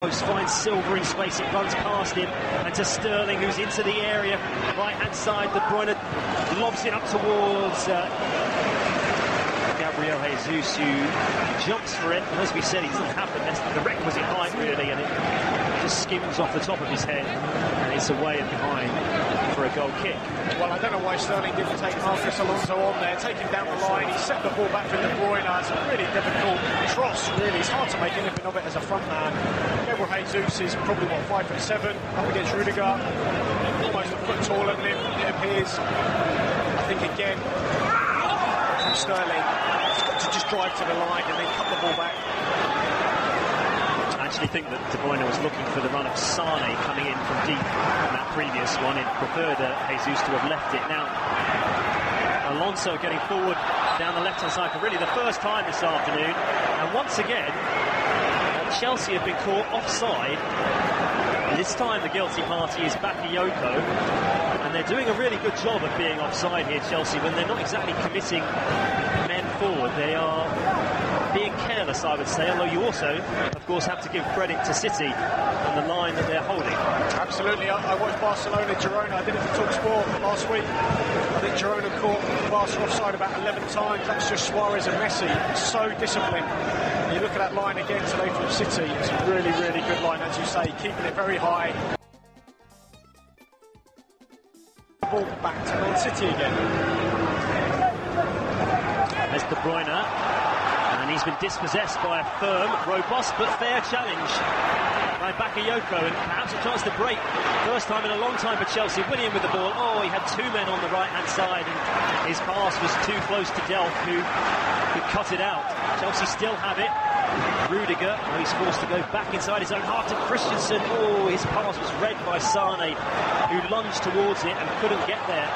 Ramos finds Silva in space, it runs past him, and to Sterling, who's into the area, right-hand side. De Bruyne lobs it up towards Gabriel Jesus, who jumps for it, and as we said, he doesn't have the requisite height really, and it just skims off the top of his head, and it's away and behind for a goal kick. Well, I don't know why Sterling didn't take Marcos Alonso on there, take him down the line. He set the ball back for De Bruyne. It's a really difficult cross, really. It's hard to make anything of it as a front man. Gabriel Jesus is probably, 5'7", up against Rudiger, almost a foot taller than him, it appears. I think again, from Sterling, he's got to just drive to the line and then cut the ball back. I actually think that De Bruyne was looking for the run of Sane coming in from deep in that previous one. He preferred Jesus to have left it. Now, Alonso getting forward down the left-hand side for really the first time this afternoon. And once again, Chelsea have been caught offside. This time the guilty party is Bakayoko, and they're doing a really good job of being offside here, Chelsea, when they're not exactly committing men forward. They are being careless, I would say, although you also, of course, have to give credit to City and the line that they're holding. Absolutely. I watched Barcelona-Girona. I did it for TalkSport last week. I think Girona caught Barca offside about 11 times. That's just Suarez and Messi. So disciplined. You look at that line again today from City. It's a really, really good line, as you say, keeping it very high. Ball back to Man City again. There's De Bruyne. And he's been dispossessed by a firm, robust but fair challenge by Bakayoko, and perhaps a chance to break. First time in a long time for Chelsea. Willian with the ball. Oh, he had two men on the right-hand side, and his pass was too close to Delph, who could cut it out. Chelsea still have it. Rudiger, he's forced to go back inside his own half to Christensen. Oh, his pass was read by Sane, who lunged towards it and couldn't get there.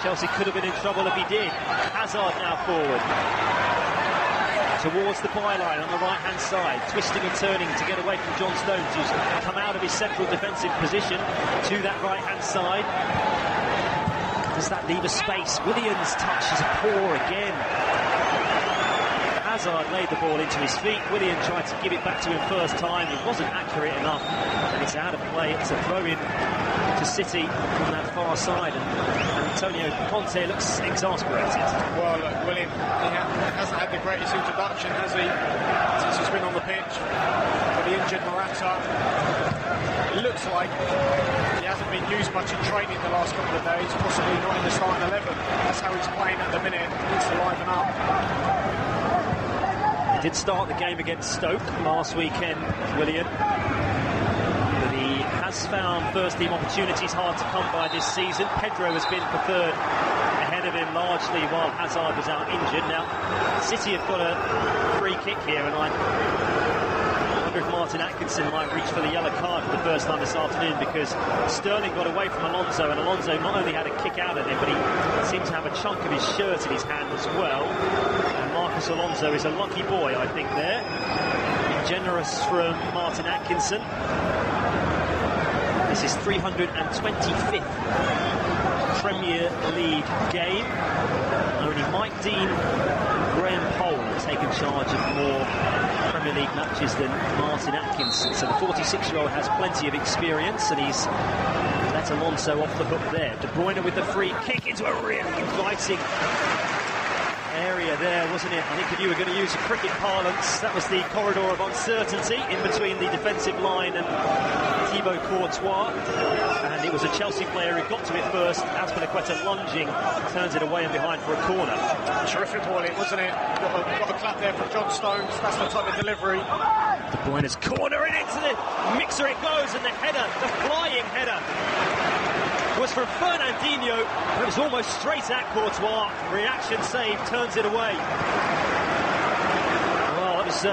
Chelsea could have been in trouble if he did. Hazard now forward towards the byline on the right-hand side, twisting and turning to get away from John Stones, who's come out of his central defensive position to that right-hand side. Does that leave a space? Willian's touch is poor again. Hazard laid the ball into his feet. Willian tried to give it back to him first time. It wasn't accurate enough, and it's out of play. It's a throw-in to City from that far side, and Antonio Conte looks exasperated. Well, look, Willian, he hasn't had the greatest introduction, has he, since he's been on the pitch for the injured Morata. It looks like he hasn't been used much in training the last couple of days, possibly not in the starting 11. That's how he's playing at the minute. He needs to liven up. He did start the game against Stoke last weekend, Willian, but he has found first team opportunities hard to come by this season. Pedro has been preferred ahead of him largely while Hazard was out injured. Now, City have got a free kick here, and I wonder if Martin Atkinson might reach for the yellow card for the first time this afternoon, because Sterling got away from Alonso, and Alonso not only had a kick out at him, but he seemed to have a chunk of his shirt in his hand as well. And Marcos Alonso is a lucky boy, I think, there. Generous from Martin Atkinson. This is 325th Premier League game. Only Mike Dean, Graham Poll have taken charge of more Premier League matches than Martin Atkinson. So the 46-year-old has plenty of experience, and he's let Alonso off the hook there. De Bruyne with the free kick into a really inviting area there, wasn't it? I think if you were going to use a cricket parlance, that was the corridor of uncertainty in between the defensive line and Thibaut Courtois, and it was a Chelsea player who got to it first. Azpilicueta lunging, turns it away and behind for a corner. Terrific ball in, wasn't it? Got a clap there from John Stones. That's the type of delivery. De Bruyne's corner, and into the mixer it goes, and the header, the flying header, was from Fernandinho. It was almost straight at Courtois. Reaction save, turns it away. Well, it was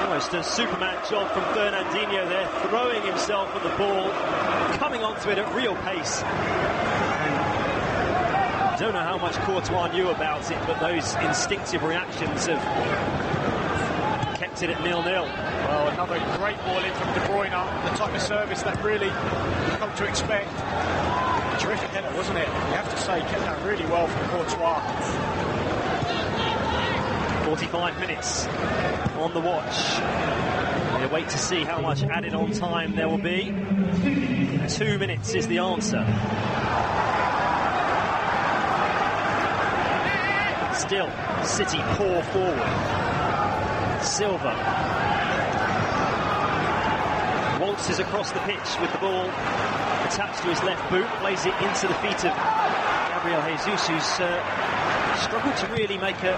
almost a Superman job from Fernandinho there, throwing himself at the ball, coming onto it at real pace. I don't know how much Courtois knew about it, but those instinctive reactions have kept it at 0-0. Well, another great ball in from De Bruyne, the type of service that really you've come to expect. Terrific header, wasn't it? You have to say, kept that really well from Courtois. 45 minutes on the watch. We'll wait to see how much added on time there will be. 2 minutes is the answer. Still, City pour forward. Silva waltzes across the pitch with the ball attached to his left boot, plays it into the feet of Gabriel Jesus, who's struggled to really make an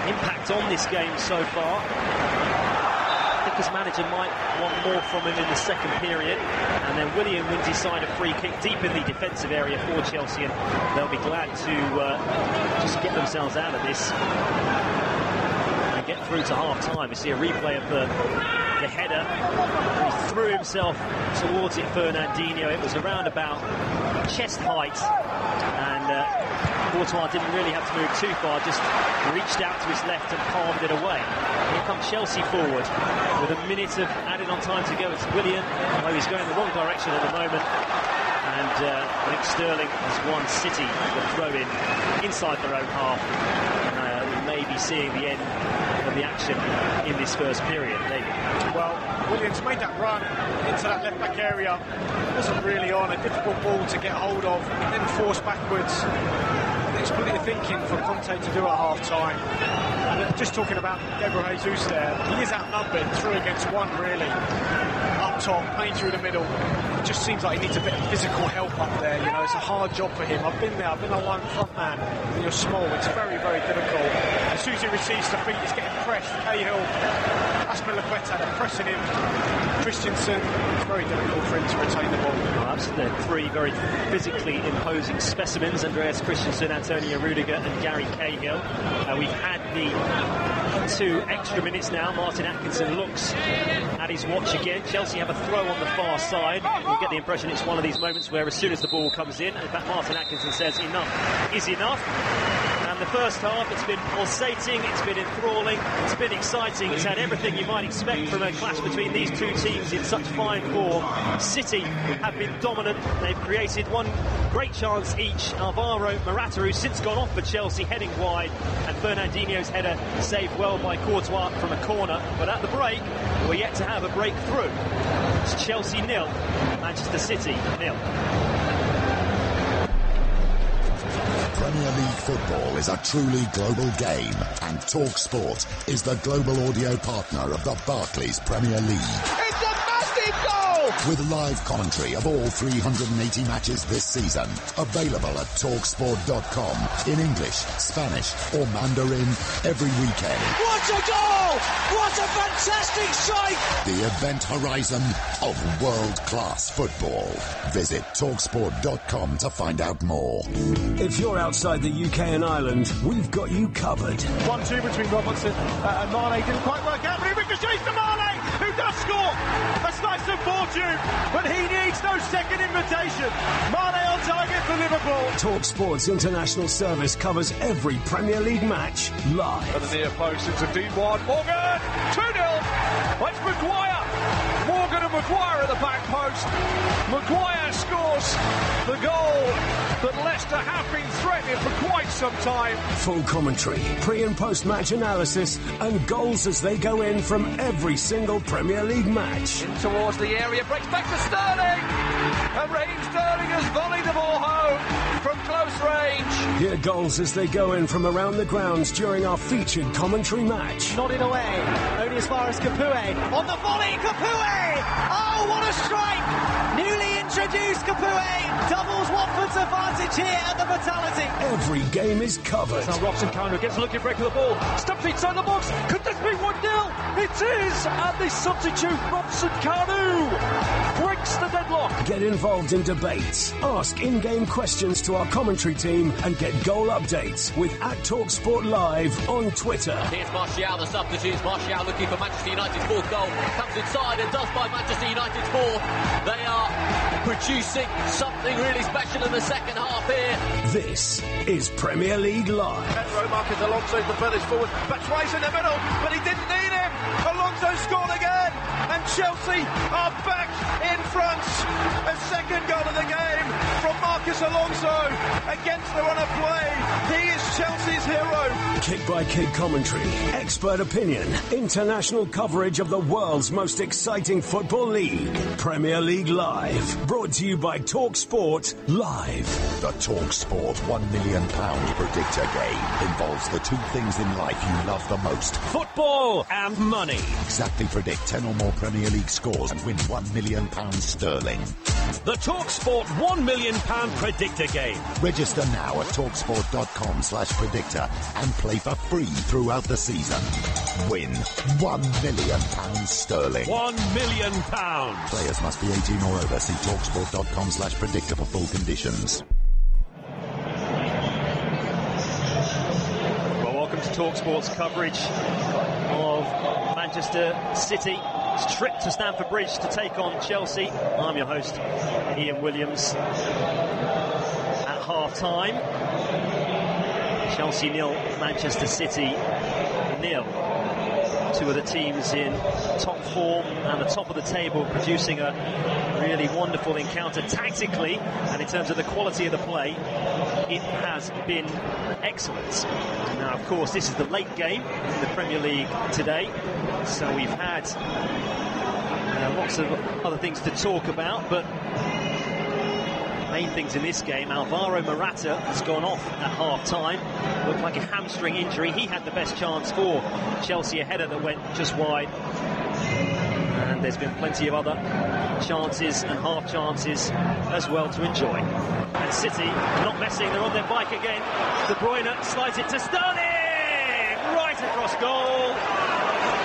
impact on this game so far. I think his manager might want more from him in the second period. And then Willian wins his side a free kick deep in the defensive area for Chelsea, and they'll be glad to just get themselves out of this and get through to half-time. We see a replay of the header. He threw himself towards it, Fernandinho. It was around about chest height, and Courtois didn't really have to move too far, just reached out to his left and palmed it away. Here comes Chelsea forward with a minute of added on time to go. It's Willian, although he's going the wrong direction at the moment. And I think Sterling has won City the throw-in inside their own half. We may be seeing the end of the action in this first period. David. Well, Williams made that run into that left-back area. Wasn't really on, a difficult ball to get hold of, and then forced backwards. It's plenty of thinking for Conte to do at half-time. And just talking about Gabriel Jesus there, he is outnumbered 3 against 1, really. Up top, playing through the middle. It just seems like he needs a bit of physical help up there. You know, it's a hard job for him. I've been there. I've been a lone front man. When you're small, it's very, very difficult. As soon as he receives the feet, he's getting pressed. Cahill, Azpilicueta, they're pressing him. Christensen, it's very difficult for him to retain the ball. Well, they're 3 very physically imposing specimens: Andreas Christensen, Antonio Rudiger, and Gary Cahill. We've had the 2 extra minutes now. Martin Atkinson looks at his watch again. Chelsea have a throw on the far side. You get the impression it's one of these moments where as soon as the ball comes in fact Martin Atkinson says enough is enough. And the first half, it's been pulsating, it's been enthralling, it's been exciting, it's had everything you might expect from a clash between these two teams in such fine form. City have been dominant, they've created one great chance each. Alvaro Morata, who's since gone off for Chelsea, heading wide, and Fernandinho's header saved well by Courtois from a corner. But at the break, we're yet to have a breakthrough. It's Chelsea 0, Manchester City 0. Premier League football is a truly global game, and TalkSport is the global audio partner of the Barclays Premier League. It's a massive goal! With live commentary of all 380 matches this season, available at TalkSport.com in English, Spanish or Mandarin every weekend. What a goal! What a fantastic strike! The event horizon of world-class football. Visit TalkSport.com to find out more. If you're outside the UK and Ireland, we've got you covered. 1-2 between Robertson and Mane. Didn't quite work out, but he ricochets to Mane, who does score a slice of fortune, but he needs no second invitation. Mane on target for Liverpool. TalkSport's international service covers every Premier League match live. At the near post, it's a deep one. Morgan, 2-0. It's Maguire. Morgan and Maguire at the back post. Maguire scores the goal that Leicester have been threatening for quite some time. Full commentary, pre- and post-match analysis, and goals as they go in from every single Premier League match. In towards the area, breaks back to Sterling. And Raheem Sterling has volleyed the ball home from close range. Hear goals as they go in from around the grounds during our featured commentary match. Nodded away, only as far as Capoue. On the volley, Capoue! Oh, what a strike! Newly introduced Capoue doubles Watford's advantage here at the Vitality. Every game is covered. Now Robson Kanu gets a looking break of the ball. Steps inside the box. Could this be 1-0? It is! And the substitute, Robson Kanu, breaks the deadlock. Get involved in debates, ask in-game questions to our commentary team, and get goal updates with @TalkSport Live on Twitter. Here's Martial, the substitutes. Martial looking for Manchester United's 4th goal. Comes inside and does by Manchester United's 4th. They are producing something really special in the second half here. This is Premier League Live. Pedro Marcus Alonso propels forward. Batshuayi's in the middle, but he didn't need him. Alonso scored again, and Chelsea are back in front. A second goal of the game from Marcus Marcus Alonso against the run of play. He is Chelsea's hero. Kick-by-kick commentary, expert opinion, international coverage of the world's most exciting football league. Premier League Live. Brought to you by TalkSport Live. The TalkSport £1 million predictor game involves the two things in life you love the most. Football and money. Exactly predict 10 or more Premier League scores and win £1 million sterling. The TalkSport £1 million predictor game. Register now at talksport.com/predictor and play for free throughout the season. Win £1 million sterling. £1 million. Players must be 18 or over. See talksport.com/predictor for full conditions. Well, welcome to TalkSport's coverage of Manchester City. Trip to Stamford Bridge to take on Chelsea. I'm your host, Ian Williams. At half-time, Chelsea 0, Manchester City 0. Two of the teams in top form and the top of the table, producing a really wonderful encounter tactically, and in terms of the quality of the play, it has been excellent. Now, of course, this is the late game in the Premier League today, so we've had lots of other things to talk about, but main things in this game, Alvaro Morata has gone off at half-time. Looked like a hamstring injury. He had the best chance for Chelsea, a header that went just wide. And there's been plenty of other chances and half chances as well to enjoy. And City not messing, they're on their bike again. De Bruyne slides it to Sterling! Right across goal.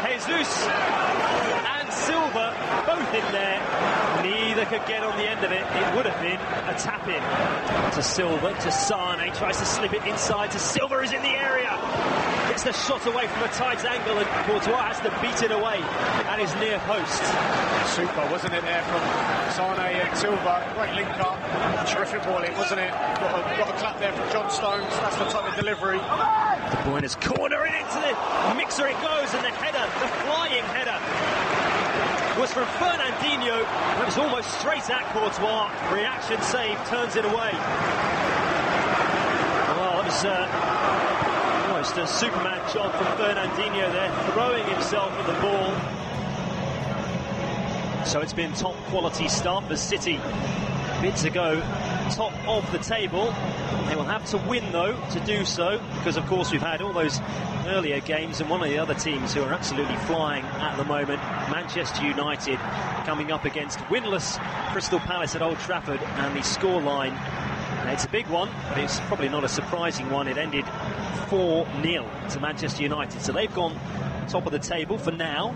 Jesus and Silva both in there. Neither could get on the end of it. It would have been a tap-in. To Silva, to Sane, tries to slip it inside to Silva, is in the area. Gets the shot away from a tight angle, and Courtois has to beat it away at his near post. Super, wasn't it, there from Sane and Silva? Great link up. Terrific ball in, wasn't it? Got a clap there from John Stones. That's the type of delivery. De Bruyne's corner, and into the mixer it goes, and the header, the flying header, was from Fernandinho. It was almost straight at Courtois. Reaction save, turns it away. Well, it was almost a Superman job from Fernandinho there, throwing himself at the ball. So it's been top quality start for City. A bit to go, top of the table. They will have to win, though, to do so, because, of course, we've had all those earlier games, and one of the other teams who are absolutely flying at the moment, Manchester United, coming up against winless Crystal Palace at Old Trafford, and the scoreline, it's a big one, but it's probably not a surprising one. It ended 4-0 to Manchester United, so they've gone top of the table for now,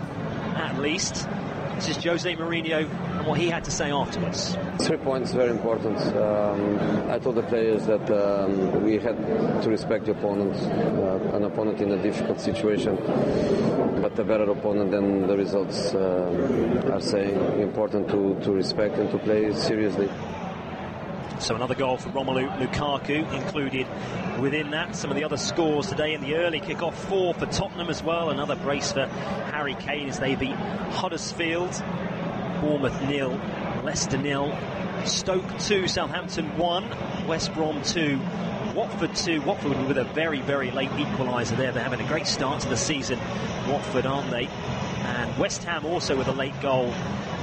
at least. This is Jose Mourinho and what he had to say afterwards. 3 points, very important. I told the players that we had to respect the opponent, an opponent in a difficult situation, but a better opponent than the results are saying. Important to respect and to play seriously. So another goal for Romelu Lukaku included within that. Some of the other scores today in the early kick-off, 4 for Tottenham as well. Another brace for Harry Kane as they beat Huddersfield. Bournemouth 0, Leicester 0, Stoke 2, Southampton 1, West Brom 2, Watford 2. Watford with a very, very late equaliser there. They're having a great start to the season, Watford, aren't they? And West Ham also with a late goal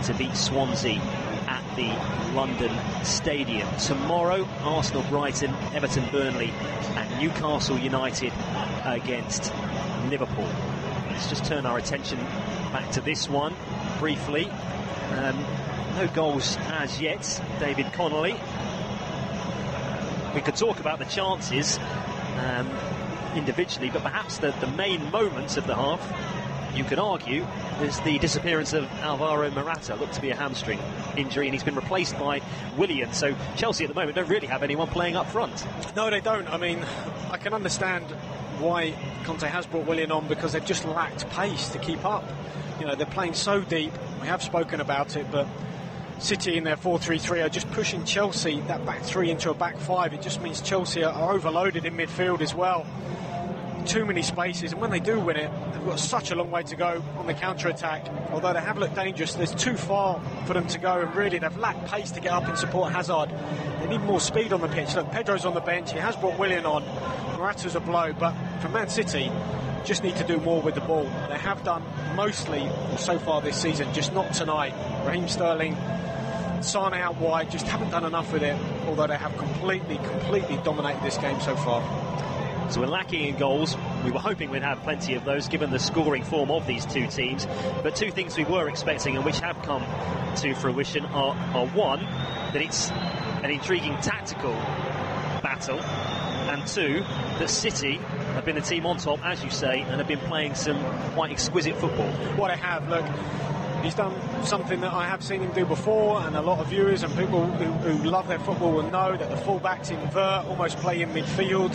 to beat Swansea at the London Stadium. Tomorrow, Arsenal, Brighton, Everton, Burnley, and Newcastle United against Liverpool. Let's just turn our attention back to this one briefly. No goals as yet, David Connolly. We could talk about the chances individually, but perhaps the main moments of the half, you could argue, is the disappearance of Alvaro Morata. Looked to be a hamstring injury, and he's been replaced by Willian. So Chelsea at the moment don't really have anyone playing up front. No, they don't. I mean, I can understand why Conte has brought Willian on, because they've just lacked pace to keep up. You know, they're playing so deep. We have spoken about it, but City in their 4-3-3 are just pushing Chelsea, that back three, into a back five. It just means Chelsea are overloaded in midfield as well. too many spaces, and when they do win it, they've got such a long way to go on the counter-attack. Although they have looked dangerous, there's too far for them to go, and really they've lacked pace to get up and support Hazard. They need more speed on the pitch. Look, Pedro's on the bench, he has brought Willian on, Morata's a blow, but for Man City, just need to do more with the ball. They have done mostly so far this season, just not tonight. Raheem Sterling, Sane out wide, just haven't done enough with it, although they have completely dominated this game so far. So we're lacking in goals. We were hoping we'd have plenty of those given the scoring form of these two teams. But two things we were expecting and which have come to fruition are one, that it's an intriguing tactical battle, and two, that City have been the team on top, as you say, and have been playing some quite exquisite football. What I have, look, he's done something that I have seen him do before, and a lot of viewers and people who love their football will know that the fullbacks invert, almost play in midfield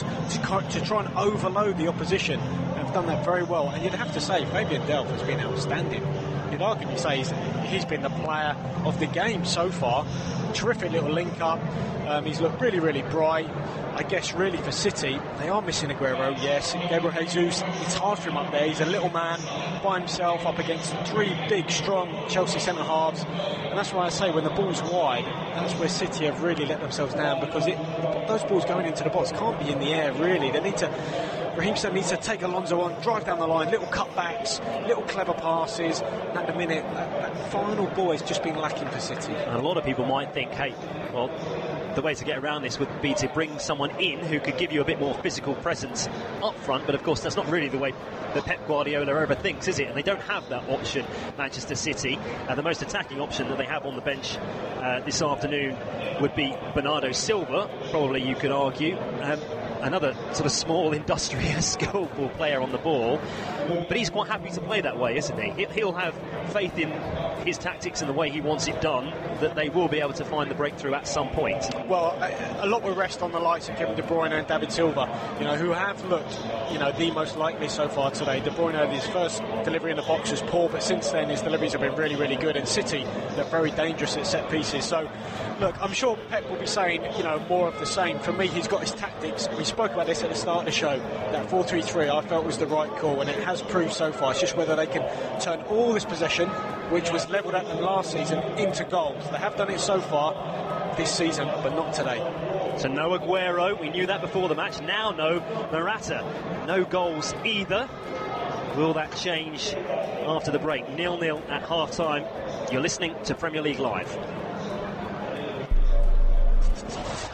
to try and overload the opposition. They've done that very well, and you'd have to say Fabian Delph has been outstanding. You'd arguably say he's been the player of the game so far. Terrific little link up. He's looked really bright. I guess really for City, they are missing Aguero, yes. Gabriel Jesus, it's hard for him up there. He's a little man by himself up against three big, strong Chelsea centre-halves. And that's why I say when the ball's wide, that's where City have really let themselves down, because those balls going into the box can't be in the air, really. They need to... Raheem Sterling needs to take Alonso on, drive down the line, little cutbacks, little clever passes, and at the minute, that final ball has just been lacking for City. And a lot of people might think, hey, well, the way to get around this would be to bring someone in who could give you a bit more physical presence up front, but of course that's not really the way that Pep Guardiola ever thinks, is it? And they don't have that option, Manchester City. The most attacking option that they have on the bench this afternoon would be Bernardo Silva, probably you could argue. Another sort of small, industrious, skillful player on the ball, but he's quite happy to play that way, isn't he? He'll have faith in his tactics and the way he wants it done, that they will be able to find the breakthrough at some point. Well, a lot will rest on the likes of Kevin De Bruyne and David Silva, who have looked, the most likely so far today. De Bruyne, his first delivery in the box was poor, but since then his deliveries have been really good, and City, they're very dangerous at set pieces. So, look, I'm sure Pep will be saying, more of the same. For me, he's got his tactics. We spoke about this at the start of the show. That 4-3-3 I felt was the right call, and it has proved so far. It's just whether they can turn all this possession, which was levelled at them last season, into goals. They have done it so far this season, but not today. So no Aguero, we knew that before the match. Now no Morata. No goals either. Will that change after the break? 0-0 at half-time. You're listening to Premier League Live.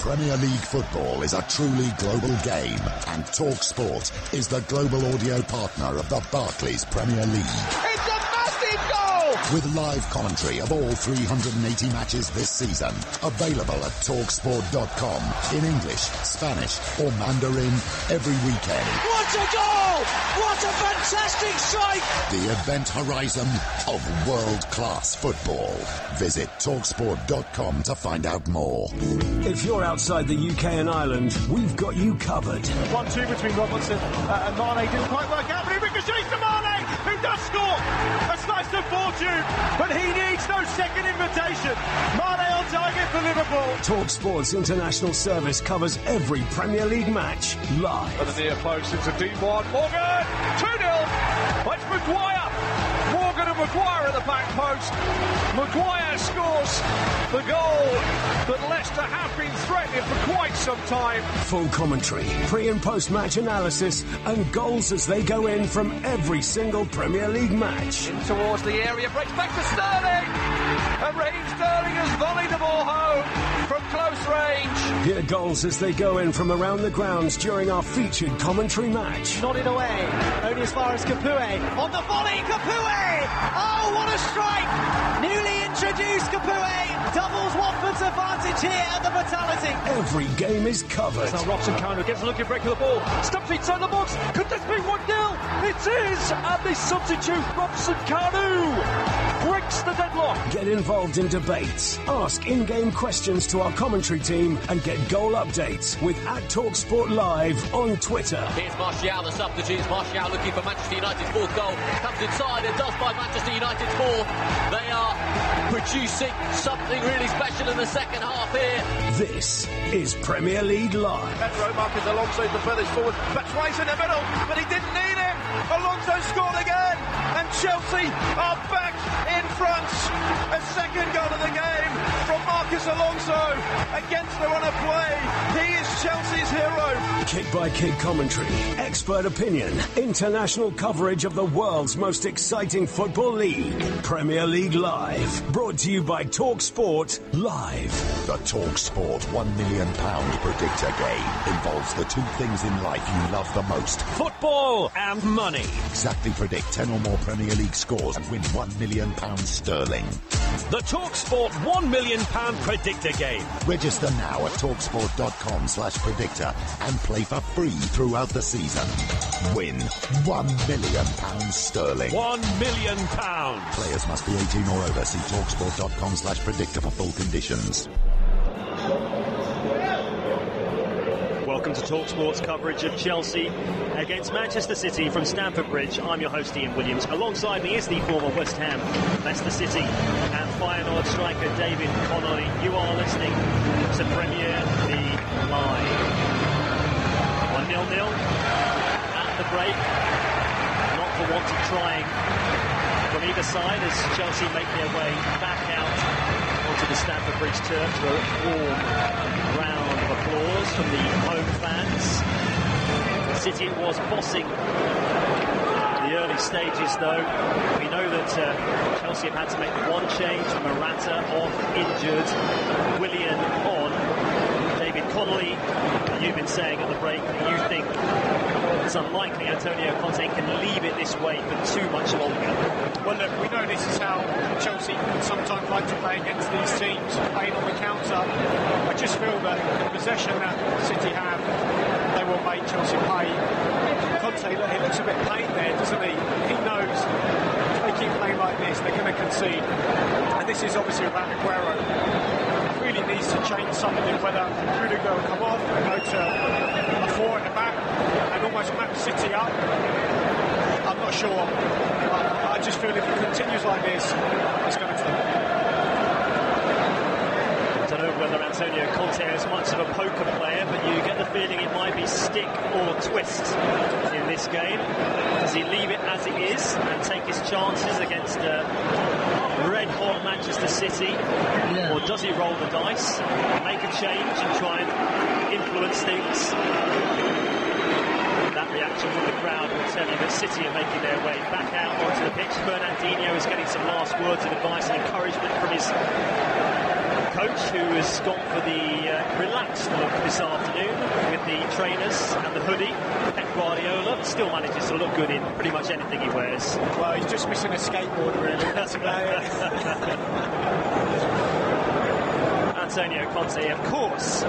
Premier League football is a truly global game, and TalkSport is the global audio partner of the Barclays Premier League. It's a massive goal! With live commentary of all 380 matches this season, available at TalkSport.com in English, Spanish or Mandarin every weekend. What a goal! What a fantastic strike! The event horizon of world-class football. Visit TalkSport.com to find out more. If you're outside the UK and Ireland, we've got you covered. 1-2 between Robertson and Mane. Didn't quite work out, but he ricochets to Mane, who does score a slice of fortune, but he needs no second invitation. Mane on target for Liverpool. TalkSport's international service covers every Premier League match live. At the near post, it's a deep one. Morgan, 2-0. It's Maguire. Morgan and Maguire at the back post. Maguire scores the goal that Leicester have been threatening for quite some time. Full commentary, pre- and post-match analysis, and goals as they go in from every single Premier League match. In towards the area, breaks back to Sterling. And Raheem Sterling has volleyed the ball home from close range. Hear goals as they go in from around the grounds during our featured commentary match. Nodded away, only as far as Capoue. On the volley, Capoue! Oh, what a strike! Newly introduced Capoue doubles Watford's advantage here at the Vitality. Every game is covered. Now Robson Kanu gets a looking break for the ball. Stumped inside the box. Could this be 1-0? It is! And the substitute, Robson Kanu, breaks the deadlock. Get involved in debates, ask in-game questions to our commentary team, and get goal updates with @TalkSport Live on Twitter. Here's Martial, the substitute. Martial looking for Manchester United's fourth goal. Comes inside and does by Manchester United's fourth. They are producing something really special in the second half here. This is Premier League Live. Pedro Marcos Alonso to furthest forward. Batshuayi's in the middle, but he didn't need him. Alonso scored again, and Chelsea are back in front. A second goal of the game from Marcos Alonso against the run of play. He is Chelsea's hero. Kick-by-kick commentary, expert opinion, international coverage of the world's most exciting football league. Premier League Live, brought to you by TalkSport Live. The TalkSport £1 million predictor game involves the two things in life you love the most. Football and money. Exactly predict 10 or more Premier League scores and win £1 million sterling. The TalkSport £1 million predictor game. Register now at talksport.com/predictor and play for free throughout the season. Win £1 million sterling. £1 million. Players must be 18 or over. See talksport.com/predictor for full conditions. Welcome to TalkSport's coverage of Chelsea against Manchester City from Stamford Bridge. I'm your host, Ian Williams. Alongside me is the former West Ham, Leicester City and Feyenoord striker David Connolly. You are listening to Premier League Live. 1-0 at the break. Not for want of trying from either side as Chelsea make their way back out onto the Stamford Bridge turf for a warm round of applause from the home fans. City was bossing the early stages though. We know that Chelsea have had to make one change, Morata off, injured, Willian on. David Connolly, you've been saying at the break that you think it's unlikely Antonio Conte can leave it this way for too much longer. Well, look, we know this is how Chelsea sometimes like to play against these teams, playing on the counter. I just feel that the possession that City have, they will make Chelsea pay. Conte, look, he looks a bit pained there, doesn't he? He knows if they keep playing like this, they're going to concede. And this is obviously about Aguero. Really needs to change something, whether Rudiger will come off and go to a 4 at the back and almost map City up. I'm not sure. I just feel if it continues like this, it's going to flip. I don't know whether Antonio Conte is much of a poker player, but you get the feeling it might be stick or twist in this game. Does he leave it as it is and take his chances against red-hot Manchester City? Or does he roll the dice, make a change and try and influence things? That reaction from the crowd will tell you that City are making their way back out onto the pitch. Fernandinho is getting some last words of advice and encouragement from his coach, who has gone for the relaxed look this afternoon with the trainers and the hoodie. Pep Guardiola still manages to look good in pretty much anything he wears. Well, he's just missing a skateboard, really. That's about it. Antonio Conte, of course,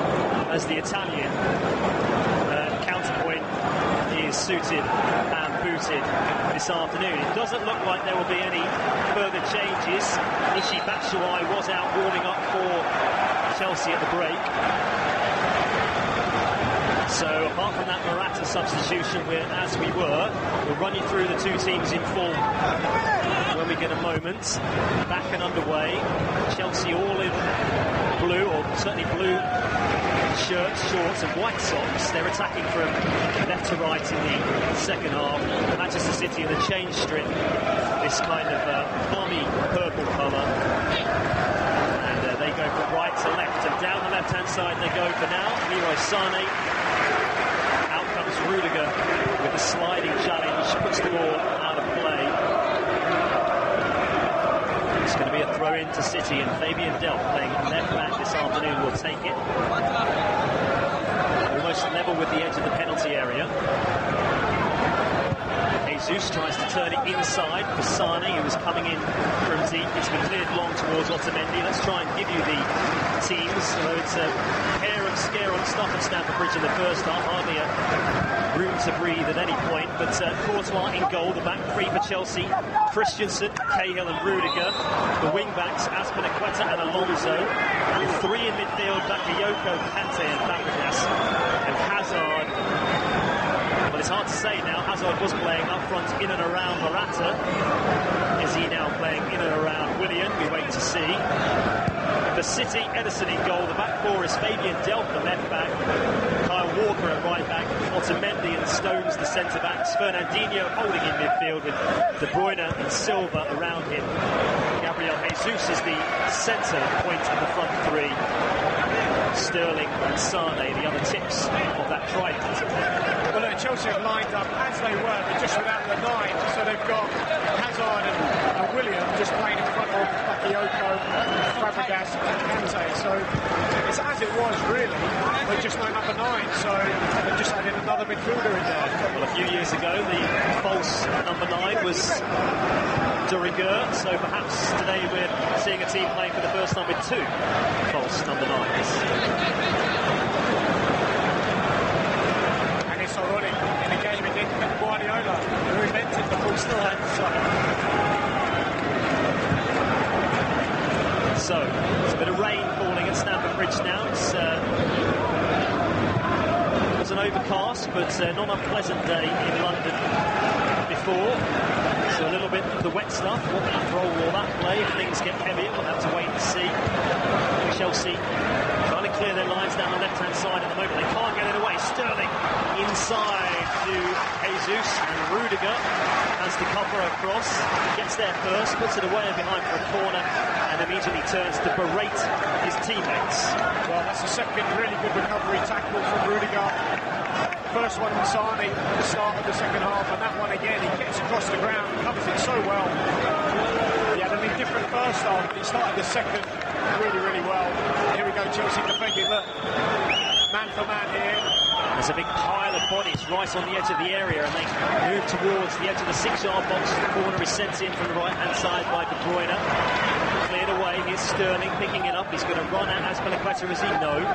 as the Italian counterpoint, is suited and booted this afternoon. It doesn't look like there will be any further changes. Michy Batshuayi was out warming up for Chelsea at the break. So apart from that Morata substitution, as we were, we'll run you through the two teams in form when we get a moment. Back and underway. Chelsea all in blue, or certainly blue shirts, shorts and white socks. They're attacking from left to right in the second half. Manchester City in the change strip, this kind of army purple colour. And they go from right to left, and down the left-hand side they go for now. Leroy Sané. Out comes Rudiger with a sliding challenge, puts the ball out of play. It's going to be a throw in to City, and Fabian Delph, playing left back this afternoon, will take it. Almost level with the edge of the penalty area. Jesus tries to turn it inside for Sané, who was coming in from deep. It's been cleared long towards Otamendi. Let's try and give you the teams. So it's a hair and scare on stuff at Stamford Bridge in the first half. Hardly a room to breathe at any point. But Courtois in goal, the back three for Chelsea. Christensen, Cahill and Rudiger. The wing-backs, Azpilicueta and Alonso. The three in midfield, Bakayoko, Kante and Fabregas. And Hazard. Well, it's hard to say now. Hazard was playing up front in and around Morata. Is he now playing in and around Willian? We wait to see. Chelsea. For City, Ederson in goal. The back four is Fabian Delph, the left back. Kyle Walker at right back. Otamendi and Stones, the centre backs. Fernandinho holding in midfield with De Bruyne and Silva around him. Gabriel Jesus is the centre point of the front three. Sterling and Sane, the other tips of that trident. Well, look, Chelsea have lined up as they were, but just without the nine. So they've got Hazard and William just playing in front of Bakayoko, Fabregas and Kante. So it's as it was, really, but just no number 9. So they've just added another midfielder in there. Well, a few years ago, the false number 9 was de rigueur. So perhaps today we're seeing a team playing for the first time with 2 false number 9s. And it's ironic, in a game against Guardiola, who invented the false 9. So, there's a bit of rain falling at Stamford Bridge now. It was an overcast, but not unpleasant day in London before. So a little bit of the wet stuff. What role will that play if things get heavier? We'll have to wait and see. Chelsea trying to clear their lines down the left-hand side at the moment. They can't get it away. Sterling inside to Jesus, and Rudiger has to cover across. Gets there first, puts it away and behind for a corner, and immediately turns to berate his teammates. Well, that's the second really good recovery tackle from Rudiger. First one on Sane at the start of the second half, and that one again, he gets across the ground, covers it so well. He had an indifferent first half, but he started the second really, really well. Here we go, Chelsea defending, look, man for man here. There's a big pile of bodies right on the edge of the area, and they move towards the edge of the 6-yard box. The corner is sent in from the right-hand side by De Bruyne. Cleared away, here's Sterling picking it up. He's going to run at Azpilicueta, as he knows.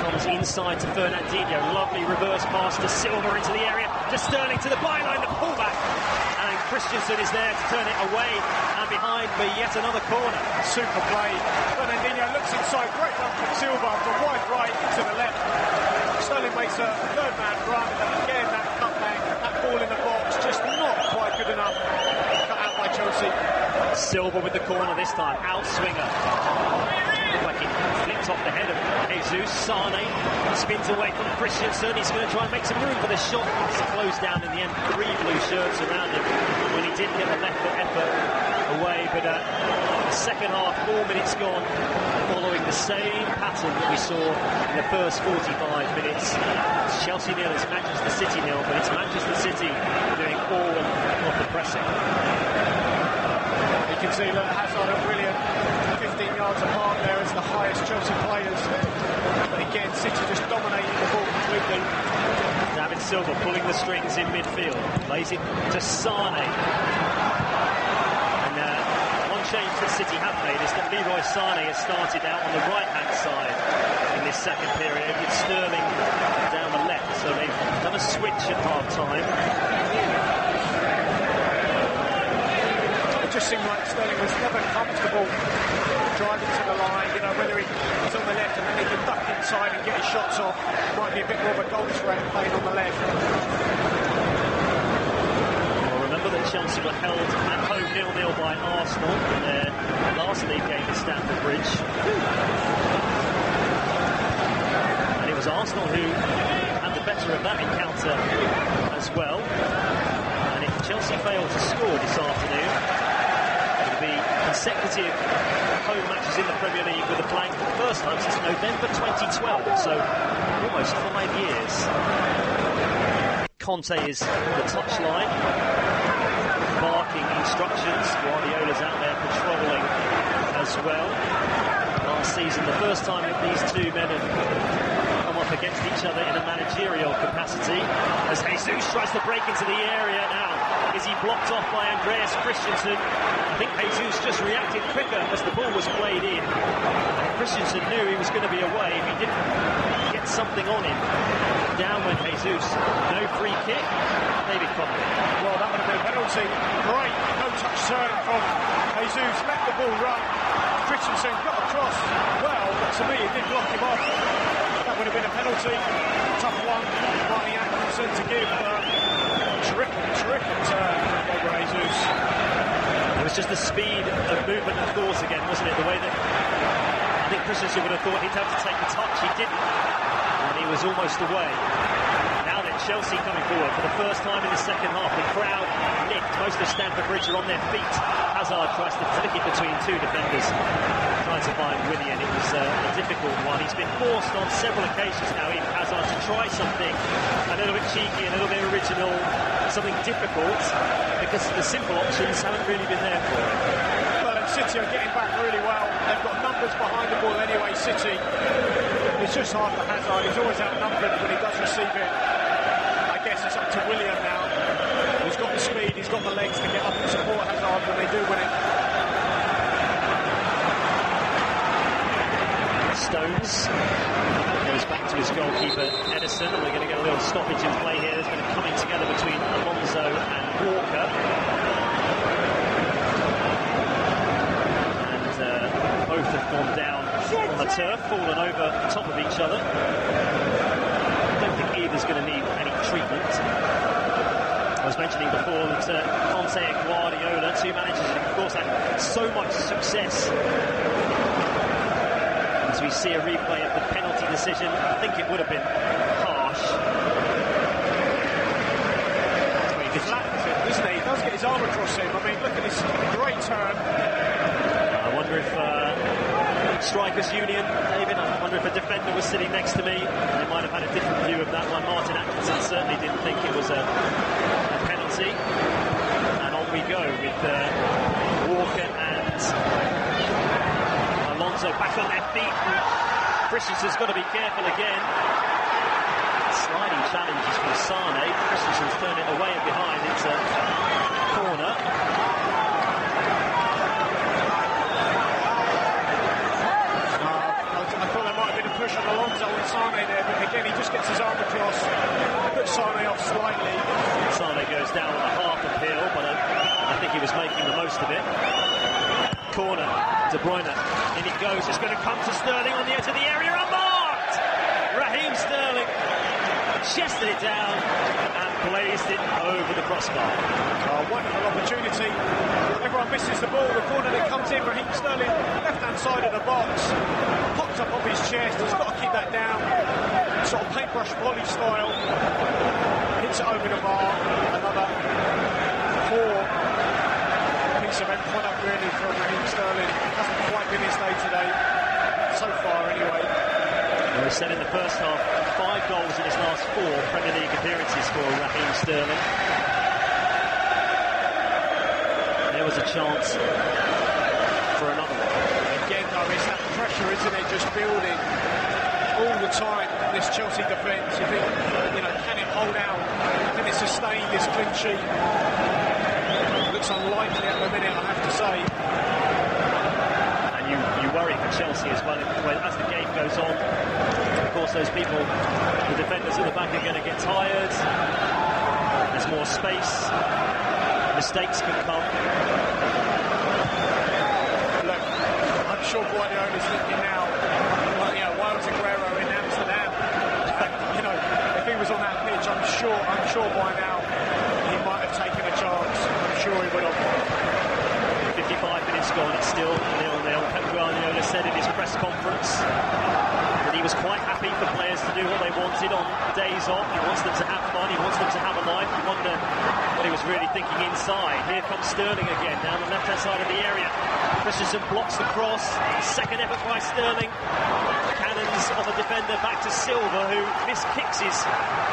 Comes inside to Fernandinho. Lovely reverse pass to Silva into the area. To Sterling to the byline, the pullback. And Christensen is there to turn it away and behind for yet another corner. Super play. Fernandinho looks inside. Great run from Silva from wide right into the left. Sterling makes a third-man run. Again, that cutback, that ball in the box, just not quite good enough. Cut out by Chelsea. Silva with the corner this time. Outswinger. Like it flipped off the head of Jesus. Sane spins away from Christensen. He's going to try and make some room for the shot. It's closed down in the end. 3 blue shirts around him when he did get a left foot effort away. But the second half, 4 minutes gone, following the same pattern that we saw in the first 45 minutes. It's Chelsea nil, it's Manchester City nil, but it's Manchester City doing all of the pressing. You can see that Hazard and William 15 yards apart there as the highest Chelsea players. But again, City just dominating the ball completely. David Silva pulling the strings in midfield. Plays it to Sane. And one change that City have made is that Leroy Sane has started out on the right-hand side in this second period with Sterling down the left. So they've done a switch at half-time. It just seemed like Sterling was never comfortable driving to the line, you know, whether he's on the left and then he can duck inside and get his shots off. Might be a bit more of a goal threat playing on the left. Well, remember that Chelsea were held at home 0-0 by Arsenal in their last league game at Stamford Bridge. And it was Arsenal who had the better of that encounter as well. And if Chelsea failed to score this afternoon, consecutive home matches in the Premier League with a blank for the first time since November 2012, so almost 5 years. Conte is on the touchline, barking instructions. Guardiola's out there patrolling as well. Last season, the first time that these two men have come up against each other in a managerial capacity, as Jesus tries to break into the area now. Is he blocked off by Andreas Christensen? I think Jesus just reacted quicker as the ball was played in. And Christensen knew he was going to be away if he didn't get something on him. Down went Jesus. No free kick. David Conte. Well, that would have been a penalty. Great no-touch turn from Jesus. Let the ball run. Christensen got across. Well, to me, it did block him off. That would have been a penalty. Tough one. Martin Atkinson to give. Terrific turn from Jesus. It was just the speed of movement and thought again, wasn't it? The way that I think Christensen would have thought he'd have to take the touch. He didn't, and he was almost away. Now then, Chelsea coming forward for the first time in the second half. The crowd nicked. Most of Stamford Bridge are on their feet. Hazard tries to flick it between two defenders, trying to find Willian. It was a difficult one. He's been forced on several occasions now, Eden Hazard, to try something a little bit cheeky, a little bit original, something difficult, because the simple options haven't really been there for him. Well, and City are getting back really well. They've got numbers behind the ball anyway, City. It's just hard for Hazard. He's always outnumbered when he does receive it. I guess it's up to Willian now. He's got the speed, he's got the legs to get up and support Hazard when they do win it. Stones goes back to his goalkeeper Edison, and we're going to get a little stoppage in play here. There's been a coming together between Alonso and Walker, and both have gone down on the turf, fallen over the top of each other. I don't think either's going to need any treatment. I was mentioning before that Conte and Guardiola, two managers who of course had so much success. As we see a replay of the penalty decision, I think it would have been harsh. He's flattens him, isn't he? He does get his arm across him. I mean, look at this great turn. I wonder if Strikers Union, David, I wonder if a defender was sitting next to me. They might have had a different view of that one. Martin Atkinson certainly didn't think it was a penalty. And on we go with Walker and Alonso back on their feet. Christensen's got to be careful again. Sliding challenges from Sane. Christensen's turned it away and behind. It's a corner. I thought there might have been a push on Alonso and Sane there, but again he just gets his arm across, puts Sane off slightly. Sane goes down on a half appeal, but I think he was making the most of it. Corner, De Bruyne, in it goes. It's going to come to Sterling on the edge of the area, unmarked! Raheem Sterling chested it down and blazed it over the crossbar. Oh, wonderful opportunity. Everyone misses the ball. The corner that comes in, Raheem Sterling, left-hand side of the box, pops up off his chest. He's got to keep that down. Sort of paintbrush volley style. Hits it over the bar. Another poor piece of end product really from Raheem Sterling. Hasn't quite been his day today, so far anyway. Well, we said in the first half, 5 goals in his last 4 Premier League appearances for Raheem Sterling. There was a chance for another one. Again though, it's that pressure, isn't it, just building all the time, this Chelsea defence. You think, can it hold out? Can it sustain this clean sheet? Looks unlikely at the minute, I have to say. And you worry for Chelsea as well as the game goes on. Of course, those people, the defenders at the back, are going to get tired. There's more space. Mistakes can come. Look, I'm sure Guardiola's thinking now, why was Aguero in Amsterdam? If he was on that pitch, I'm sure by now he might have taken a chance. I'm sure he would have. 55 minutes gone, it's still 0-0. Pep Guardiola said in his press conference that he was quite happy for players to do what they wanted on days off. He wants them to have fun, he wants them to have a life. You wonder what he was really thinking inside. Here comes Sterling again, down the left-hand side of the area. Christensen blocks the cross. Second effort by Sterling. Cannons of a defender back to Silva, who miskicks his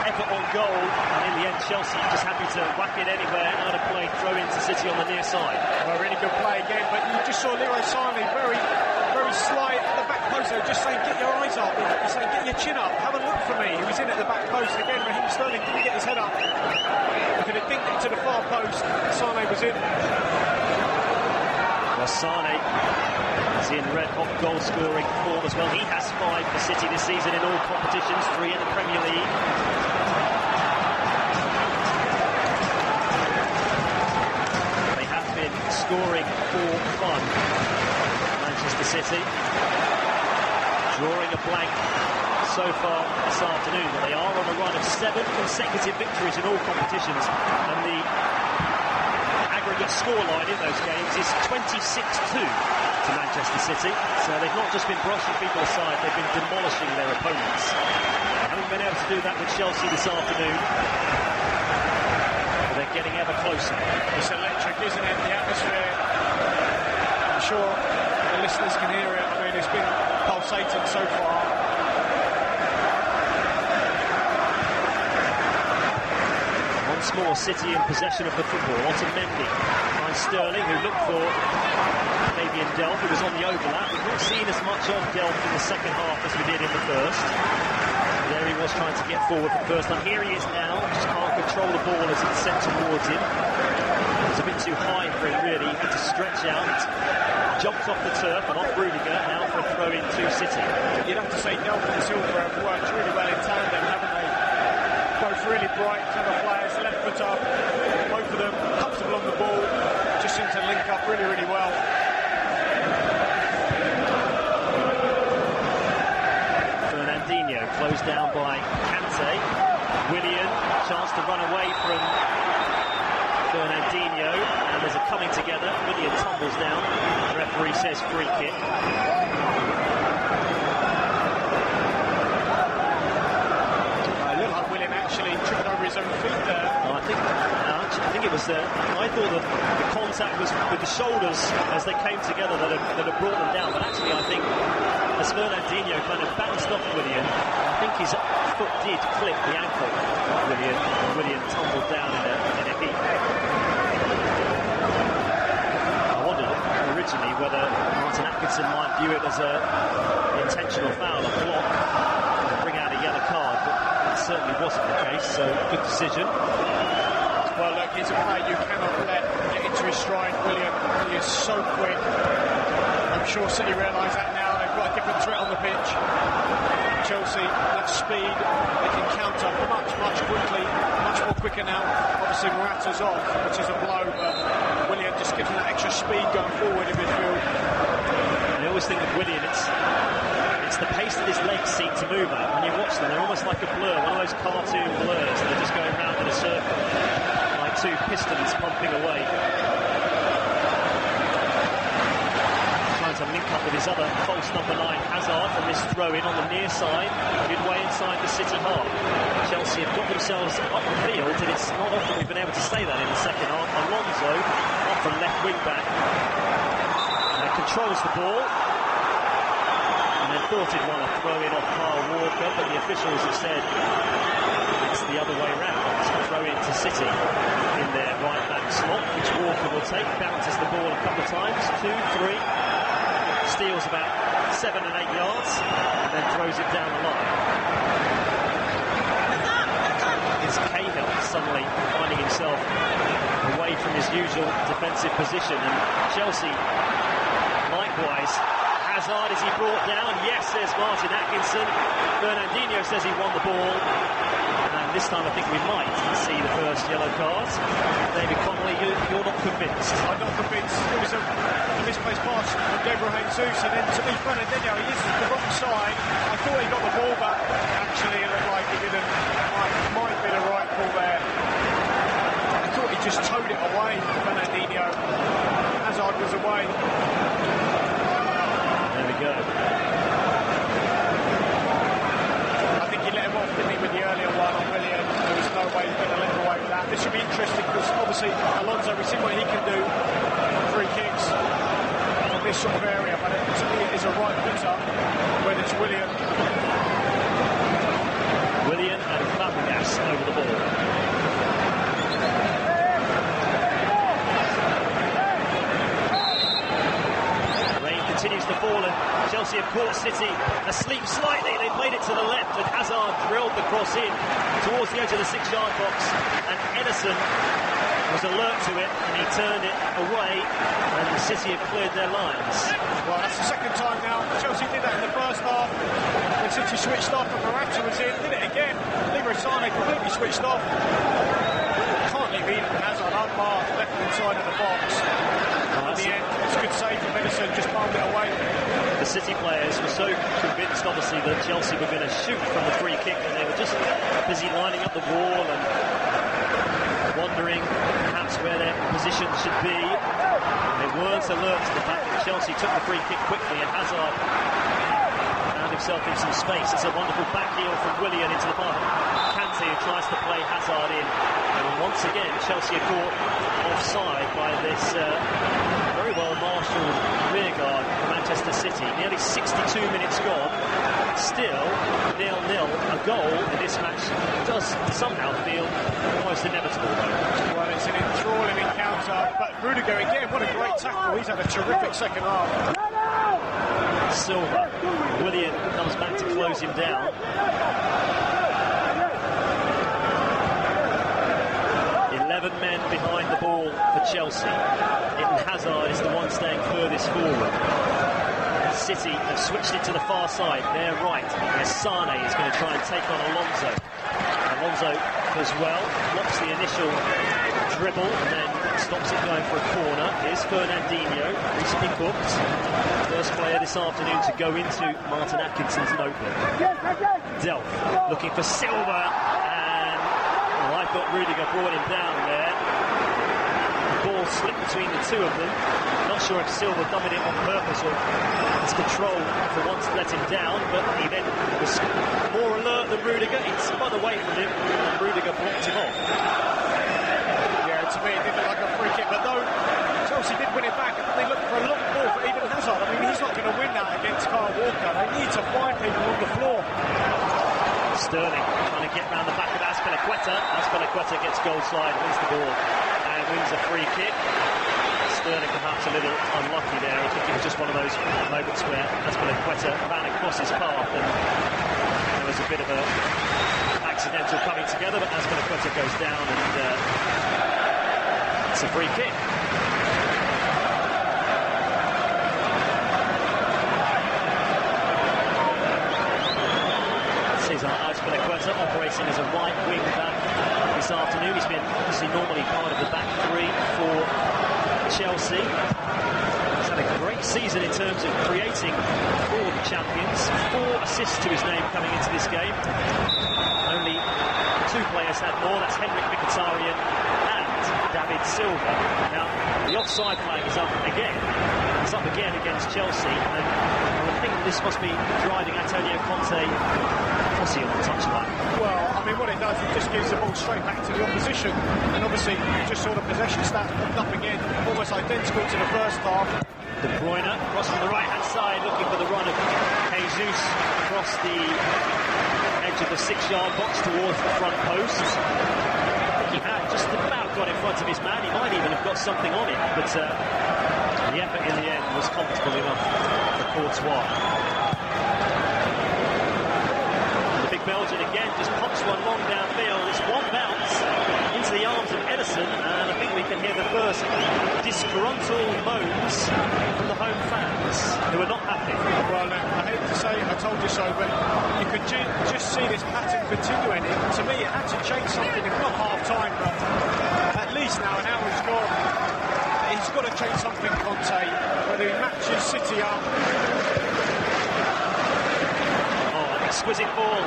effort on goal. And in the end, Chelsea just happy to whack it anywhere out of play, throw into City on the near side. Well, really good play again, but you just saw Leroy Sané very, very slight at the back post there, just saying, get your eyes up. He's saying, get your chin up, have a look for me. He was in at the back post again. Raheem Sterling didn't get his head up. If it had dinked it to the far post, Sané was in. Well, Sané is in red-hot goal-scoring form as well. He has 5 for City this season in all competitions, 3 in the Premier League. They have been scoring for fun, Manchester City. Drawing a blank so far this afternoon, but they are on a run of 7 consecutive victories in all competitions, and the aggregate scoreline in those games is 26-2 to Manchester City. So they've not just been brushing people aside, they've been demolishing their opponents. They haven't been able to do that with Chelsea this afternoon. But they're getting ever closer. It's electric, isn't it? The atmosphere. I'm sure the listeners can hear it. I mean, it's been pulsating so far. Once more, City in possession of the football. Otamendi finds Sterling, who looked for Fabian Delph, who was on the overlap. We've not seen as much of Delph in the second half as we did in the first. There he was trying to get forward for the first time. Here he is now, just can't control the ball as it's sent towards him. It's a bit too high for him, really. He had to stretch out. Jumps off the turf and off Rudiger, now for a throw in to City. You'd have to say Delph and Silva have worked really well in tandem, haven't they? Both really bright, clever players, left foot up, both of them comfortable on the ball, just seem to link up really, really well. Fernandinho closed down by Kante. Willian, chance to run away from Fernandinho, and there's a coming together. Willian tumbles down. The referee says free kick. Actually tripping over his own feet there. No, I think it was. I thought that the contact was with the shoulders as they came together that had brought them down. But actually, I think as Fernandinho kind of bounced off Willian, I think his foot did clip the ankle of Willian. Willian tumbled down in a heap. I wondered originally whether Martin Atkinson might view it as an intentional foul, a block, and bring out a yellow card. But certainly wasn't the case, so good decision. Well, look, he's a player you cannot let get into his stride. Willian, he is so quick. I'm sure City realise that now. They've got a different threat on the pitch. Chelsea, that speed, they can counter much more quicker now. Obviously, Morata's off, which is a blow, but Willian just gives them that extra speed going forward in midfield. I always think with Willian, it's the pace that his legs seem to move at. When you watch them, they're almost like a blur, one of those cartoon blurs. They're just going round in a circle, like two pistons pumping away. Trying to link up with his other false number 9, Hazard, from this throw-in on the near side, midway inside the City half. Chelsea have got themselves up the field, and it's not often we've been able to say that in the second half. Alonso, off the left wing-back, controls the ball. And then thought he'd want to throw in off Kyle Walker, but the officials have said it's the other way round. It's a throw in to City in their right back slot, which Walker will take, bounces the ball a couple of times, 2, 3, steals about 7 and 8 yards, and then throws it down the line. Is Cahill suddenly finding himself away from his usual defensive position, and Chelsea likewise. Hazard, is he brought down? Yes, says Martin Atkinson. Fernandinho says he won the ball. And this time I think we might see the first yellow card. David Connolly, you're not convinced? I'm not convinced. It was a misplaced pass from Gabriel Jesus, and then to me, Fernandinho, he is the wrong side. I thought he got the ball, but actually it looked like he didn't. Might be the right call there. I thought he just towed it away, Fernandinho. Hazard was away. There we go. I think he let him off, didn't he, with the earlier one on Willian. There was no way he was going to let him away with that. This should be interesting because obviously Alonso, we've seen what he can do on free kicks from this sort of area, but to me it is a right footer when it's Willian. Willian and Fabregas over the ball. Continues to fall, and Chelsea have caught City asleep slightly. They played it to the left, and Hazard drilled the cross in towards the edge of the 6-yard box, and Ederson was alert to it, and he turned it away, and City have cleared their lines. Well, that's the second time now. Chelsea did that in the first half when City switched off and Morata was in. Did it again. Leroy Sané completely switched off. Can't leave Eden Hazard unmarked left inside of the box. In the end, it's a good save from Ederson, just palmed it away. The City players were so convinced, obviously, that Chelsea were going to shoot from the free kick, and they were just busy lining up the wall and wondering perhaps alerts where their position should be. They weren't alert to the fact that Chelsea took the free kick quickly, and Hazard found himself in some space. It's a wonderful back heel from Willian into the path. Kante, who tries to play Hazard in. And once again, Chelsea are caught offside by this very well marshalled rearguard for Manchester City. Nearly 62 minutes gone. Still 0-0. A goal in this match does somehow feel almost inevitable, though. Well, it's an enthralling encounter, but Rudiger again, what a great tackle. He's had a terrific second half. Silva. Willian comes back to close him down. 11 men behind the ball for Chelsea. Eden Hazard is the one staying furthest forward. City have switched it to the far side, their right. Sane is going to try and take on Alonso. Alonso does well, blocks the initial dribble and then stops it going for a corner. Here's Fernandinho, recently cooked. First player this afternoon to go into Martin Atkinson's notebook. Delph looking for Silva, and I thought Rudiger brought him down there. The ball slipped between the two of them. Not sure if Silva done it on purpose or his control for once let him down, but he then was more alert than Rudiger. He spun away from him, and Rudiger blocked him off. Yeah, to me it did look like a free kick, but though Chelsea did win it back, they looked for a long ball for Eden Hazard. I mean, he's not going to win that against Kyle Walker. They need to find people on the floor. Sterling trying to get round the back of Azpilicueta. Azpilicueta gets goal slide, wins the ball, and wins a free kick. Sterling perhaps a little unlucky there. I think it was just one of those moments where Azpilicueta ran across his path and there was a bit of a accidental coming together, but Azpilicueta goes down and it's a free kick. Cesar Azpilicueta operating as a right wing back this afternoon. He's been obviously normally part of the back three for Chelsea. He's had a great season in terms of creating for the champions. 4 assists to his name coming into this game. Only 2 players had more. That's Henrik Mkhitaryan and David Silva. Now, the offside flag is up again. It's up again against Chelsea, and I think this must be driving Antonio Conte fussy on the touchline. Well, I mean, what it does, it just gives the ball straight back to the opposition. And obviously, you just saw the possession stats popped up again, almost identical to the first half. De Bruyne across from the right-hand side, looking for the run of Jesus across the edge of the 6-yard box towards the front post. I think he had just about got in front of his man. He might even have got something on it, but the effort in the end was comfortable enough for Courtois. The big Belgian again just pops one long downfield. It's one bounce into the arms of Ederson, and I think we can hear the first disgruntled moans from the home fans who are not happy. Well, I hate to say I told you so, but you could just see this pattern continuing. To me, it had to change something, if not half-time, but at least now an hour's gone. He's got to change something, Conte, whether he matches City up. Oh, an exquisite ball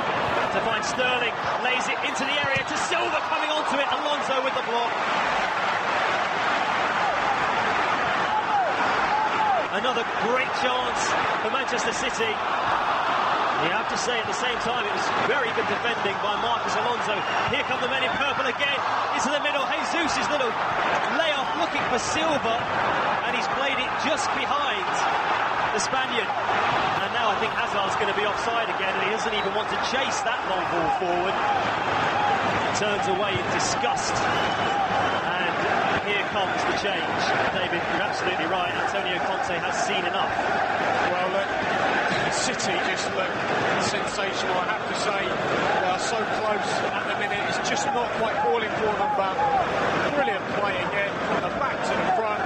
to find Sterling, lays it into the area to Silva, coming onto it, Alonso with the block. Another great chance for Manchester City. You have to say at the same time it was very good defending by Marcos Alonso. Here come the men in purple again into the middle. Jesus' little layoff looking for Silva, and he's played it just behind the Spaniard. And now I think Hazard's going to be offside again, and he doesn't even want to chase that long ball forward. Turns away in disgust. And here comes the change. David, you're absolutely right. Antonio Conte has seen enough. Well, look, City just look sensational, I have to say. They are so close at the minute. It's just not quite falling for them, but brilliant play again from the back to the front.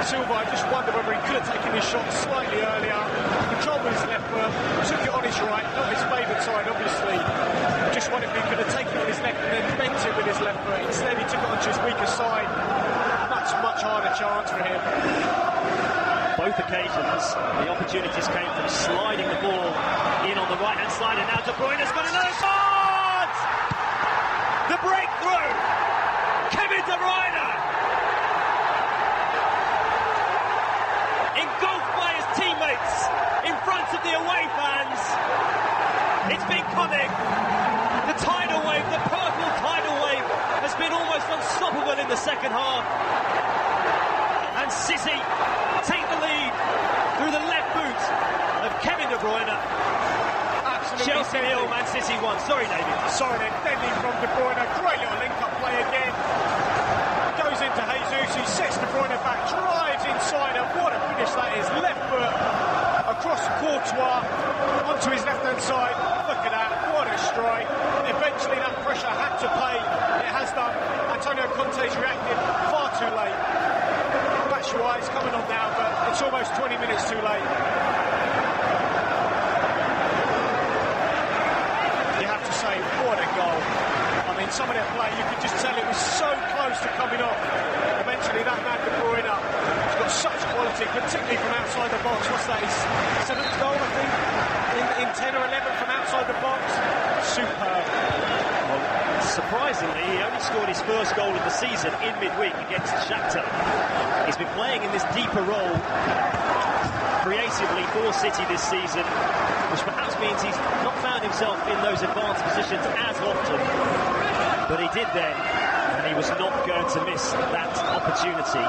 Silva, I just wonder whether he could have taken his shot slightly earlier. Controlled with his left foot, took it on his right, not his favourite side, obviously. Just wonder if he could have taken it on his left and then bent it with his left foot. Instead, he took it onto his weaker side. Much harder chance for him. Both occasions, the opportunities came from sliding the ball in on the right-hand side, and now De Bruyne's got another shot! The breakthrough! Kevin De Bruyne coming. The tidal wave, the purple tidal wave, has been almost unstoppable in the second half. And City take the lead through the left boot of Kevin De Bruyne. Absolutely. Chelsea 0, Man City 1. Sorry, David. Sorry, then. Deadly from De Bruyne. Great little link-up play again. Goes into Jesus, he sets De Bruyne back, drives inside, and what a finish that is. Left foot across Courtois onto his left-hand side. Look at that, what a strike. Eventually that pressure had to pay. It has done. Antonio Conte's reacted far too late. Batshuayi is coming on now, but it's almost 20 minutes too late. You have to say, what a goal. I mean, some of that play, you could just tell it was so close to coming off. Eventually, that man De Bruyne, he's got such quality, particularly from outside the box. What's that? His 7th goal, I think, in 10 or 11 from outside the box. Superb. Well, surprisingly, he only scored his first goal of the season in midweek against Shakhtar. He's been playing in this deeper role creatively for City this season, which perhaps means he's not found himself in those advanced positions as often. But he did then, and he was not going to miss that opportunity.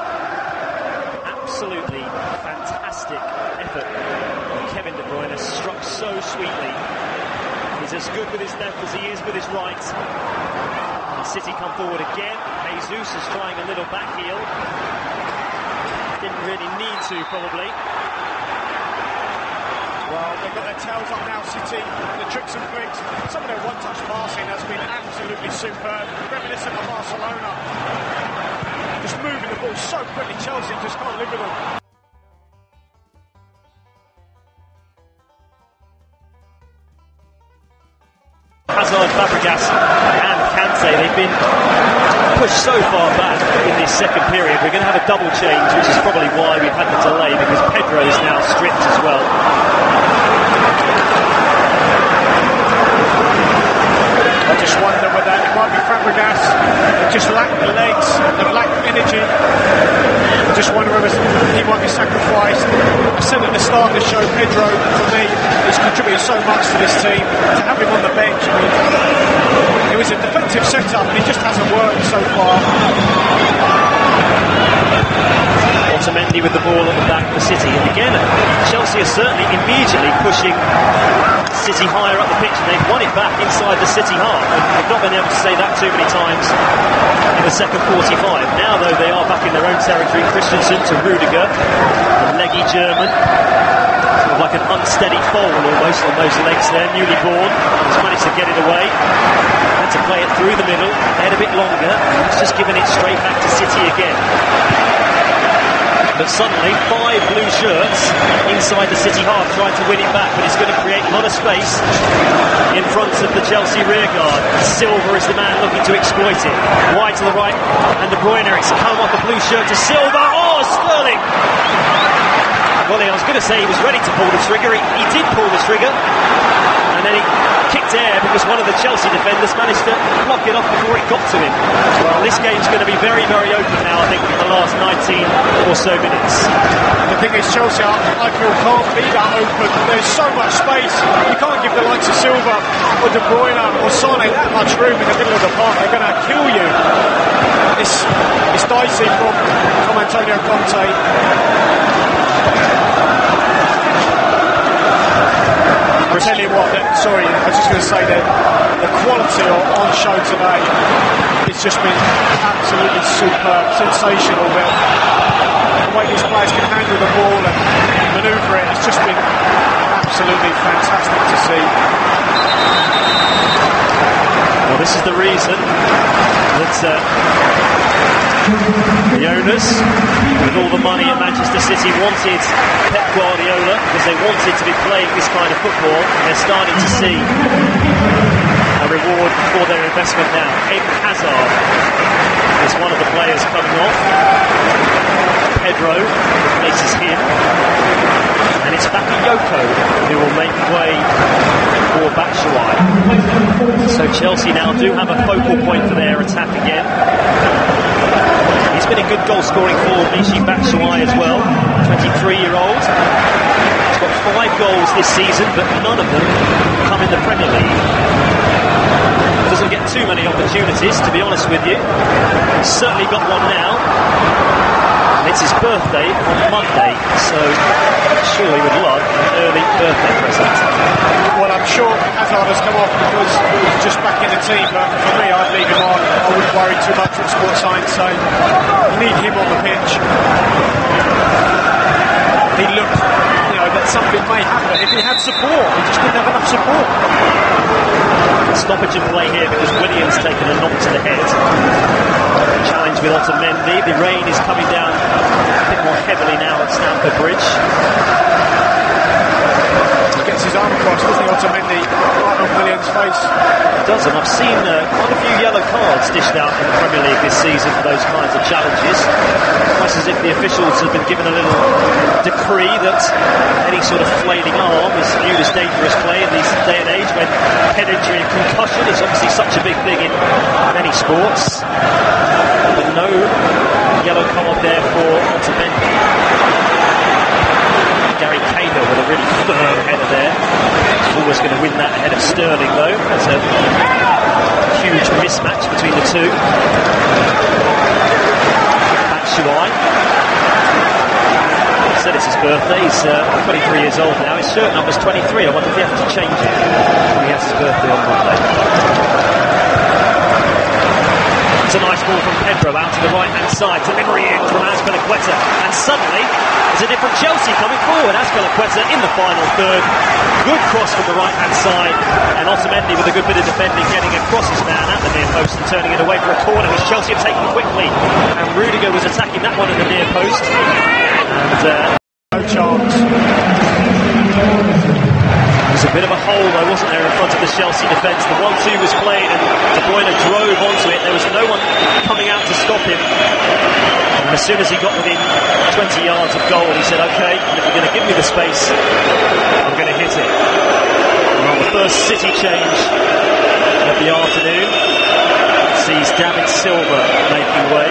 Absolutely fantastic effort. Kevin De Bruyne struck so sweetly. He's as good with his left as he is with his right. And City come forward again. Jesus is trying a little back heel. Didn't really need to, probably. Well, they've got their tails up now, City. The tricks and flicks. Some of their one-touch passing has been absolutely superb. Reminiscent of Barcelona. Just moving the ball so quickly. Chelsea just can't live with them. Hazard, Fabregas and Kante, they've been pushed so far back in this second period. We're going to have a double change, which is probably why we've had the delay, because Pedro is now stripped as well. I just wonder whether it might be Fabregas. They just lack the legs, they lack energy. I just wonder whether he might be sacrificed. I said at the start of the show, Pedro, for me, has contributed so much to this team. To have him on the bench, I mean, it was a defensive setup, and it just hasn't worked so far. Otamendi with the ball at the back for City, and again, Chelsea are certainly immediately pushing City higher up the pitch, and they've won it back inside the City half. They've not been able to say that too many times in the second 45. Now, though, they are back in their own territory. Christensen to Rudiger, the leggy German, sort of like an unsteady foal almost on those legs there, newly born. He's managed to get it away, had to play it through the middle, head a bit longer. He's just given it straight back to City again. But suddenly, 5 blue shirts inside the City half trying to win it back, but it's going to create a lot of space in front of the Chelsea rearguard. Silva is the man looking to exploit it. Wide to the right, and De Bruyne, it's come off the blue shirt to Silva. Oh, Sterling! Well, I was going to say he was ready to pull the trigger. He did pull the trigger, and then he kicked air because one of the Chelsea defenders managed to block it off before it got to him. Well, this game's going to be very, very open now, I think, for the last 19 or so minutes. The thing is, Chelsea, I feel, can't be that open. There's so much space. You can't give the likes of Silva or De Bruyne or Sané that much room in the middle of the park. They're going to kill you. It's dicey from Antonio Conte. I tell you what, sorry, I was just going to say that the quality on show today has just been absolutely superb, sensational. The way these players can handle the ball and manoeuvre it has just been absolutely fantastic to see. Well, this is the reason that the owners, with all the money at Manchester City, wanted Pep Guardiola because they wanted to be playing this kind of football, and they're starting to see a reward for their investment now. Eden Hazard is one of the players coming off. Pedro replaces him, and it's Bakayoko who will make way for Batshuayi. So Chelsea now do have a focal point for their attack again. He's been in good goal-scoring form, Michy Batshuayi as well, 23-year-old. He's got 5 goals this season, but none of them come time in the Premier League. Doesn't get too many opportunities, to be honest with you. He's certainly got one now. And it's his birthday on Monday, so I'm sure he would love an early birthday present. Well, I'm sure Hazard has come off because he's just back in the team, but for me, I'd leave him on. I wouldn't worry too much what Sports Science say. You need him on the pitch. He looked, that something may happen if he had support. He just didn't have enough support. Stoppage in play here because Williams taken a knock to the head. Challenge with Otamendi. The rain is coming down a bit more heavily now at Stamford Bridge. He gets his arm across, doesn't he, Otamendi? Right on Williams' face. He does, and I've seen quite a few yellow cards dished out in the Premier League this season for those kinds of challenges. Almost as if the officials have been given a little decree that any sort of flailing arm is viewed as dangerous play in this day and age when head injury and concussion is obviously such a big thing in many sports. But no yellow card there for Otamendi. Gary Cahill with a really firm header there. He's always going to win that ahead of Sterling though. There's a huge mismatch between the two. Batshuayi. I said it's his birthday. He's 23 years old now. His shirt number's 23. I wonder if he has to change it when he has his birthday on Monday. It's a nice ball from Pedro out to the right-hand side. Delivery in from Azpilicueta. And suddenly, there's a different Chelsea coming forward. Azpilicueta in the final third. Good cross from the right-hand side. And Otamendi with a good bit of defending, getting across his man at the near post and turning it away for a corner, which Chelsea have taken quickly. And Rudiger was attacking that one at the near post. And no chance. There's a bit of a hole though, wasn't there, in front of the Chelsea defence. The 1-2 was played and De Bruyne drove onto it. There was no one coming out to stop him. And as soon as he got within 20 yards of goal, he said, okay, if you're going to give me the space, I'm going to hit it. Well, the first City change of the afternoon sees David Silva making way.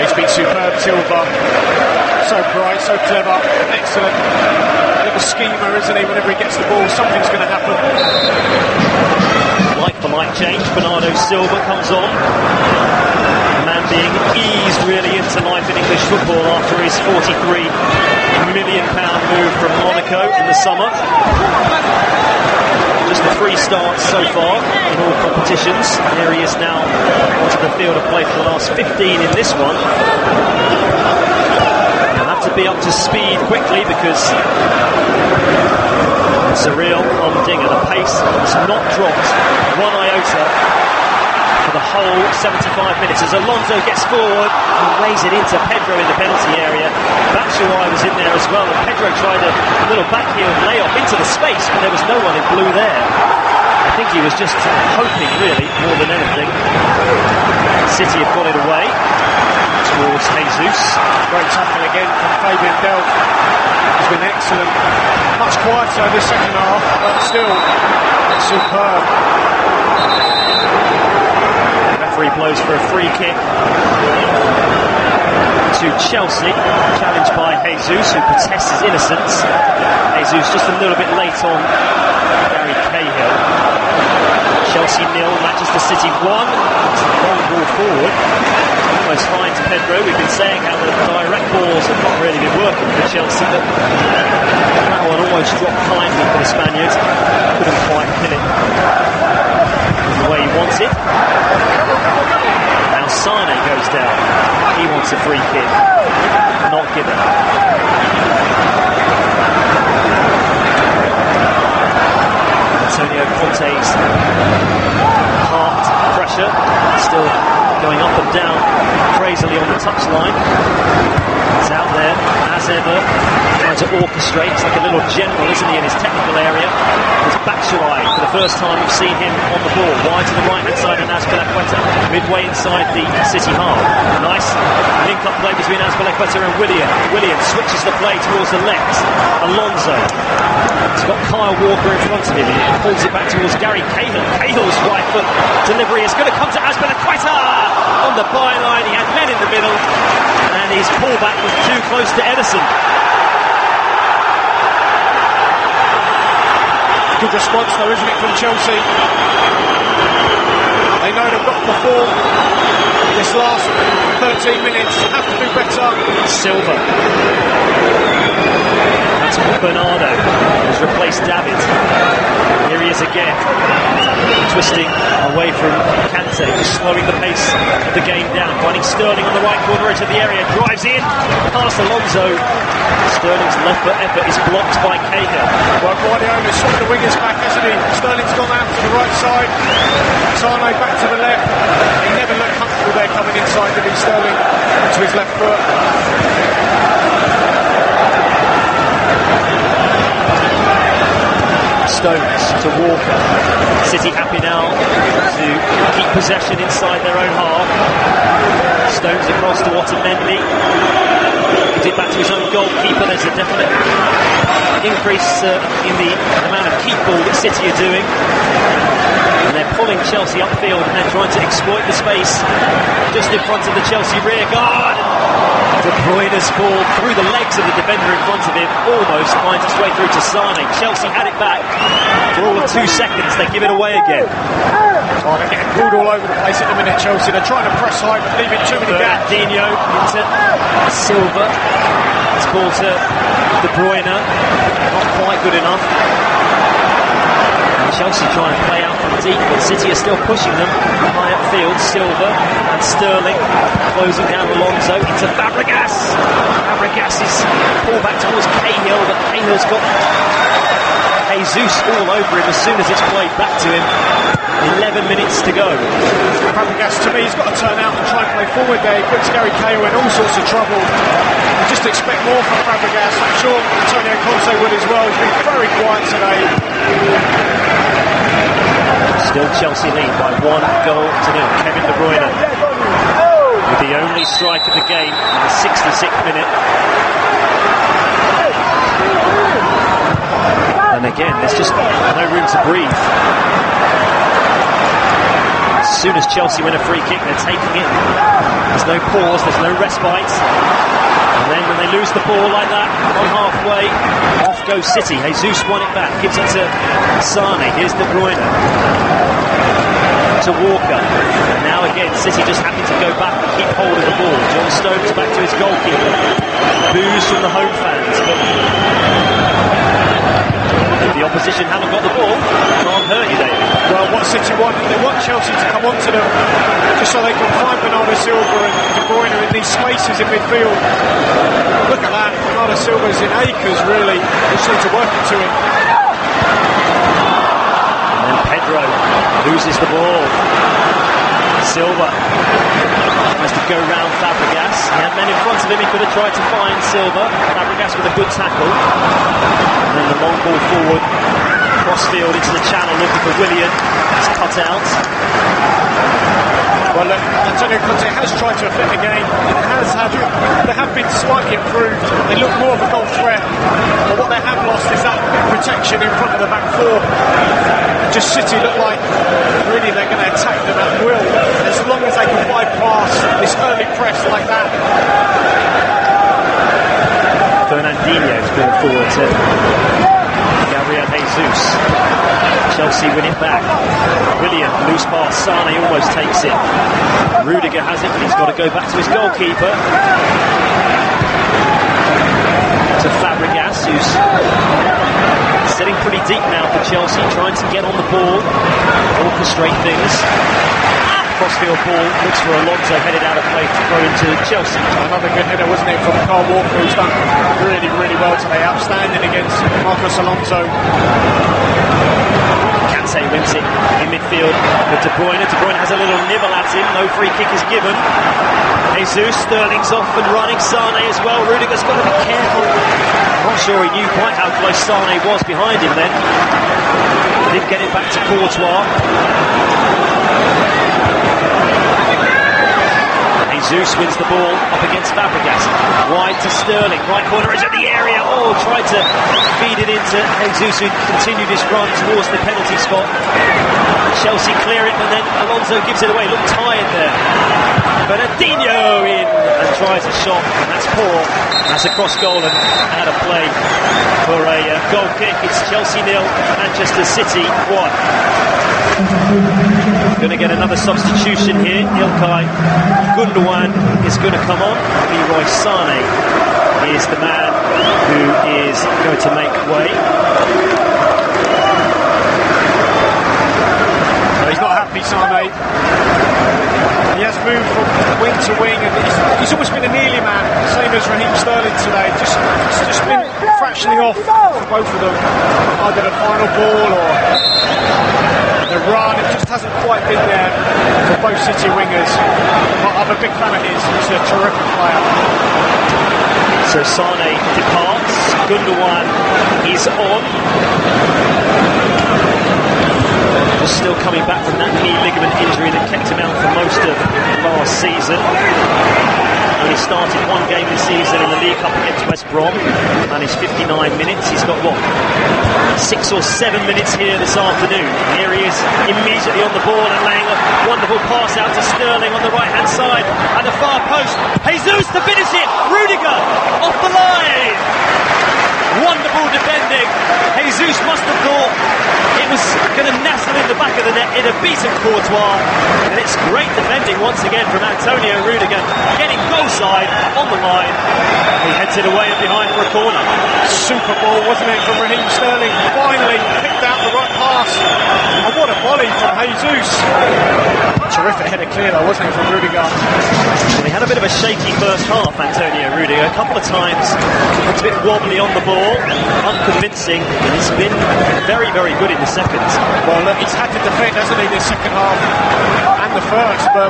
He's been superb, Silva. So bright, so clever, excellent. Little schemer, isn't he? Whenever he gets the ball, something's going to happen. Like for like change, Bernardo Silva comes on. A man being eased really into life in English football after his £43 million move from Monaco in the summer. Just the 3 starts so far in all competitions. Here he is now onto the field of play for the last 15 in this one. He'll have to be up to speed quickly because it's a real humdinger. The pace has not dropped 1 iota for the whole 75 minutes as Alonso gets forward and lays it into Pedro in the penalty area. Batshuayi was in there as well, and Pedro tried a little backheel lay-off into the space, but there was no one in blue there. I think he was just hoping, really, more than anything. City have got it away towards Jesus. Great tackle again from Fabian Delph. He's been excellent. Much quieter this second half, but still superb. Referee blows for a free kick to Chelsea, challenged by Jesus, who protests his innocence. Jesus just a little bit late on Gary Cahill. Chelsea 0, Manchester City 1. It's a long ball forward. Almost fine to Pedro. We've been saying how the direct balls have not really been working for Chelsea, but that one almost dropped kindly for the Spaniards. Couldn't quite kill it the way he wants it. Now Sane goes down. He wants a free kick. Not given. Antonio Conte's heart pressure still going up and down crazily on the touchline. He's out there as ever, trying to orchestrate. He's like a little general, isn't he, in his technical area. It's Batshuayi. For the first time we've seen him on the ball, wide to the right hand side, and Azpilicueta midway inside the City half. Nice link up play between Azpilicueta and Willian. Willian switches the play towards the left. Alonso. He's got Kyle Walker in front of him. He pulls it back towards Gary Cahill. Cahill's right foot delivery is going to come to Azpilicueta on the byline. He had men in the middle, and his pullback was too close to Ederson. Good response though, isn't it, from Chelsea? They know they've got to perform this last 13 minutes. Have to do better. Silva. That's Bernardo, who's replaced David. Here he is again, twisting away from Kante, just slowing the pace of the game down. Finding Sterling on the right corner edge of the area, drives in, past Alonso. Sterling's left foot effort is blocked by Cahill. Well, Guardiola's swapped the wingers back, hasn't he? Sterling's gone out to the right side. Sane back to the left. He never looked comfortable there coming inside, did he? Sterling to his left foot. Stones to Walker. City happy now to keep possession inside their own half. Stones across to Otamendi. Gives it back to his own goalkeeper. There's a definite increase in the amount of keep ball that City are doing. And they're pulling Chelsea upfield and they're trying to exploit the space just in front of the Chelsea rear guard. De Bruyne's ball through the legs of the defender in front of him almost finds its way through to Sane. Chelsea had it back for all of 2 seconds. They give it away again. Oh, they're getting pulled all over the place at the minute, Chelsea. They're trying to press high but leaving too many gaps. Dino into Silva. It's ball to De Bruyne. Not quite good enough. Chelsea trying to play out from deep, but City are still pushing them high upfield. Silva and Sterling closing down Alonso into Fabregas. Fabregas is pulled back towards Cahill, but Cahill's got Jesus all over him as soon as it's played back to him. 11 minutes to go. Fabregas, to me, he's got to turn out and try and play forward there. He puts Gary Cahill in all sorts of trouble. I just expect more from Fabregas. I'm sure Antonio Conte would as well. He's been very quiet today. Still Chelsea lead by 1 goal to nil. Kevin De Bruyne with the only strike of the game in the 66th minute. And again, there's just no room to breathe. As soon as Chelsea win a free kick, they're taking it. There's no pause, there's no respite. And then when they lose the ball like that, on halfway, off goes City. Jesus won it back, gives it to Sane. Here's De Bruyne to Walker. And now again, City just happy to go back and keep hold of the ball. John Stones back to his goalkeeper. Boos from the home fans. But if the opposition haven't got the ball, can't hurt you, David. Well, what City want, they want Chelsea to come onto them just so they can find Bernardo Silva and De Bruyne in these spaces in midfield. Look at that, Bernardo Silva's in acres really. They just need to work it to him. And then Pedro loses the ball. Silva tries to go round Fabregas. He had men in front of him, he could have tried to find Silva. Fabregas with a good tackle. And then the long ball forward. Crossfield into the channel looking for Willian. It's cut out. Well, look, Antonio Conte has tried to affect the game. They have been slightly improved. They look more of a goal threat. But what they have lost is that protection in front of the back four. Just City look like really they're going to attack them at will. As long as they can bypass this early press like that. Fernandinho's ball forward to Gabriel Jesus. Chelsea win it back. Willian, loose pass. Sane almost takes it. Rudiger has it, but he's got to go back to his goalkeeper. To Fabregas, who's sitting pretty deep now for Chelsea, trying to get on the ball, orchestrate things. Crossfield ball, looks for Alonso, headed out of play to throw into Chelsea. Another good header, wasn't it, from Kyle Walker, who's done really, really well today. Outstanding against Marcos Alonso. Kante wins it in midfield with De Bruyne. De Bruyne has a little nibble at him. No free kick is given. Jesus, Sterling's off and running. Sane as well. Rudiger's got to be careful. Not sure he knew quite how close Sane was behind him then. Didn't get it back to Courtois. Jesus wins the ball up against Fabregas. Wide to Sterling. Right corner is in the area. Oh, tried to feed it into Jesus, who continued his run towards the penalty spot. Chelsea clear it, and then Alonso gives it away. Looked tired there. Bernardinho in and tries a shot. And that's poor. That's a cross goal and out of play. for a goal kick. It's Chelsea 0, Manchester City 1. Going to get another substitution here. Ilkay Gundogan is going to come on. Leroy Sané is the man who is going to make way. He's not happy, Sané. He has moved from wing to wing, and he's almost been a nearly man, same as Raheem Sterling today. Just been fractionally off for both of them. Either the final ball or the run, it just hasn't quite been there for both City wingers. But I'm a big fan of his. He's a terrific player. So Sané departs. Gundogan is on. Just still coming back from that knee ligament injury that kept him out for most of last season. Only started one game this season in the League Cup against West Brom. Managed 59 minutes. He's got, 6 or 7 minutes here this afternoon. Here he is immediately on the ball and laying a wonderful pass out to Sterling on the right-hand side at the far post. Jesus to finish it. Rudiger off the line. Wonderful defending. Jesus must have thought it was going to nestle in the back of the net. It had beaten Courtois. And it's great defending once again from Antonio Rudiger. Getting goal side on the line. He heads it away and behind for a corner. Super ball, wasn't it, from Raheem Sterling? Finally picked out the right pass. And what a volley from Jesus. Terrific header clear though, wasn't it, from Rudiger? Well, he had a bit of a shaky first half, Antonio Rudiger. A couple of times looked a bit wobbly on the ball, unconvincing, and he's been very, very good in the second. Well, look, he's had to defend, hasn't he, this second half and the first, but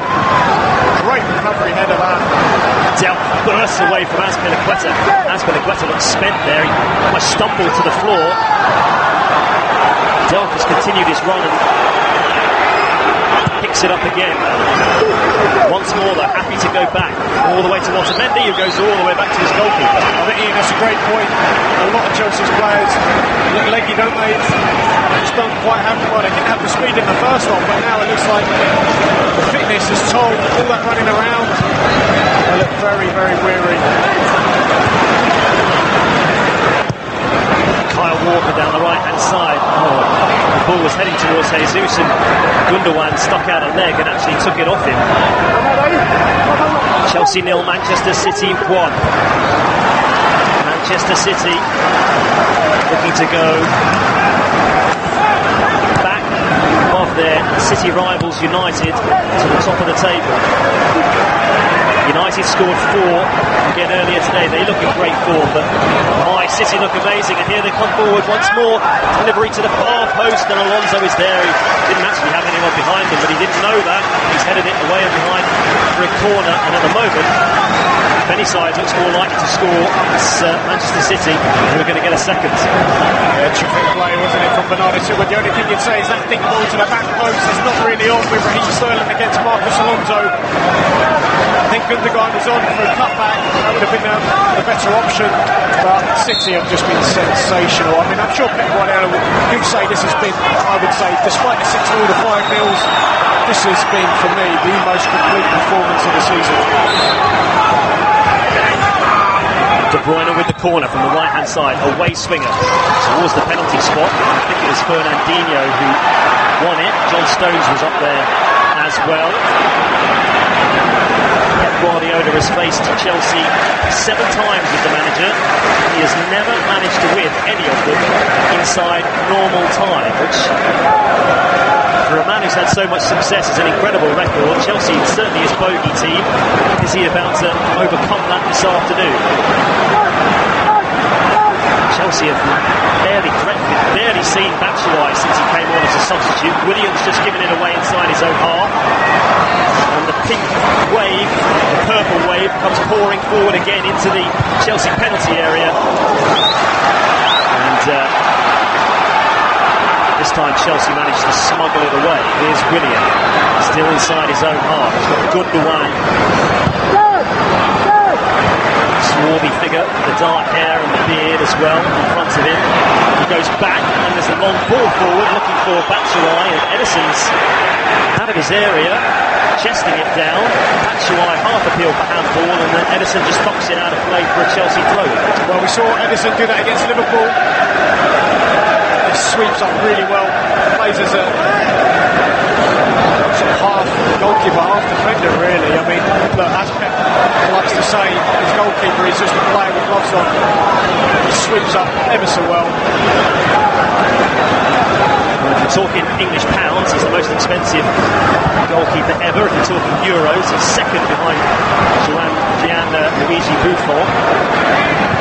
great recovery header that. Delp bursts away from Azpilicueta. Azpilicueta looks spent there. He almost stumbled to the floor. Delp has continued his run and picks it up again. Once more, they're happy to go back all the way to Otamendi, who goes all the way back to his goalkeeper. I think, Ian, that's a great point. A lot of Chelsea's players look leggy, don't they? Just don't quite have the They didn't have the speed in the first one, but now it looks like the fitness is told. All that running around, they look very, very weary. Kyle Walker down the right-hand side. The ball was heading towards Jesus, and Gundogan stuck out a leg and actually took it off him. Chelsea 0, Manchester City 1. Manchester City looking to go back above their City rivals United to the top of the table. United scored 4 again earlier today. They look in great form, but City look amazing, and here they come forward once more. Delivery to the far post, and Alonso is there. He didn't actually have anyone behind him, but he didn't know that. He's headed it away and behind for a corner, and at the moment, if any side looks more likely to score, it's Manchester City, who are going to get a second. Terrific play, wasn't it, from Bernardo Silva? The only thing you'd say is that thick ball to the back post is not really on with Raheem Sterling against Marcos Alonso. I think Gundogan was on for a cutback. That would have been the better option, but City have just been sensational. I mean, I'm sure Pep Guardiola would say this has been, I would say, despite the 6-0 to 5-0, this has been, for me, the most complete performance of the season. De Bruyne with the corner from the right-hand side, away swinger towards the penalty spot. I think it was Fernandinho who won it. John Stones was up there as well. Guardiola has faced Chelsea 7 times with the manager. He has never managed to win any of them inside normal time, which for a man who's had so much success is an incredible record. Chelsea certainly is bogey team. Is he about to overcome that this afternoon? Chelsea have barely threatened, barely seen Batshuayi since he came on as a substitute. Williams just giving it away inside his own half. And the pink wave, the purple wave, comes pouring forward again into the Chelsea penalty area. And this time Chelsea managed to smuggle it away. Here's William, still inside his own half. He's got Gundogan. Swarthy figure, the dark hair and the beard as well in front of him. He goes back, and there's a long ball forward looking for Batshuayi, and Edison's out of his area, chesting it down. Batshuayi half appeal for handball, and then Edison just knocks it out of play for a Chelsea throw. Well, we saw Edison do that against Liverpool. He sweeps up really well, plays as a sort of half goalkeeper, half defender, really. I mean, look, as Pep likes to say, his goalkeeper is just a player with gloves on. He sweeps up ever so well. If you're talking English pounds, he's the most expensive goalkeeper ever. If you're talking euros, he's second behind Gianluigi Buffon.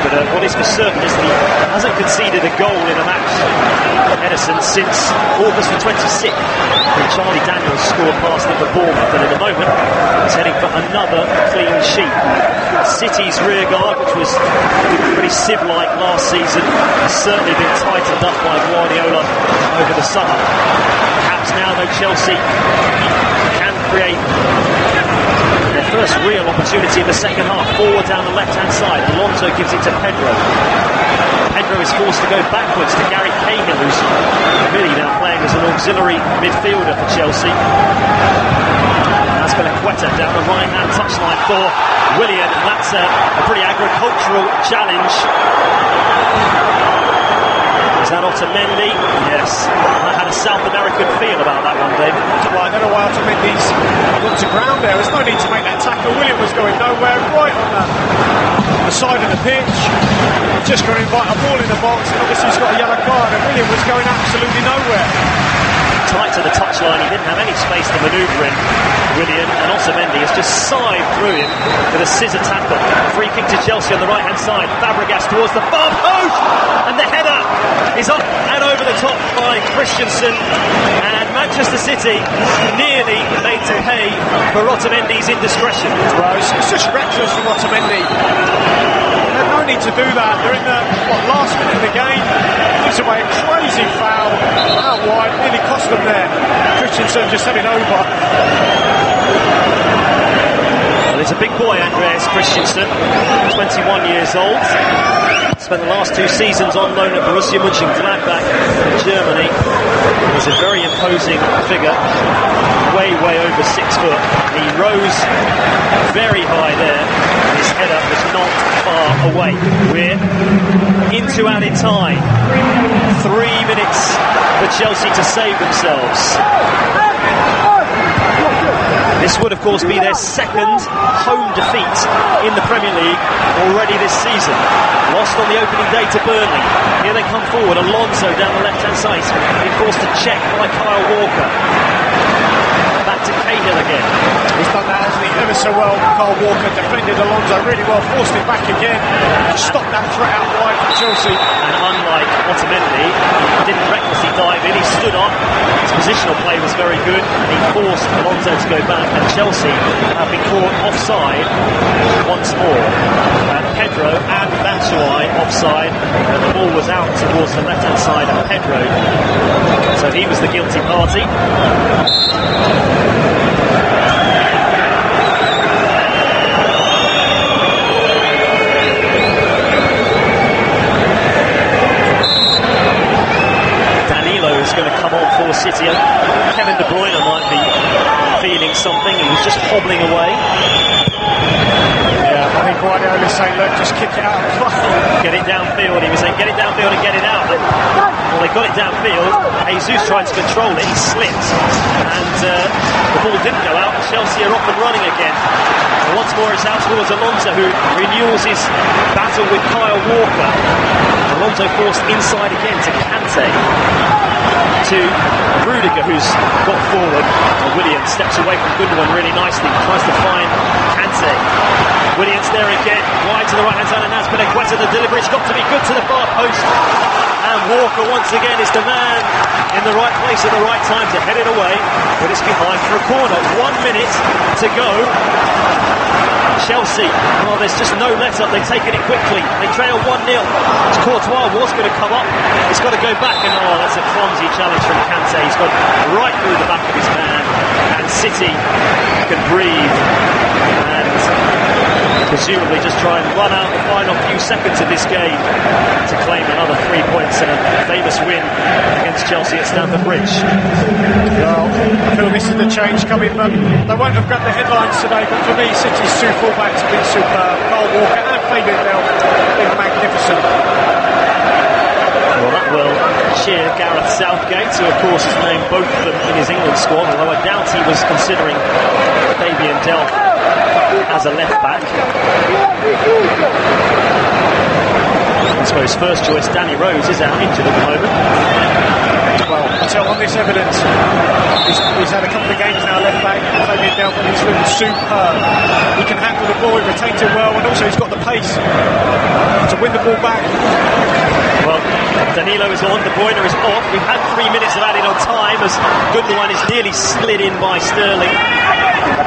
But what is for certain is that he hasn't conceded a goal in a match, Edison, since August the 26th, when Charlie Daniels scored past him for Bournemouth. And at the moment, he's heading for another clean sheet. City's rear guard, which was pretty sieve-like last season, has certainly been tightened up by Guardiola over the summer. Perhaps now, though, Chelsea can create their first real opportunity in the second half. Forward down the left-hand side, Alonso gives it to Pedro. Pedro is forced to go backwards to Gary Cahill, who's really now playing as an auxiliary midfielder for Chelsea. Azpilicueta down the right-hand touchline for Willian, and that's a pretty agricultural challenge. Is that Otamendi? Yes. That had a South American feel about that one, Dave. Well, I don't know why Otamendi's got to ground there. There's no need to make that tackle. Willian was going nowhere, right on the side of the pitch. Just going to invite a ball in the box, and obviously he's got a yellow card, and Willian was going absolutely nowhere. Tight to the touchline, he didn't have any space to manoeuvre in, Willian, and Otamendi has just scythed through him with a scissor tackle. Free kick to Chelsea on the right hand side. Fabregas towards the far post, and the header is up and over the top by Christensen, and Manchester City nearly made to pay for Otamendi's indiscretion. Well, it's just reckless from Otamendi. There's no need to do that. They're in the last minute of the game. Gives away a crazy foul out wide, nearly cost them there. Christensen just had it over. Well, he's a big boy, Andreas Christensen, 21 years old. Spent the last 2 seasons on loan at Borussia Mönchengladbach in Germany. He's a very imposing figure, way over 6 foot. He rose very high there. His header was not far away. We're into added time. 3 minutes for Chelsea to save themselves. This would, of course, be their second home defeat in the Premier League already this season. Lost on the opening day to Burnley. Here they come forward. Alonso down the left-hand side. Being forced to check by Kyle Walker. Back to Cahill again. He's done that, hasn't he? Ever so well. Kyle Walker defended Alonso really well. Forced it back again. Stopped that threat out wide for Chelsea. And unlike Otamendi, he didn't recklessly dive in. He stood up. His positional play was very good. He forced Alonso to go back, and Chelsea have been caught offside once more. Pedro and Batshuayi offside, and the ball was out towards the left-hand side of Pedro. So he was the guilty party. Is going to come on for City. Kevin De Bruyne might be feeling something. He was just hobbling away. Yeah, I think Guardiola is saying, look, just kick it out. Get it downfield. He was saying, get it downfield and get it out. Well, they got it downfield. Jesus tried to control it. He slipped. And the ball didn't go out. Chelsea are off and running again. And once more it's out towards Alonso, who renews his battle with Kyle Walker. Alonso forced inside again to Kante. To Rudiger, who's got forward. Williams steps away from Gundogan really nicely, tries to find Kante. Williams there again, wide to the right hand side, and Azpilicueta, the delivery's got to be good to the far post. And Walker once again is the man in the right place at the right time to head it away, but it's behind for a corner. 1 minute to go. Chelsea, well, there's just no let-up. They've taken it quickly. They trail 1-0. Courtois was going to come up. He's got to go back, and that's a clumsy challenge from Kante. He's gone right through the back of his man, and City can breathe and presumably just try and run out the final few seconds of this game to claim another 3 points and a famous Stamford Bridge. Well, I feel this is the change coming, but they won't have grabbed the headlines today, but for me, City's two fullbacks have been superb. Kyle Walker and Fabian Delph have been magnificent. Well, that will cheer Gareth Southgate, who of course has named both of them in his England squad, although I doubt he was considering Fabian Delph as a left back. I suppose first choice Danny Rose is out injured at the moment. Well, so on this evidence, he's had a couple of games now left back. Fabian Delph, and he's been superb. He can handle the ball, he retains it well, and also he's got the pace to win the ball back. Well, Danilo is on, De Bruyne is off. We've had 3 minutes of added on time as Gundogan is nearly slid in by Sterling.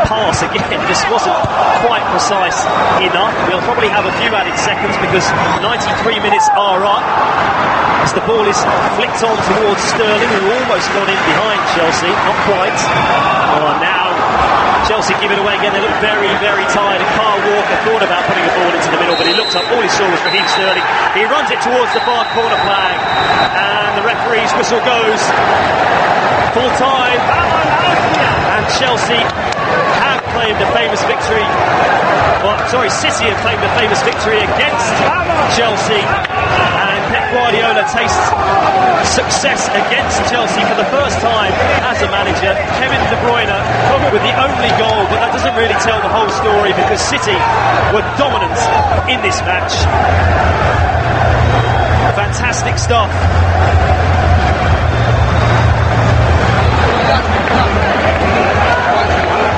Pass again, just wasn't quite precise enough. We'll probably have a few added seconds because 93 minutes are up as the ball is flicked on towards Sterling, who almost gone in behind Chelsea, not quite. Oh, now Chelsea give it away again. They look very, very tired. And Kyle Walker thought about putting a ball into the middle, but he looked up. All he saw was Raheem Sterling. He runs it towards the far corner flag, and the referee's whistle goes. Full time, and Chelsea have claimed a famous victory. Well, sorry, City have claimed a famous victory against Chelsea, and Pep Guardiola tastes success against Chelsea for the first time as a manager. Kevin De Bruyne with the only goal, but that doesn't really tell the whole story because City were dominant in this match. Fantastic stuff.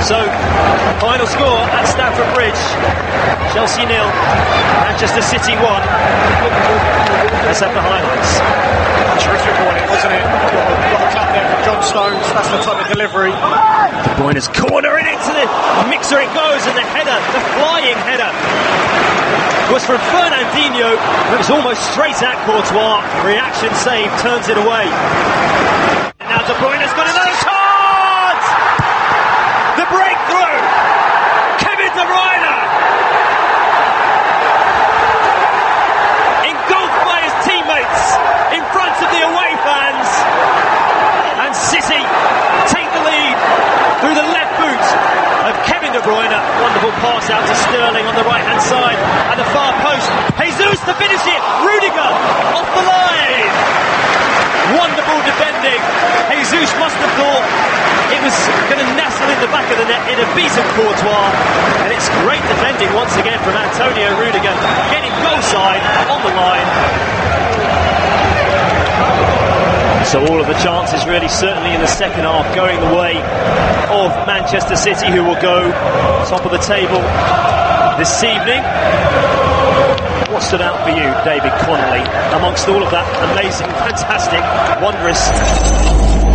So, final score at Stamford Bridge, Chelsea 0, Manchester City 1. Let's have the highlights. Terrific one, wasn't it? Got a clap there from John Stones, that's the type of delivery. De Bruyne's cornering into the mixer it goes, and the header, the flying header, was from Fernandinho. It was almost straight at Courtois. Reaction save, turns it away. And now De Bruyne's got another chance! The breakthrough! Kevin De Bruyne! Engulfed by his teammates in front of the away fans. And City take the lead through the left boot of Kevin De Bruyne. Wonderful pass out to Sterling on the right hand side at the far post. Jesus to finish it. Rudiger off the line. Wonderful defending. Jesus must have thought it was going to nestle in the back of the net. It had beaten Courtois, and it's great defending once again from Antonio Rudiger, getting goal side on the line. So all of the chances really certainly in the second half going the way of Manchester City, who will go top of the table this evening. What stood out for you, David Connolly, amongst all of that amazing, fantastic, wondrous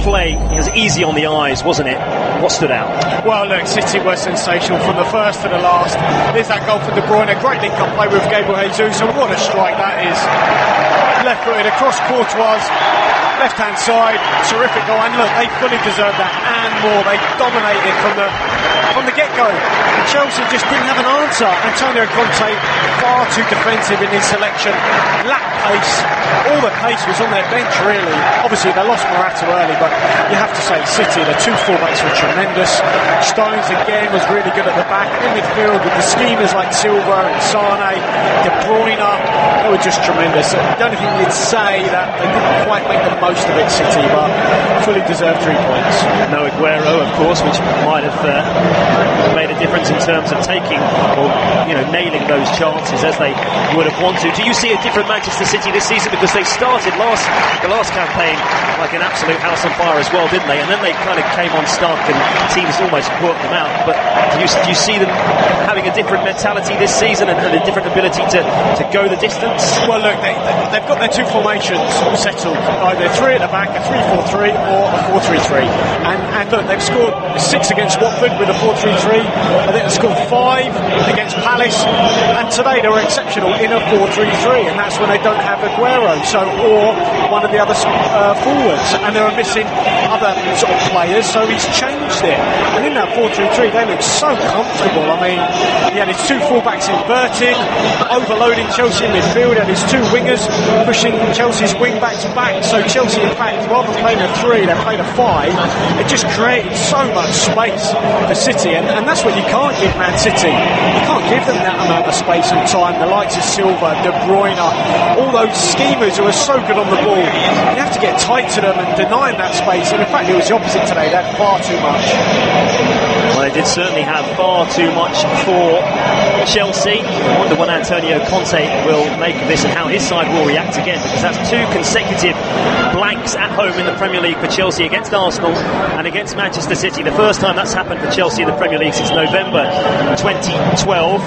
play? It was easy on the eyes, wasn't it? What stood out? Well, look, City were sensational from the first to the last. There's that goal for De Bruyne, a great link-up play with Gabriel Jesus, and what a strike that is. Left-footed across Courtois' left-hand side, terrific goal, and look, they fully deserved that and more. They dominated from the get-go. And Chelsea just didn't have an answer. Antonio Conte, far too defensive in his selection, lacked pace. All the pace was on their bench, really. Obviously, they lost Morata early, but you have to say, City, the two fullbacks were tremendous. Stones, again, was really good at the back. In midfield, with the schemers like Silva and Sane, De Bruyne, they were just tremendous. The only thing you'd say that they didn't quite make the most of it, City, but fully deserved 3 points. No Aguero, of course, which might have made a difference in terms of taking or nailing those chances as they would have wanted to. Do you see a different Manchester City this season? Because they started the last campaign like an absolute house on fire as well, didn't they? And then they kind of came on stuck and teams almost brought them out. But do you see them having a different mentality this season and a different ability to go the distance? Well, look, they've got their two formations settled, either 3 at the back, a 3-4-3 or a 4-3-3. And look, they've scored 6 against Watford, with a 4-3-3. I think they scored 5 against Palace, and today they were exceptional in a 4-3-3, and that's when they don't have Aguero, or one of the other forwards, and they were missing other sort of players, so he's changed it. And in that 4-3-3, they look so comfortable. I mean, he had his 2 fullbacks inverted, overloading Chelsea in midfield, and his 2 wingers pushing Chelsea's wing-backs back. So Chelsea, in fact, rather than playing a 3, they played a 5. It just created so much space for City, and that's what you can't give Man City. You can't give them that amount of space and time. The likes of Silva, De Bruyne, all those schemers who are so good on the ball. You have to get tight to them and deny them that space. And in fact, it was the opposite today. They had far too much. Well, they did certainly have far too much for Chelsea. I wonder what Antonio Conte will make of this and how his side will react again, because that's 2 consecutive blanks at home in the Premier League for Chelsea, against Arsenal and against Manchester City. The first time that's happened for Chelsea in the Premier League since November 2012.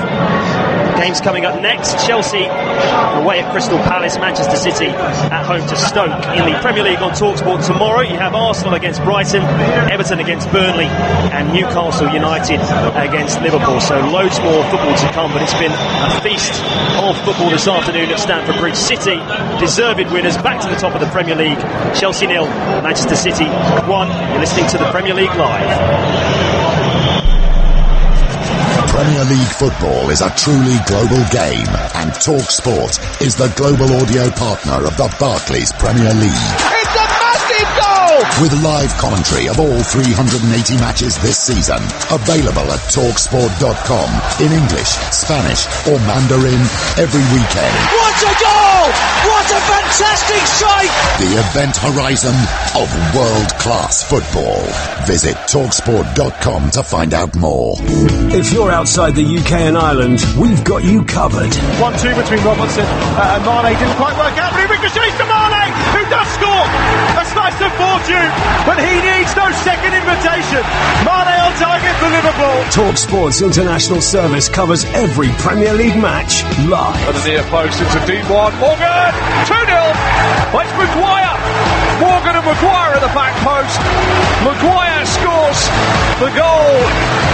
Games coming up next: Chelsea away at Crystal Palace, Manchester City at home to Stoke. In the Premier League on TalkSport tomorrow, you have Arsenal against Brighton, Everton against Burnley, and Newcastle United against Liverpool. So loads more football to come, but it's been a feast of football this afternoon at Stamford Bridge. City, deserved winners, back to the top of the Premier League. Chelsea 0, Manchester City 1. You're listening to the Premier League Live. Premier League football is a truly global game, and TalkSport is the global audio partner of the Barclays Premier League. It's a massive goal! With live commentary of all 380 matches this season, available at TalkSport.com in English, Spanish or Mandarin every weekend. What a goal! What a fantastic strike! The event horizon of world-class football. Visit TalkSport.com to find out more. If you're outside the UK and Ireland, we've got you covered. 1-2 between Robertson and Mane. Didn't quite work out, but he ricochets to Mane, who does score a slice of fortune, but he needs no second invitation. Mane on target for Liverpool. TalkSport's international service covers every Premier League match live. At the near post, it's a deep one. Morgan, 2-0. It's Maguire. Morgan and Maguire at the back post. Maguire scores the goal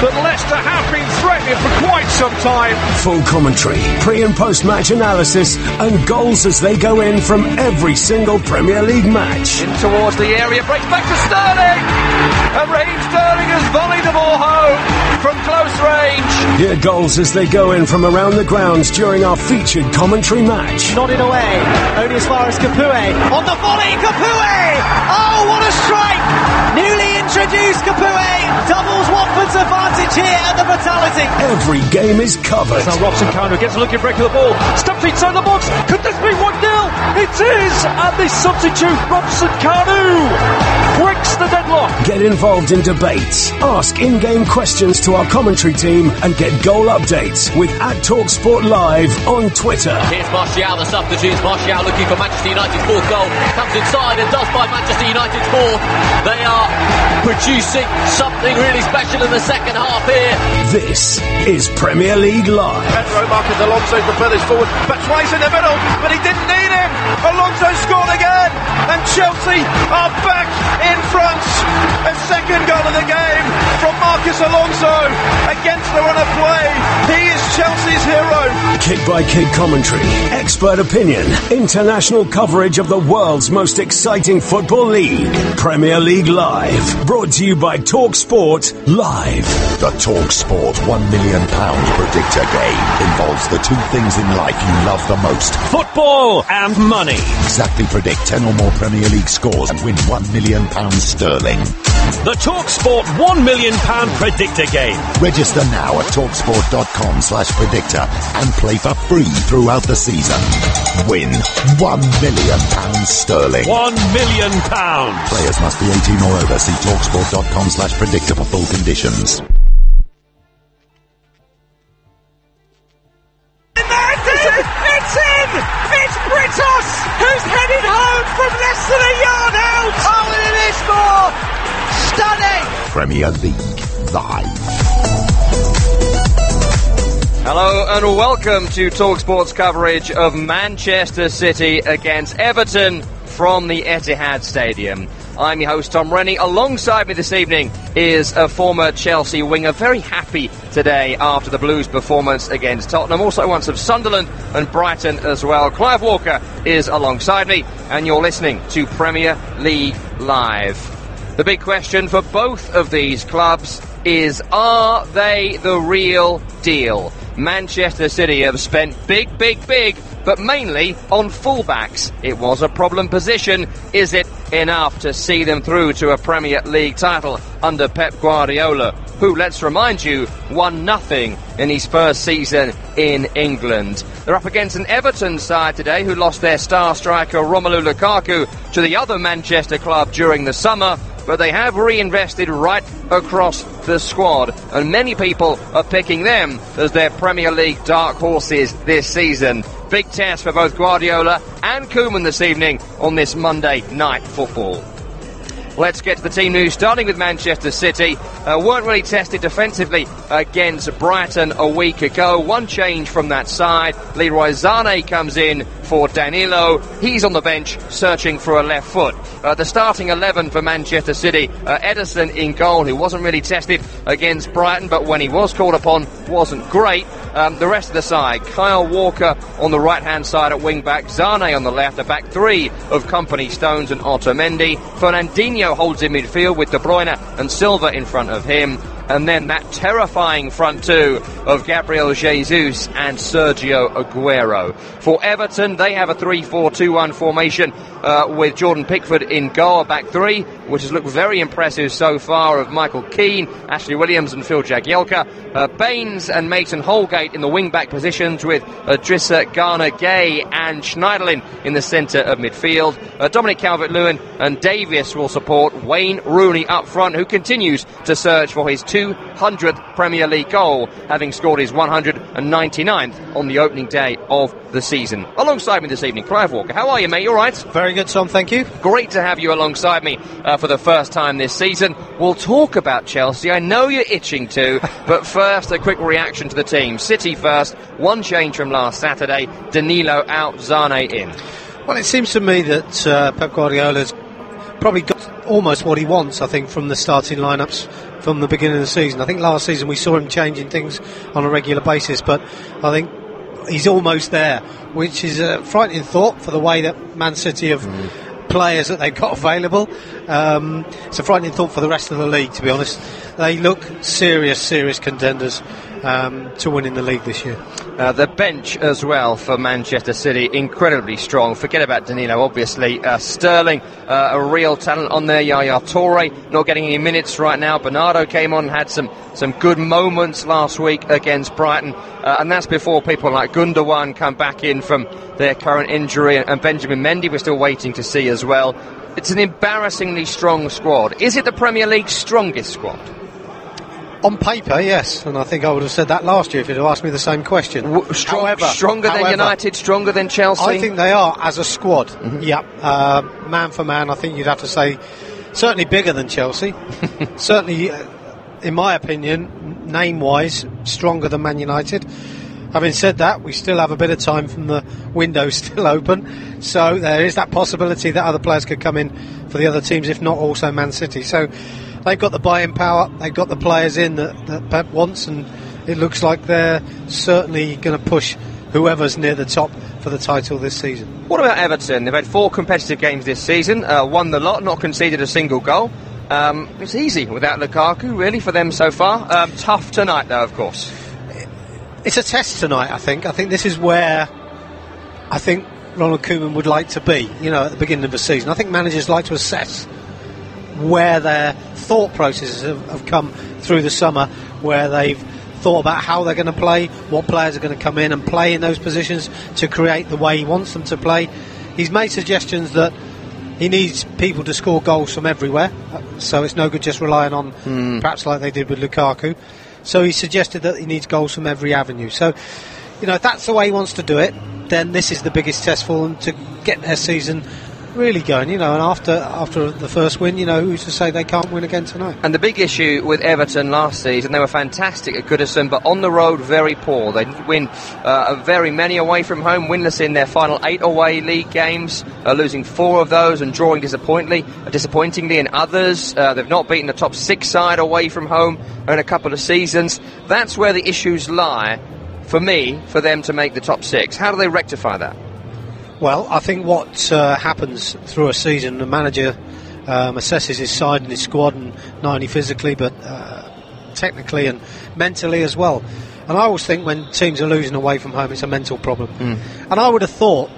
that Leicester have been threatening for quite some time. Full commentary, pre- and post-match analysis, and goals as they go in from every single Premier League match. In towards the area, breaks back to Sterling. And Raheem Sterling has volleyed the ball home from close range. Hear goals as they go in from around the grounds during our featured commentary match. Nodded away, only as far as Capoue. On the volley, Capoue! Oh, what a strike! Newly introduced Capoue doubles Watford's advantage here at the Vitality. Every game is covered. Now Robson Kanu gets a looking break of the ball. Stumped inside the box. Could this be 1-0? It is! And the substitute, Robson Kanu, breaks the deadlock. Get involved in debates. Ask in-game questions to our commentary team and get goal updates with @TalkSport Live on Twitter. Here's Martial, the substitute. Martial looking for Manchester United's 4th goal. Comes inside and does by Manchester United's 4th. They are producing something really special in the second half here. This is Premier League Live. Pedro Marcos Alonso propels forward. Batshuayi's in the middle, but he didn't need him. Alonso scored again, and Chelsea are back in front. A second goal of the game from Marcos Alonso against the run of play. He is Chelsea's hero. Kick-by-kick commentary, expert opinion, international coverage of the world's most exciting football league. Premier League Live, brought to you by TalkSport Live. The TalkSport £1 million predictor game involves the 2 things in life you love the most: Football and money. Exactly predict 10 or more Premier League scores and win £1 million sterling. The TalkSport £1 million predictor game. Register now at TalkSport.com/predictor and play for free throughout the season. Win £1 million sterling. £1 million. Players must be 18 or over. See TalkSport.com/predictor for full conditions. It's in! It's Britos who's headed home from less than a yard out! Oh, and it is more! Stunning! Premier League Live. Hello and welcome to TalkSport's coverage of Manchester City against Everton from the Etihad Stadium. I'm your host, Tom Rennie. Alongside me this evening is a former Chelsea winger, very happy today after the Blues' performance against Tottenham. Also once of Sunderland and Brighton as well. Clive Walker is alongside me, and you're listening to Premier League Live. The big question for both of these clubs is, are they the real deal? Manchester City have spent big, but mainly on fullbacks. It was a problem position. Is it enough to see them through to a Premier League title under Pep Guardiola, who, let's remind you, won nothing in his first season in England? They're up against an Everton side today who lost their star striker Romelu Lukaku to the other Manchester club during the summer, but they have reinvested right across the squad, and many people are picking them as their Premier League dark horses this season. Big test for both Guardiola and Koeman this evening on this Monday Night Football. Let's get to the team news, starting with Manchester City. Weren't really tested defensively against Brighton a week ago. One change from that side. Leroy Sané comes in for Danilo. He's on the bench searching for a left foot. The starting 11 for Manchester City, Ederson in goal, who wasn't really tested against Brighton, but when he was called upon, wasn't great. The rest of the side, Kyle Walker on the right-hand side at wing-back, Sané on the left, a back three of Company, Stones and Otamendi. Fernandinho holds in midfield with De Bruyne and Silva in front of him. And then that terrifying front two of Gabriel Jesus and Sergio Aguero. For Everton, they have a 3-4-2-1 formation with Jordan Pickford in goal, back three, which has looked very impressive so far, of Michael Keane, Ashley Williams and Phil Jagielka. Baines and Mason Holgate in the wing-back positions with Idrissa Gana Gueye and Schneiderlin in the centre of midfield. Dominic Calvert-Lewin and Davies will support Wayne Rooney up front, who continues to search for his 200th Premier League goal, having scored his 199th on the opening day of the season. Alongside me this evening, Clive Walker. How are you, mate? You all right? Very good, Tom, thank you. Great to have you alongside me for the first time this season. We'll talk about Chelsea. I know you're itching to, but first, a quick reaction to the team. City first, one change from last Saturday. Danilo out, Sané in. Well, it seems to me that Pep Guardiola's probably got almost what he wants, I think, from the starting lineups from the beginning of the season. I think last season we saw him changing things on a regular basis, but I think he's almost there, which is a frightening thought for the way that Man City have players that they've got available. It's a frightening thought for the rest of the league, to be honest. They look serious contenders to winning the league this year. The bench as well for Manchester City, incredibly strong. Forget about Danilo, obviously. Sterling, a real talent on there. Yaya Toure not getting any minutes right now. Bernardo came on and had some good moments last week against Brighton, and that's before people like Gundogan come back in from their current injury, and Benjamin Mendy we're still waiting to see as well. It's an embarrassingly strong squad. Is it the Premier League's strongest squad? On paper, yes, and I think I would have said that last year if you'd have asked me the same question. Stronger than United, stronger than Chelsea? I think they are as a squad, yeah. Man for man, I think you'd have to say certainly bigger than Chelsea. Certainly, in my opinion, name-wise, stronger than Man United. Having said that, we still have a bit of time from the window still open, so there is that possibility that other players could come in for the other teams, if not also Man City. So they've got the buying power, they've got the players in that Pep wants, and it looks like they're certainly going to push whoever's near the top for the title this season. What about Everton? They've had 4 competitive games this season, won the lot, not conceded a single goal. It's easy without Lukaku, really, for them so far. Tough tonight, though, of course. It's a test tonight, I think. I think this is where I think Ronald Koeman would like to be, at the beginning of the season. I think managers like to assess where their thought processes have come through the summer, where they've thought about how they're going to play, what players are going to come in and play in those positions to create the way he wants them to play. He's made suggestions that he needs people to score goals from everywhere, so it's no good just relying on perhaps like they did with Lukaku. So he suggested that he needs goals from every avenue. So, if that's the way he wants to do it, then this is the biggest test for them to get their season really going, and after the first win, who's to say they can't win again tonight? And the big issue with Everton last season, they were fantastic at Goodison, but on the road, very poor. They didn't win very many away from home, winless in their final 8 away league games, losing 4 of those and drawing disappointingly in others. They've not beaten the top 6 side away from home in a couple of seasons. That's where the issues lie, for me, for them to make the top 6. How do they rectify that? Well, I think what happens through a season, the manager assesses his side and his squad, and not only physically but technically and mentally as well. And I always think when teams are losing away from home, it's a mental problem. And I would have thought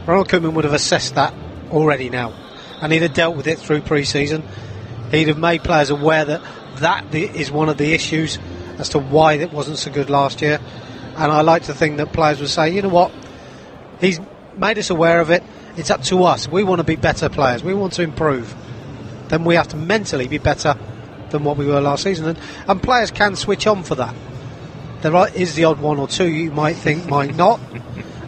Ronald Koeman would have assessed that already now, and he'd have dealt with it through pre-season. He'd have made players aware that is one of the issues as to why it wasn't so good last year. And I like to think that players would say, you know what, he's made us aware of it. It's up to us. We want to be better players. We want to improve. Then we have to mentally be better than what we were last season. And players can switch on for that. There is the odd one or two you might think might not.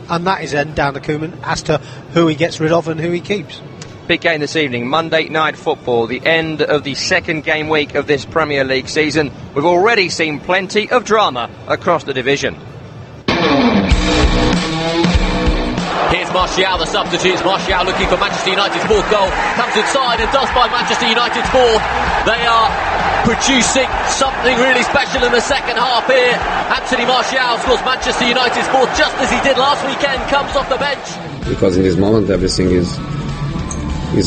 And that is then down to Koeman as to who he gets rid of and who he keeps. Big game this evening, Monday Night Football, the end of the second game week of this Premier League season. We've already seen plenty of drama across the division. Here's Martial, the substitutes. Martial looking for Manchester United's 4th goal. Comes inside and does by Manchester United's 4th. They are producing something really special in the second half here. Anthony Martial scores Manchester United's 4th just as he did last weekend. Comes off the bench. Because in this moment everything is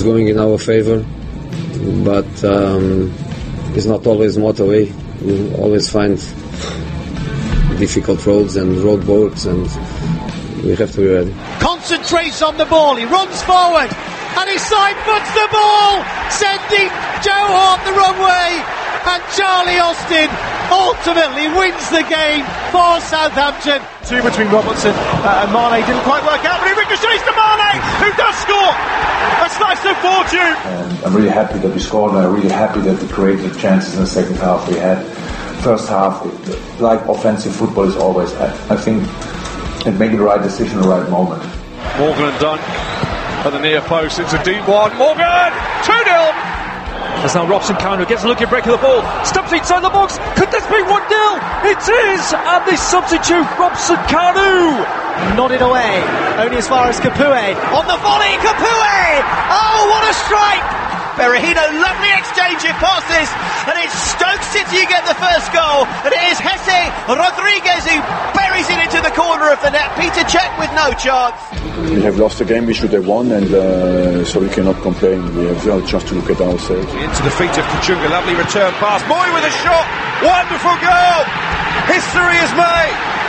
going in our favor. But it's not always motorway. We always find difficult roads and roadworks, and we have to be ready. Concentrates on the ball, he runs forward and he side puts the ball, sending Joe Hart the wrong way, and Charlie Austin ultimately wins the game for Southampton. 2 between Robertson and Mane didn't quite work out, but he ricochets to Mane, who does score a slice of fortune. And I'm really happy that we scored, and I'm really happy that we created chances in the second half. We had first half, like offensive football is always, I think, and making the right decision at the right moment. Morgan and Dunk at the near post. It's a deep one. Morgan! 2-0! There's now Robson Kanu gets a looking break of the ball. Steps inside the box. Could this be 1-0? It is! And this substitute, Robson Kanu! Nodded away, only as far as Capoue. On the volley, Capoue! Oh, what a strike! Berahino, lovely exchange of passes, and it's Stoke City who get the first goal, and it is Jesse Rodriguez who buries it into the corner of the net. Peter Cech with no chance. We have lost the game, we should have won, and so we cannot complain. We have no chance to look at ourselves. Into the feet of Kachunga, lovely return pass. Moy with a shot, wonderful goal! History is made!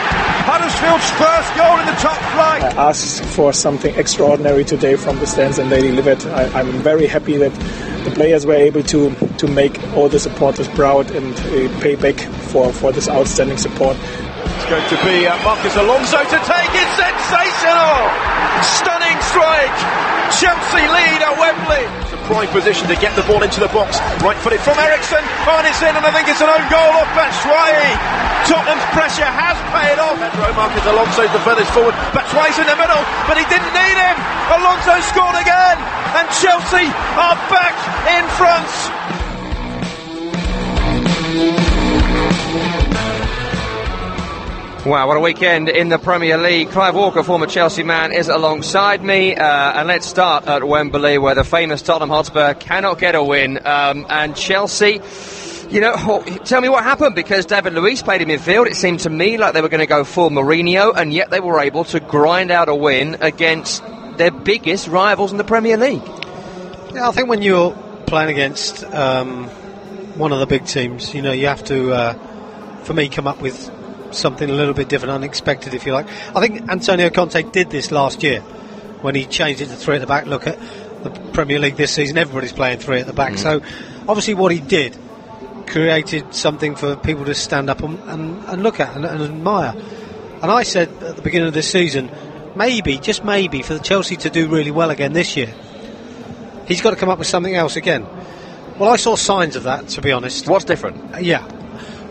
Huddersfield's first goal in the top flight. I asked for something extraordinary today from the stands, and they delivered. I'm very happy that the players were able to make all the supporters proud and pay back for this outstanding support. It's going to be Marcus Alonso to take it. Sensational! Stunning strike! Chelsea lead at Wembley. It's a prime position to get the ball into the box. Right footed from Ericsson. Oh, and it's in, and I think it's an own goal off Batshuayi. Tottenham's pressure has paid off. Marcus Alonso's the furthest forward. Batshuayi's in the middle, but he didn't need him. Alonso scored again, and Chelsea are back in front. Wow, what a weekend in the Premier League. Clive Walker, former Chelsea man, is alongside me. And let's start at Wembley, where the famous Tottenham Hotspur cannot get a win. And Chelsea, tell me what happened, because David Luiz played in midfield. It seemed to me like they were going to go full Mourinho, and yet they were able to grind out a win against their biggest rivals in the Premier League. Yeah, I think when you're playing against one of the big teams, you have to, for me, come up with something a little bit different, unexpected, if you like. I think Antonio Conte did this last year when he changed it to 3 at the back. Look at the Premier League this season, everybody's playing 3 at the back. So obviously what he did created something for people to stand up and look at and admire. And I said at the beginning of this season, maybe, just maybe, for Chelsea to do really well again this year, he's got to come up with something else again. Well, I saw signs of that, to be honest. What's different? Yeah.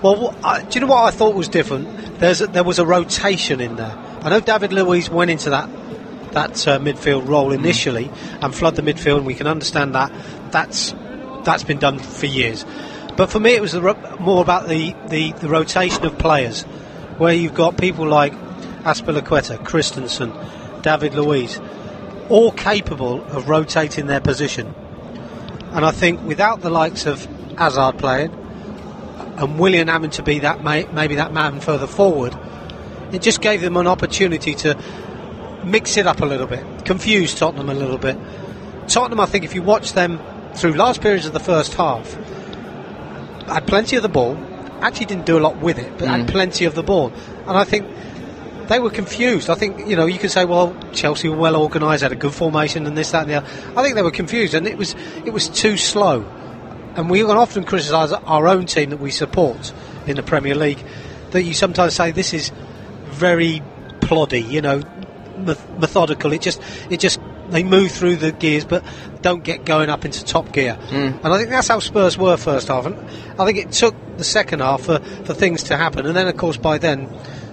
Well, do you know what I thought was different? There was a rotation in there. I know David Luiz went into that midfield role initially and flood the midfield, and we can understand that. That's been done for years. But for me, it was more about the rotation of players, where you've got people like Azpilicueta, Christensen, David Luiz, all capable of rotating their position. And I think without the likes of Hazard playing and Willian having to be maybe that man further forward, it just gave them an opportunity to mix it up a little bit, confuse Tottenham a little bit. Tottenham, I think, if you watch them through large periods of the first half, had plenty of the ball, actually didn't do a lot with it, but had plenty of the ball. And I think they were confused. I think, you can say, well, Chelsea were well organised, had a good formation and this, that and the other. I think they were confused, and it was too slow. And we can often criticise our own team that we support in the Premier League, that you sometimes say this is very ploddy, methodical. It just they move through the gears but don't get going up into top gear. And I think that's how Spurs were first half, and I think it took the second half for things to happen. And then, of course, by then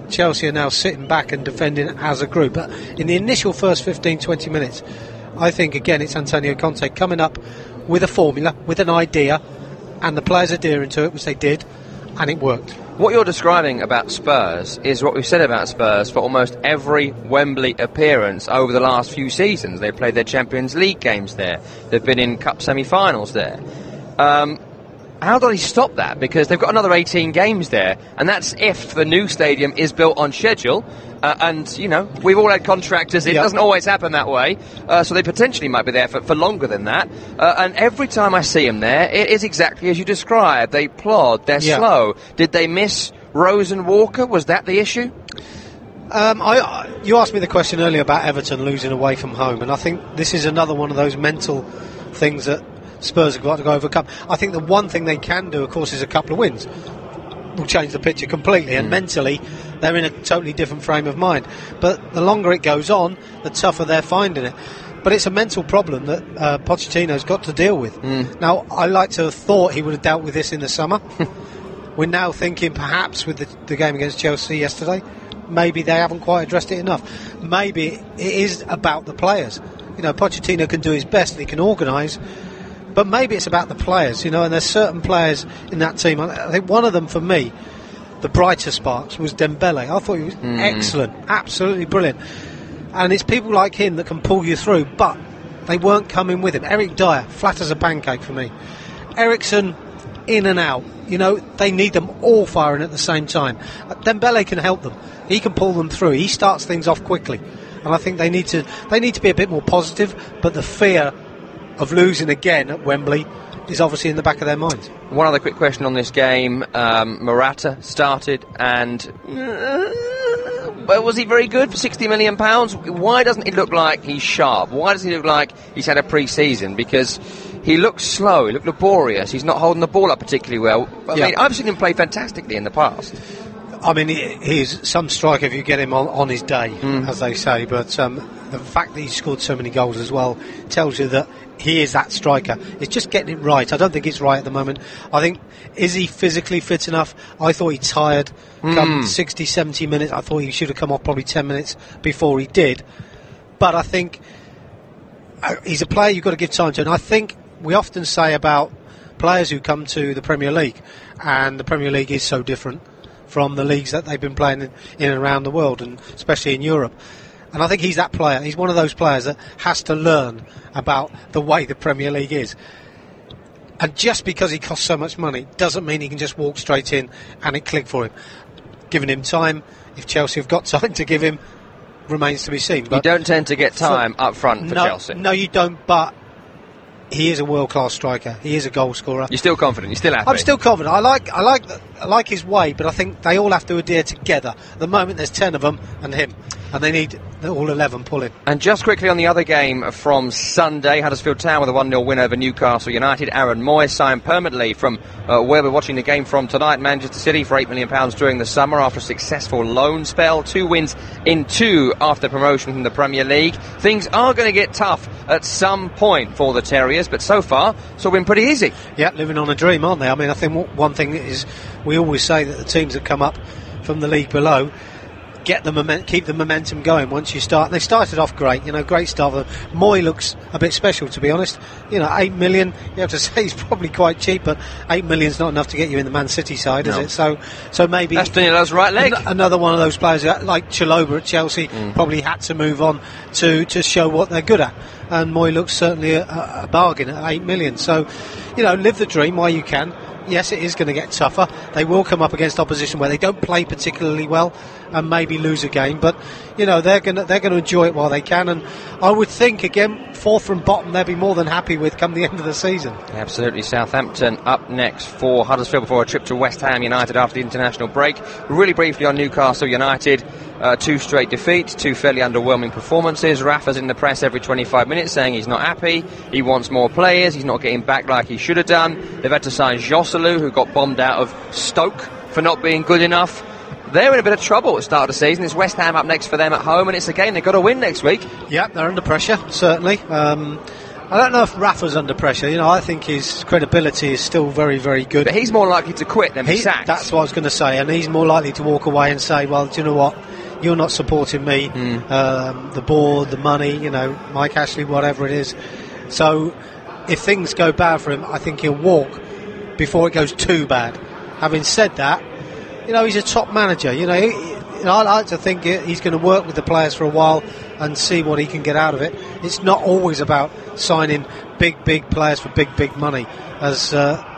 Chelsea are now sitting back and defending as a group. But in the initial first 15-20 minutes, I think again it's Antonio Conte coming up with a formula, with an idea, and the players adhering to it, which they did, and it worked. What you're describing about Spurs is what we've said about Spurs for almost every Wembley appearance over the last few seasons. They've played their Champions League games there. They've been in Cup semi-finals there. How do they stop that? Because they've got another 18 games there, and that's if the new stadium is built on schedule. And, we've all had contractors. It doesn't always happen that way. So they potentially might be there for longer than that. And every time I see them there, it is exactly as you described. They plod, they're slow. Did they miss Rose and Walker? Was that the issue? You asked me the question earlier about Everton losing away from home, and I think this is another one of those mental things that Spurs have got to go overcome. I think the one thing they can do, of course, is a couple of wins. Will change the picture completely, and mentally they're in a totally different frame of mind. But the longer it goes on, the tougher they're finding it. But it's a mental problem that Pochettino's got to deal with. Now, I like to have thought he would have dealt with this in the summer. We're now thinking perhaps with the game against Chelsea yesterday, maybe they haven't quite addressed it enough. Maybe it is about the players. Pochettino can do his best, he can organise, but maybe it's about the players, and there's certain players in that team. I think one of them, for me, the brighter sparks, was Dembele. I thought he was excellent, absolutely brilliant. And it's people like him that can pull you through, but they weren't coming with him. Eric Dyer, flat as a pancake for me. Ericsson, in and out. They need them all firing at the same time. Dembele can help them. He can pull them through. He starts things off quickly. And I think they need to be a bit more positive, but the fear of losing again at Wembley is obviously in the back of their minds. One other quick question on this game. Morata started, and was he very good for £60 million? Why doesn't he look like he's sharp? Why doesn't he look like he's had a pre-season? Because he looks slow, he looked laborious, he's not holding the ball up particularly well. I mean, I've seen him play fantastically in the past. I mean, he's some striker if you get him on his day, as they say, but the fact that he's scored so many goals as well tells you that he is that striker. It's just getting it right. I don't think it's right at the moment. I think, is he physically fit enough? I thought he tired come 60, 70 minutes. I thought he should have come off probably 10 minutes before he did. But I think he's a player you've got to give time to. And I think we often say about players who come to the Premier League, and the Premier League is so different from the leagues that they've been playing in and around the world, and especially in Europe. And I think he's that player. He's one of those players that has to learn about the way the Premier League is. And just because he costs so much money doesn't mean he can just walk straight in and it click for him. Giving him time, if Chelsea have got time to give him, remains to be seen. But you don't tend to get time up front for Chelsea. No, you don't, but he is a world-class striker. He is a goal scorer. You're still confident? You're still happy? I'm still confident. I like his way, but I think they all have to adhere together. At the moment, there's 10 of them and him, and they need all 11 pulling. And just quickly on the other game from Sunday, Huddersfield Town with a 1-0 win over Newcastle United. Aaron Moy signed permanently from where we're watching the game from tonight, Manchester City, for £8 million during the summer after a successful loan spell. 2 wins in 2 after promotion from the Premier League. Things are going to get tough at some point for the Terriers, but so far it's all been pretty easy. Yeah, living on a dream, aren't they? I mean, I think one thing is, we always say that the teams that come up from the league below, keep the momentum going once you start. They started off great, great start. Moy looks a bit special, to be honest. 8 million, you have to say he's probably quite cheap, but 8 million's not enough to get you in the Man City side, is it? So maybe that's Danilo's right leg. Another one of those players like Chalobah at Chelsea probably had to move on to show what they're good at. And Moy looks certainly a bargain at 8 million. So, live the dream while you can. Yes, it is going to get tougher. They will come up against opposition where they don't play particularly well and maybe lose a game, but they're going to enjoy it while they can. And I would think, again, fourth from bottom, they'll be more than happy with come the end of the season. Absolutely. Southampton up next for Huddersfield before a trip to West Ham United after the international break. Really briefly on Newcastle United. 2 straight defeats, 2 fairly underwhelming performances. Rafa's in the press every 25 minutes saying he's not happy, he wants more players, he's not getting back like he should have done. They've had to sign Joselu, who got bombed out of Stoke for not being good enough. They're in a bit of trouble at the start of the season. It's West Ham up next for them at home, and it's a game they've got to win next week. Yeah, they're under pressure, certainly. I don't know if Rafa's under pressure. I think his credibility is still very, very good. But he's more likely to quit than be sacked. That's what I was going to say, and he's more likely to walk away and say, well, do you know what? You're not supporting me, the board, the money, Mike Ashley, whatever it is. So if things go bad for him, I think he'll walk before it goes too bad. Having said that, he's a top manager. I like to think he's going to work with the players for a while and see what he can get out of it. It's not always about signing big players for big money, as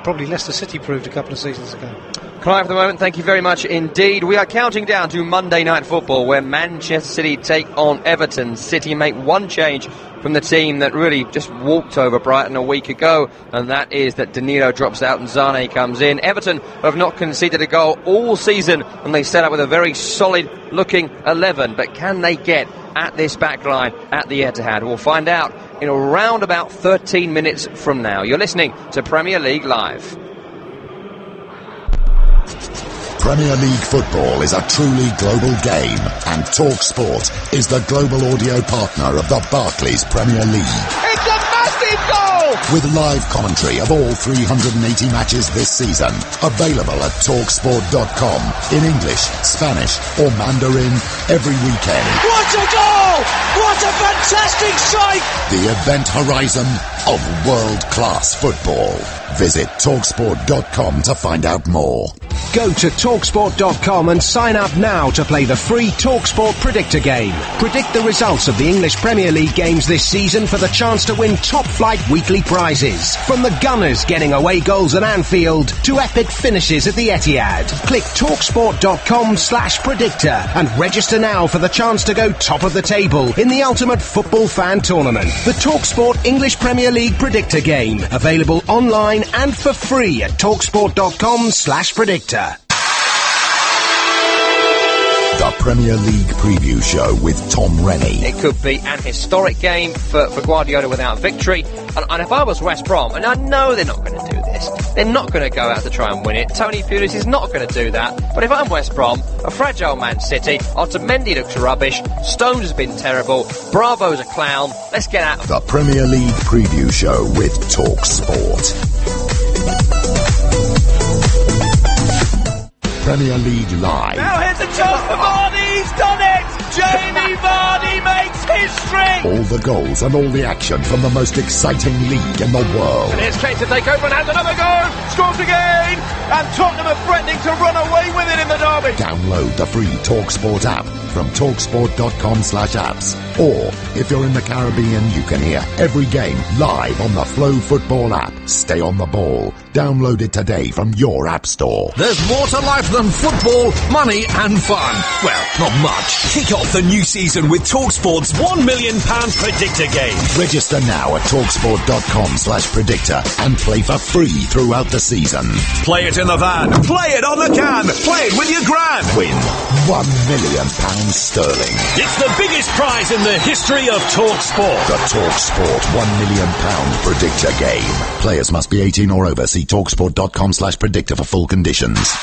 probably Leicester City proved a couple of seasons ago. Clive, for the moment, thank you very much indeed. We are counting down to Monday Night Football, where Manchester City take on Everton. City make one change from the team that really just walked over Brighton a week ago, and that is that Danilo drops out and Zane comes in. Everton have not conceded a goal all season, and they set up with a very solid-looking 11. But can they get at this back line at the Etihad? We'll find out in around about 13 minutes from now. You're listening to Premier League Live. Premier League football is a truly global game, and TalkSport is the global audio partner of the Barclays Premier League. It's a massive goal! With live commentary of all 380 matches this season, available at TalkSport.com in English, Spanish or Mandarin every weekend. What a goal! What a fantastic strike! The event horizon of world-class football. Visit TalkSport.com to find out more. Go to TalkSport.com and sign up now to play the free TalkSport Predictor game. Predict the results of the English Premier League games this season for the chance to win top-flight weekly prizes. From the Gunners getting away goals at Anfield to epic finishes at the Etihad. Click TalkSport.com/predictor and register now for the chance to go top of the table in the Ultimate Football Fan Tournament. The TalkSport English Premier League Predictor game. Available online and for free at TalkSport.com/predictor. The Premier League Preview Show with Tom Rennie. It could be an historic game for Guardiola without victory. And if I was West Brom, and I know they're not going to do this, they're not going to go out to try and win it. Tony Pulis is not going to do that. But if I'm West Brom, a fragile Man City, Otamendi looks rubbish, Stones has been terrible, Bravo's a clown, let's get out. The Premier League Preview Show with TalkSport. Premier League Live. Now here's a chance for Vardy, he's done it! Jamie Vardy makes history! All the goals and all the action from the most exciting league in the world. And here's Kane to take over and has another goal! Scores again! And Tottenham are threatening to run away with it in the derby! Download the free TalkSport app from TalkSport.com/apps. Or, if you're in the Caribbean, you can hear every game live on the Flow Football app. Stay on the ball. Download it today from your app store. There's more to life than football, money and fun. Well, not much. Kick off the new season with TalkSport's £1 million predictor game. Register now at TalkSport.com/predictor and play for free throughout the season. Play it in the van. Play it on the can. Play it with your gran. Win £1 million sterling. It's the biggest prize in the history of TalkSport. The TalkSport £1 million predictor game. Players must be 18 or over. See TalkSport.com/predictor for full conditions.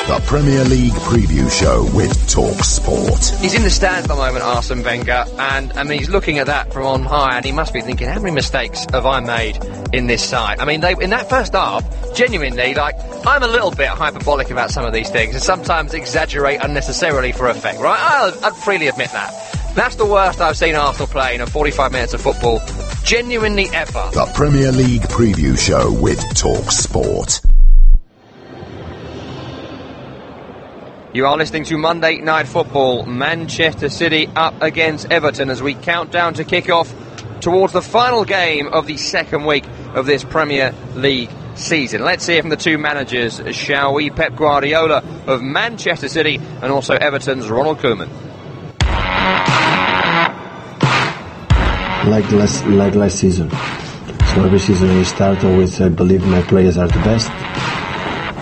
the Premier League preview show with Talk Sport. He's in the stands at the moment, Arsene Wenger, and I mean, he's looking at that from on high, and he must be thinking, how many mistakes have I made in this side? I mean, in that first half, genuinely, like, I'm a little bit hyperbolic about some of these things, and sometimes exaggerate unnecessarily for effect, right? I'd freely admit that. That's the worst I've seen Arsenal play in 45 minutes of football, genuinely ever. The Premier League preview show with Talk Sport. You are listening to Monday Night Football. Manchester City up against Everton as we count down to kick off towards the final game of the second week of this Premier League season. Let's hear from the two managers, shall we? Pep Guardiola of Manchester City and also Everton's Ronald Koeman. Like last season. So every season we start always, I believe my players are the best.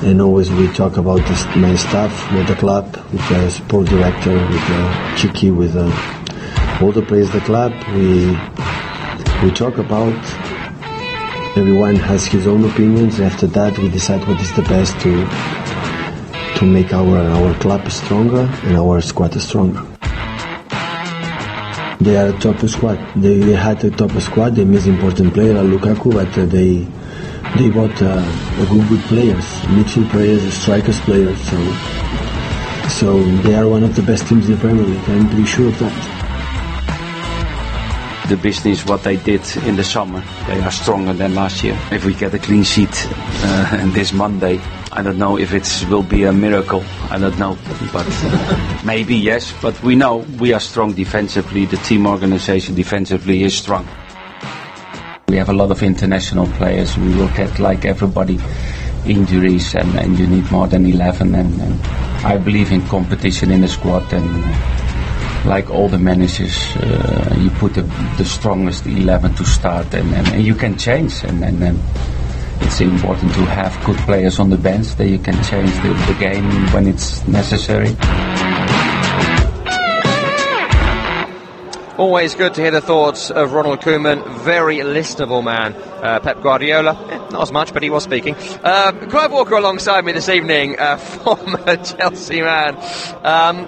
And always we talk about my staff, with the club, with the sport director, with Chiqui, with all the players of the club. We talk about, everyone has his own opinions. After that we decide what is the best to make our club stronger and our squad stronger. They are a top squad. They had a top squad. They miss important player, Lukaku, but they bought good players, midfield players, strikers players. So they are one of the best teams in the Premier League. I'm pretty sure of that. The business, what they did in the summer, they are stronger than last year. If we get a clean sheet this Monday, I don't know if it will be a miracle. I don't know, but maybe yes. But we know we are strong defensively. The team organization defensively is strong. We have a lot of international players. We will get, like everybody, injuries, and you need more than 11. And I believe in competition in the squad. And like all the managers, you put the strongest 11 to start, and you can change. And it's important to have good players on the bench that you can change the game when it's necessary. Always good to hear the thoughts of Ronald Koeman, very listenable man. Pep Guardiola, not as much, but he was speaking. Clive Walker alongside me this evening, former Chelsea man.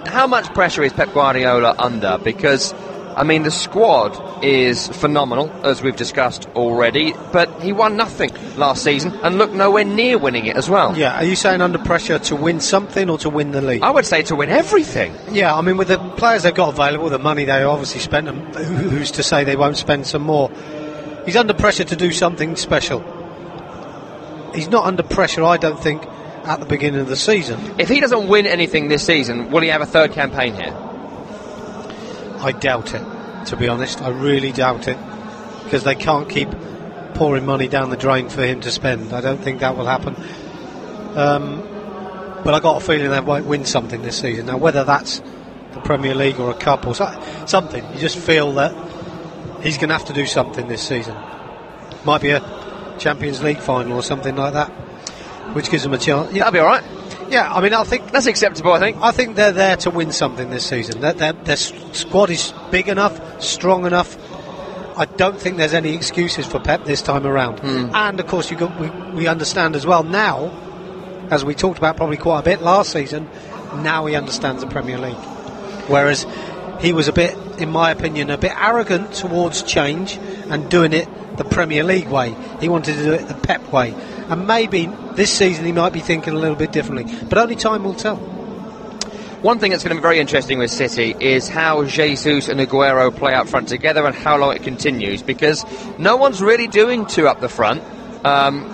How much pressure is Pep Guardiola under? Because, I mean, the squad is phenomenal, as we've discussed already, but he won nothing last season and looked nowhere near winning it as well. Yeah, are you saying under pressure to win something or to win the league? I would say to win everything. Yeah, I mean, with the players they've got available, the money they obviously spent, and who's to say they won't spend some more? He's under pressure to do something special. He's not under pressure, I don't think, at the beginning of the season. If he doesn't win anything this season, will he have a third campaign here? I doubt it, to be honest. I really doubt it, because they can't keep pouring money down the drain for him to spend. I don't think that will happen. But I got a feeling they won't win something this season. Now, whether that's the Premier League or a cup or something, you just feel that he's going to have to do something this season. Might be a Champions League final or something like that, which gives them a chance. That'll be all right. Yeah, I mean, I think that's acceptable. I think they're there to win something this season. Their squad is big enough, strong enough. I don't think there's any excuses for Pep this time around. And of course, we understand as well now, as we talked about probably quite a bit last season. Now he understands the Premier League, whereas he was a bit, in my opinion, a bit arrogant towards change and doing it the Premier League way. He wanted to do it the Pep way. And maybe this season he might be thinking a little bit differently, but only time will tell. One thing that's going to be very interesting with City is how Jesus and Aguero play up front together and how long it continues, because no one's really doing two up the front.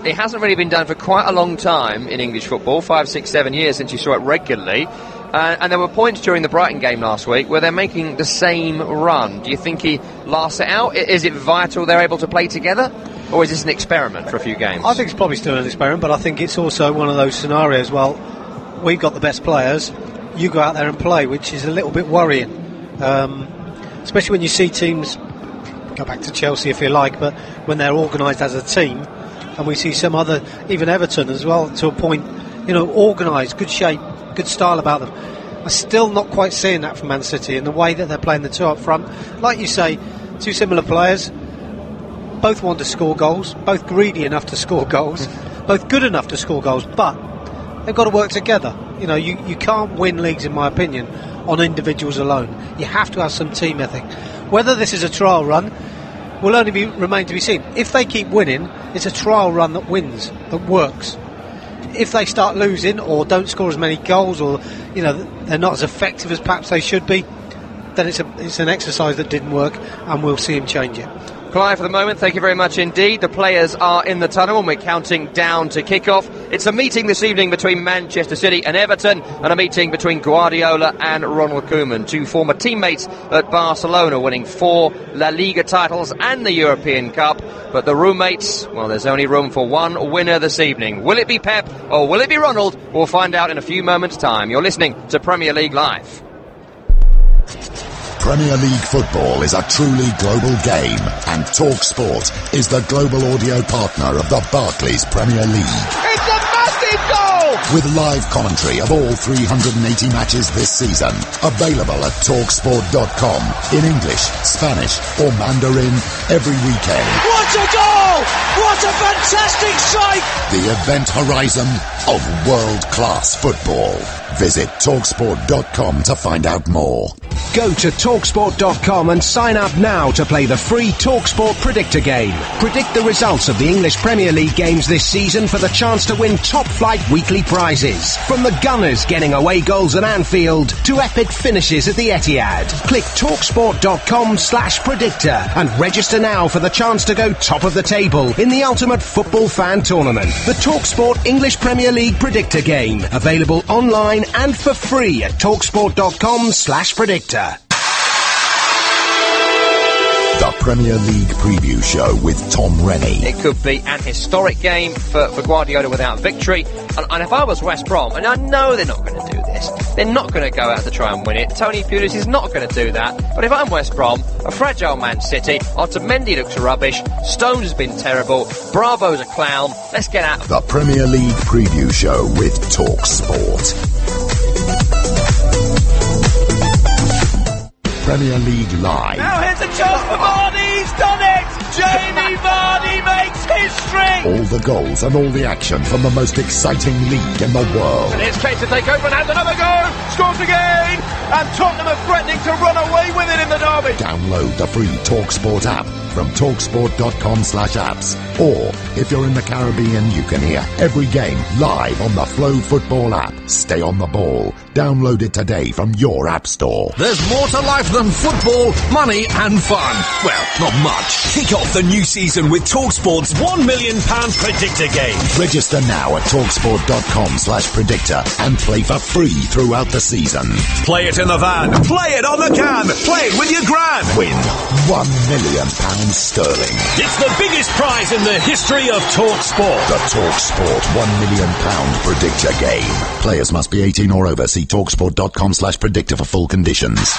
It hasn't really been done for quite a long time in English football, 5, 6, 7 years since you saw it regularly. And there were points during the Brighton game last week where they're making the same run. Do you think he lasts it out? Is it vital they're able to play together? Or is this an experiment for a few games? I think it's probably still an experiment, but I think it's also one of those scenarios, well, we've got the best players, you go out there and play, which is a little bit worrying. Especially when you see teams, go back to Chelsea if you like, but when they're organised as a team, and we see some other, even Everton as well, to a point, organised, good shape, good style about them. I'm still not quite seeing that from Man City in the way that they're playing the two up front. Like you say, two similar players, both want to score goals, both greedy enough to score goals, both good enough to score goals, but they've got to work together. You know, you can't win leagues, in my opinion, on individuals alone. You have to have some team ethic. Whether this is a trial run will only remain to be seen. If they keep winning, it's a trial run that wins, that works. If they start losing or don't score as many goals, or they're not as effective as perhaps they should be, then it's an exercise that didn't work, and we'll see him change it. Clive, for the moment, thank you very much indeed. The players are in the tunnel and we're counting down to kick-off. It's a meeting this evening between Manchester City and Everton, and a meeting between Guardiola and Ronald Koeman, two former teammates at Barcelona, winning 4 La Liga titles and the European Cup. But the roommates, well, there's only room for one winner this evening. Will it be Pep or will it be Ronald? We'll find out in a few moments' time. You're listening to Premier League Live. Premier League football is a truly global game, and TalkSport is the global audio partner of the Barclays Premier League. It's a massive goal! With live commentary of all 380 matches this season, available at TalkSport.com in English, Spanish or Mandarin every weekend. What a goal! What a fantastic strike! The event horizon of world-class football. Visit TalkSport.com to find out more. Go to TalkSport.com and sign up now to play the free TalkSport Predictor game. Predict the results of the English Premier League games this season for the chance to win top-flight weekly prizes. From the Gunners getting away goals at Anfield to epic finishes at the Etihad. Click TalkSport.com/predictor and register now for the chance to go top of the table in the Ultimate Football Fan Tournament. The TalkSport English Premier League Predictor game. Available online and for free at TalkSport.com/predictor. The Premier League preview show with Tom Rennie. It could be an historic game for Guardiola without victory. And if I was West Brom, and I know they're not going to do this, they're not going to go out to try and win it. Tony Pulis is not going to do that. But if I'm West Brom, a fragile Man City, Otamendi looks rubbish, Stones has been terrible, Bravo's a clown, let's get out. The Premier League preview show with TalkSport. Premier League Live. Now here's a chance for Vardy, he's done it! Jamie Vardy makes history! All the goals and all the action from the most exciting league in the world. And here's Kane to take over and has another go! Scores again! And Tottenham are threatening to run away with it in the derby! Download the free TalkSport app from TalkSport.com/apps. Or, if you're in the Caribbean, you can hear every game live on the Flow Football app. Stay on the ball. Download it today from your app store. There's more to life than football, money and fun. Well, not much. Kick off the new season with TalkSport's £1 million predictor game. Register now at TalkSport.com/predictor and play for free throughout the season. Play it in the van. Play it on the can. Play it with your gran. Win £1 million sterling. It's the biggest prize in the history of TalkSport. The TalkSport £1 million predictor game. Players must be 18 or over. See TalkSport.com/predictor for full conditions.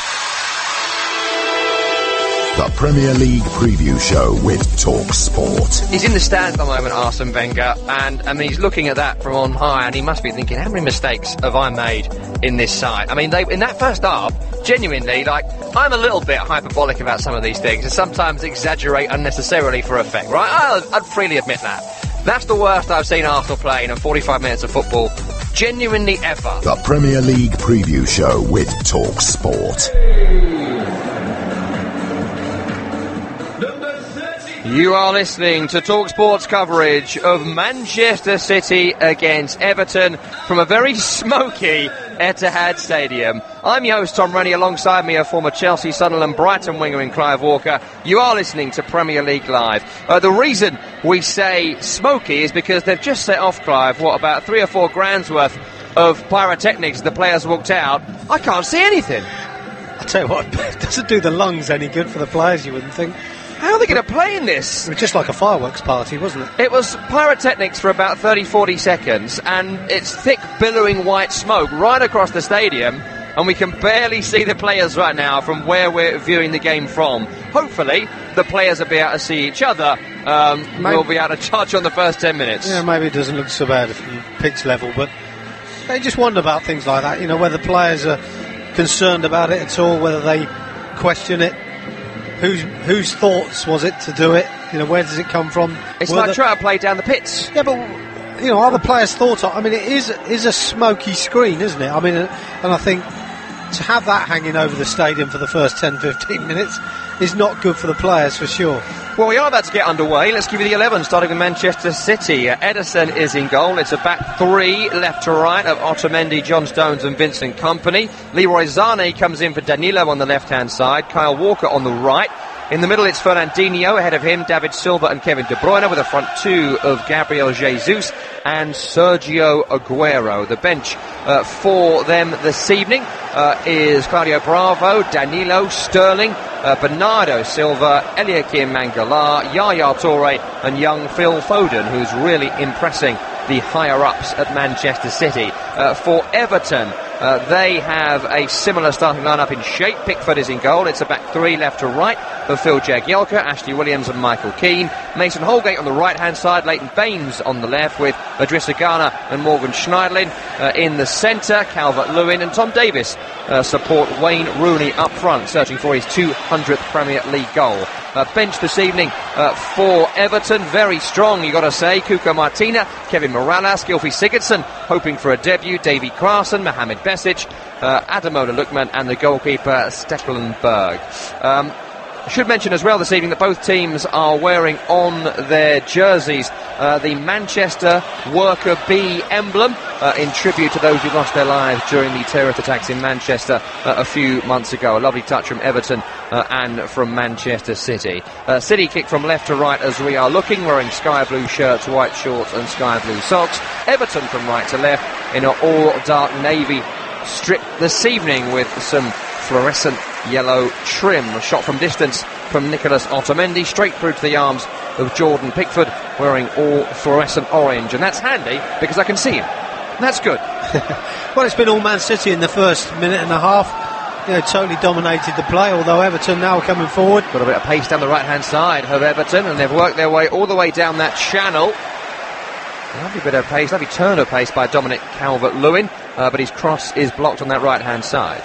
The Premier League preview show with TalkSport. He's in the stands at the moment, Arsene Wenger, and I mean, he's looking at that from on high, and he must be thinking, how many mistakes have I made in this side? I mean, in that first half, genuinely, I'm a little bit hyperbolic about some of these things, and sometimes exaggerate unnecessarily for effect, right? I'd freely admit that. That's the worst I've seen Arsenal play in 45 minutes of football, genuinely ever. The Premier League preview show with TalkSport. You are listening to TalkSport's coverage of Manchester City against Everton from a very smoky Etihad Stadium. I'm your host, Tom Rennie. Alongside me, a former Chelsea, Sunderland, Brighton winger in Clive Walker. You are listening to Premier League Live. The reason we say smoky is because they've just set off, Clive, about 3 or 4 grand's worth of pyrotechnics. The players walked out. I can't see anything. I'll tell you what, it doesn't do the lungs any good for the players, you wouldn't think. How are they going to play in this? It was just like a fireworks party, wasn't it? It was pyrotechnics for about 30-40 seconds, and it's thick, billowing white smoke right across the stadium, and we can barely see the players right now from where we're viewing the game from. Hopefully, the players will be able to see each other. We'll be able to judge on the first 10 minutes. Yeah, maybe it doesn't look so bad from pitch level, but they just wonder about things like that, whether players are concerned about it at all, whether they question it. Whose thoughts was it to do it? Where does it come from? It's like trying to play down the pits. Yeah, but are the players thought of? I mean, it is a smoky screen, isn't it? I mean, and I think to have that hanging over the stadium for the first 10-15 minutes is not good for the players, for sure. Well, we are about to get underway. Let's give you the 11, starting with Manchester City. Ederson is in goal. It's a back three, left to right, of Otamendi, John Stones and Vincent Kompany. Leroy Sané comes in for Danilo on the left-hand side. Kyle Walker on the right. In the middle, it's Fernandinho. Ahead of him, David Silva and Kevin De Bruyne, with a front two of Gabriel Jesus and Sergio Aguero. The bench for them this evening is Claudio Bravo, Danilo, Sterling, Bernardo Silva, Eliakim Mangala, Yaya Toure and young Phil Foden, who's really impressing the higher-ups at Manchester City. For Everton, they have a similar starting lineup in shape. Pickford is in goal. It's a back three, left to right, for Phil Jagielka, Ashley Williams and Michael Keane. Mason Holgate on the right-hand side, Leighton Baines on the left, with Idrissa Gana and Morgan Schneiderlin in the centre. Calvert-Lewin and Tom Davis support Wayne Rooney up front, searching for his 200th Premier League goal. Bench this evening for Everton, very strong, you got to say. Cuco Martina, Kevin Morales, Gylfi Sigurdsson hoping for a debut, Davy Kraasen, Mohamed Besic, Ademola Lookman and the goalkeeper Stekelenburg. I should mention as well this evening that both teams are wearing on their jerseys the Manchester Worker Bee emblem in tribute to those who lost their lives during the terrorist attacks in Manchester a few months ago. A lovely touch from Everton and from Manchester City. City kick from left to right as we are looking, wearing sky blue shirts, white shorts and sky blue socks. Everton from right to left in an all dark navy strip this evening with some fluorescent yellow trim. A shot from distance from Nicolas Otamendi straight through to the arms of Jordan Pickford, wearing all fluorescent orange, and that's handy because I can see him. That's good. Well, it's been all Man City in the first minute and a half. Totally dominated the play, although Everton now coming forward. Got a bit of pace down the right hand side of Everton, and they've worked their way all the way down that channel. Lovely bit of pace, lovely turn of pace by Dominic Calvert-Lewin, but his cross is blocked on that right hand side.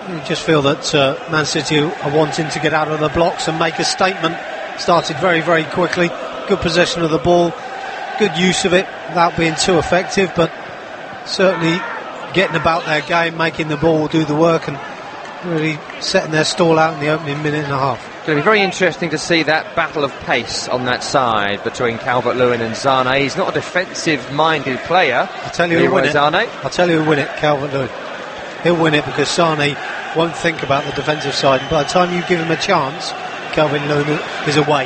You just feel that Man City are wanting to get out of the blocks and make a statement. Started very, very quickly. Good possession of the ball, good use of it without being too effective, but certainly getting about their game, making the ball do the work and really setting their stall out in the opening minute and a half. It's going to be very interesting to see that battle of pace on that side between Calvert-Lewin and Sané. He's not a defensive-minded player. I'll tell you who'll win it. I'll tell you who'll win it, Calvert-Lewin. He'll win it because Sané won't think about the defensive side, and by the time you give him a chance, Calvert-Lewin is away.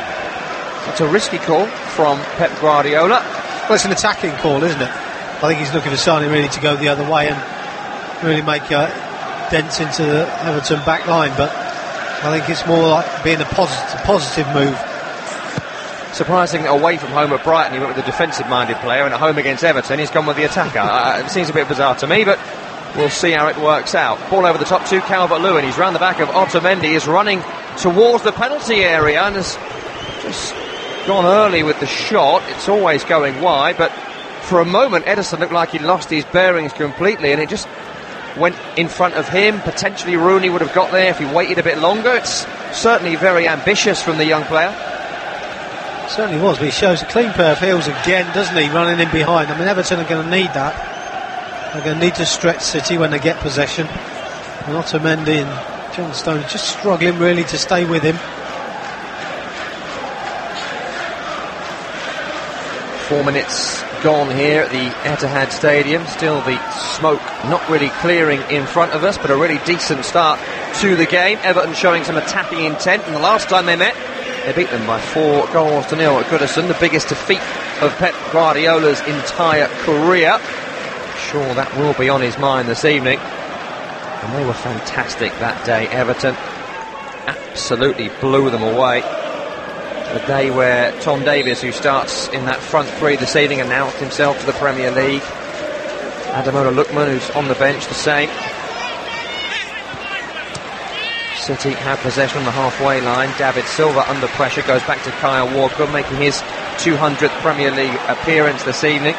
That's a risky call from Pep Guardiola. Well, it's an attacking call, isn't it? I think he's looking for Sané really to go the other way and really make dents into the Everton back line, but I think it's more like being a positive move. Surprising, away from home at Brighton, he went with the defensive-minded player, and at home against Everton, he's gone with the attacker. It seems a bit bizarre to me, but we'll see how it works out. Ball over the top to Calvert-Lewin. He's round the back of Otamendi, is running towards the penalty area and has just gone early with the shot. It's always going wide, but for a moment Ederson looked like he lost his bearings completely, and it just went in front of him. Potentially Rooney would have got there if he waited a bit longer. It's certainly very ambitious from the young player. Certainly was, but he shows a clean pair of heels again, doesn't he, running in behind. I mean, Everton are going to need that. They're going to need to stretch City when they get possession. And Otamendi and John Stones just struggling really to stay with him. 4 minutes gone here at the Etihad Stadium. Still the smoke not really clearing in front of us, but a really decent start to the game. Everton showing some attacking intent, and the last time they met, they beat them by 4-0 at Goodison, the biggest defeat of Pep Guardiola's entire career. Sure, that will be on his mind this evening. And they were fantastic that day. Everton absolutely blew them away. The day where Tom Davis, who starts in that front three this evening, announced himself to the Premier League. Ademola Lookman, who's on the bench, the same. City have possession on the halfway line. David Silva under pressure, goes back to Kyle Walker, making his 200th Premier League appearance this evening.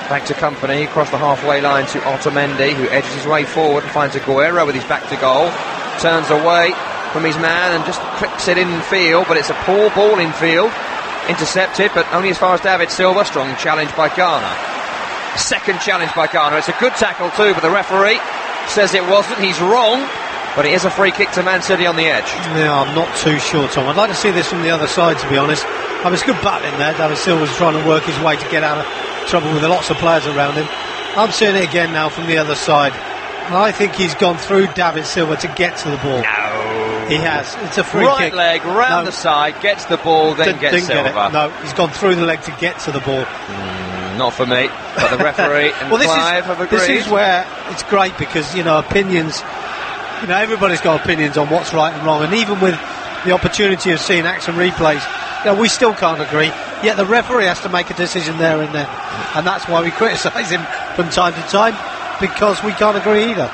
Back to Kompany, across the halfway line to Otamendi, who edges his way forward and finds Aguero with his back to goal. Turns away from his man and just clips it in field, but it's a poor ball in field. Intercepted, but only as far as David Silva. Strong challenge by Garner. second challenge by Garner. It's a good tackle too, but the referee says it wasn't. He's wrong, but it is a free kick to Man City on the edge. Yeah, I'm not too sure, Tom. I'd like to see this from the other side, to be honest. I mean, it's good battling there. David Silva's trying to work his way to get out of trouble with lots of players around him. I'm seeing it again now from the other side. I think he's gone through David Silva to get to the ball. No. He has. It's a free right kick. Leg, round the side, gets the ball, then gets Silva. Get it. No, he's gone through the leg to get to the ball. Not for me, but the referee and Clive have agreed. This is where it's great because, opinions, everybody's got opinions on what's right and wrong, and even with the opportunity of seeing action replays, we still can't agree, yet the referee has to make a decision there and then, and that's why we criticise him from time to time, because we can't agree either.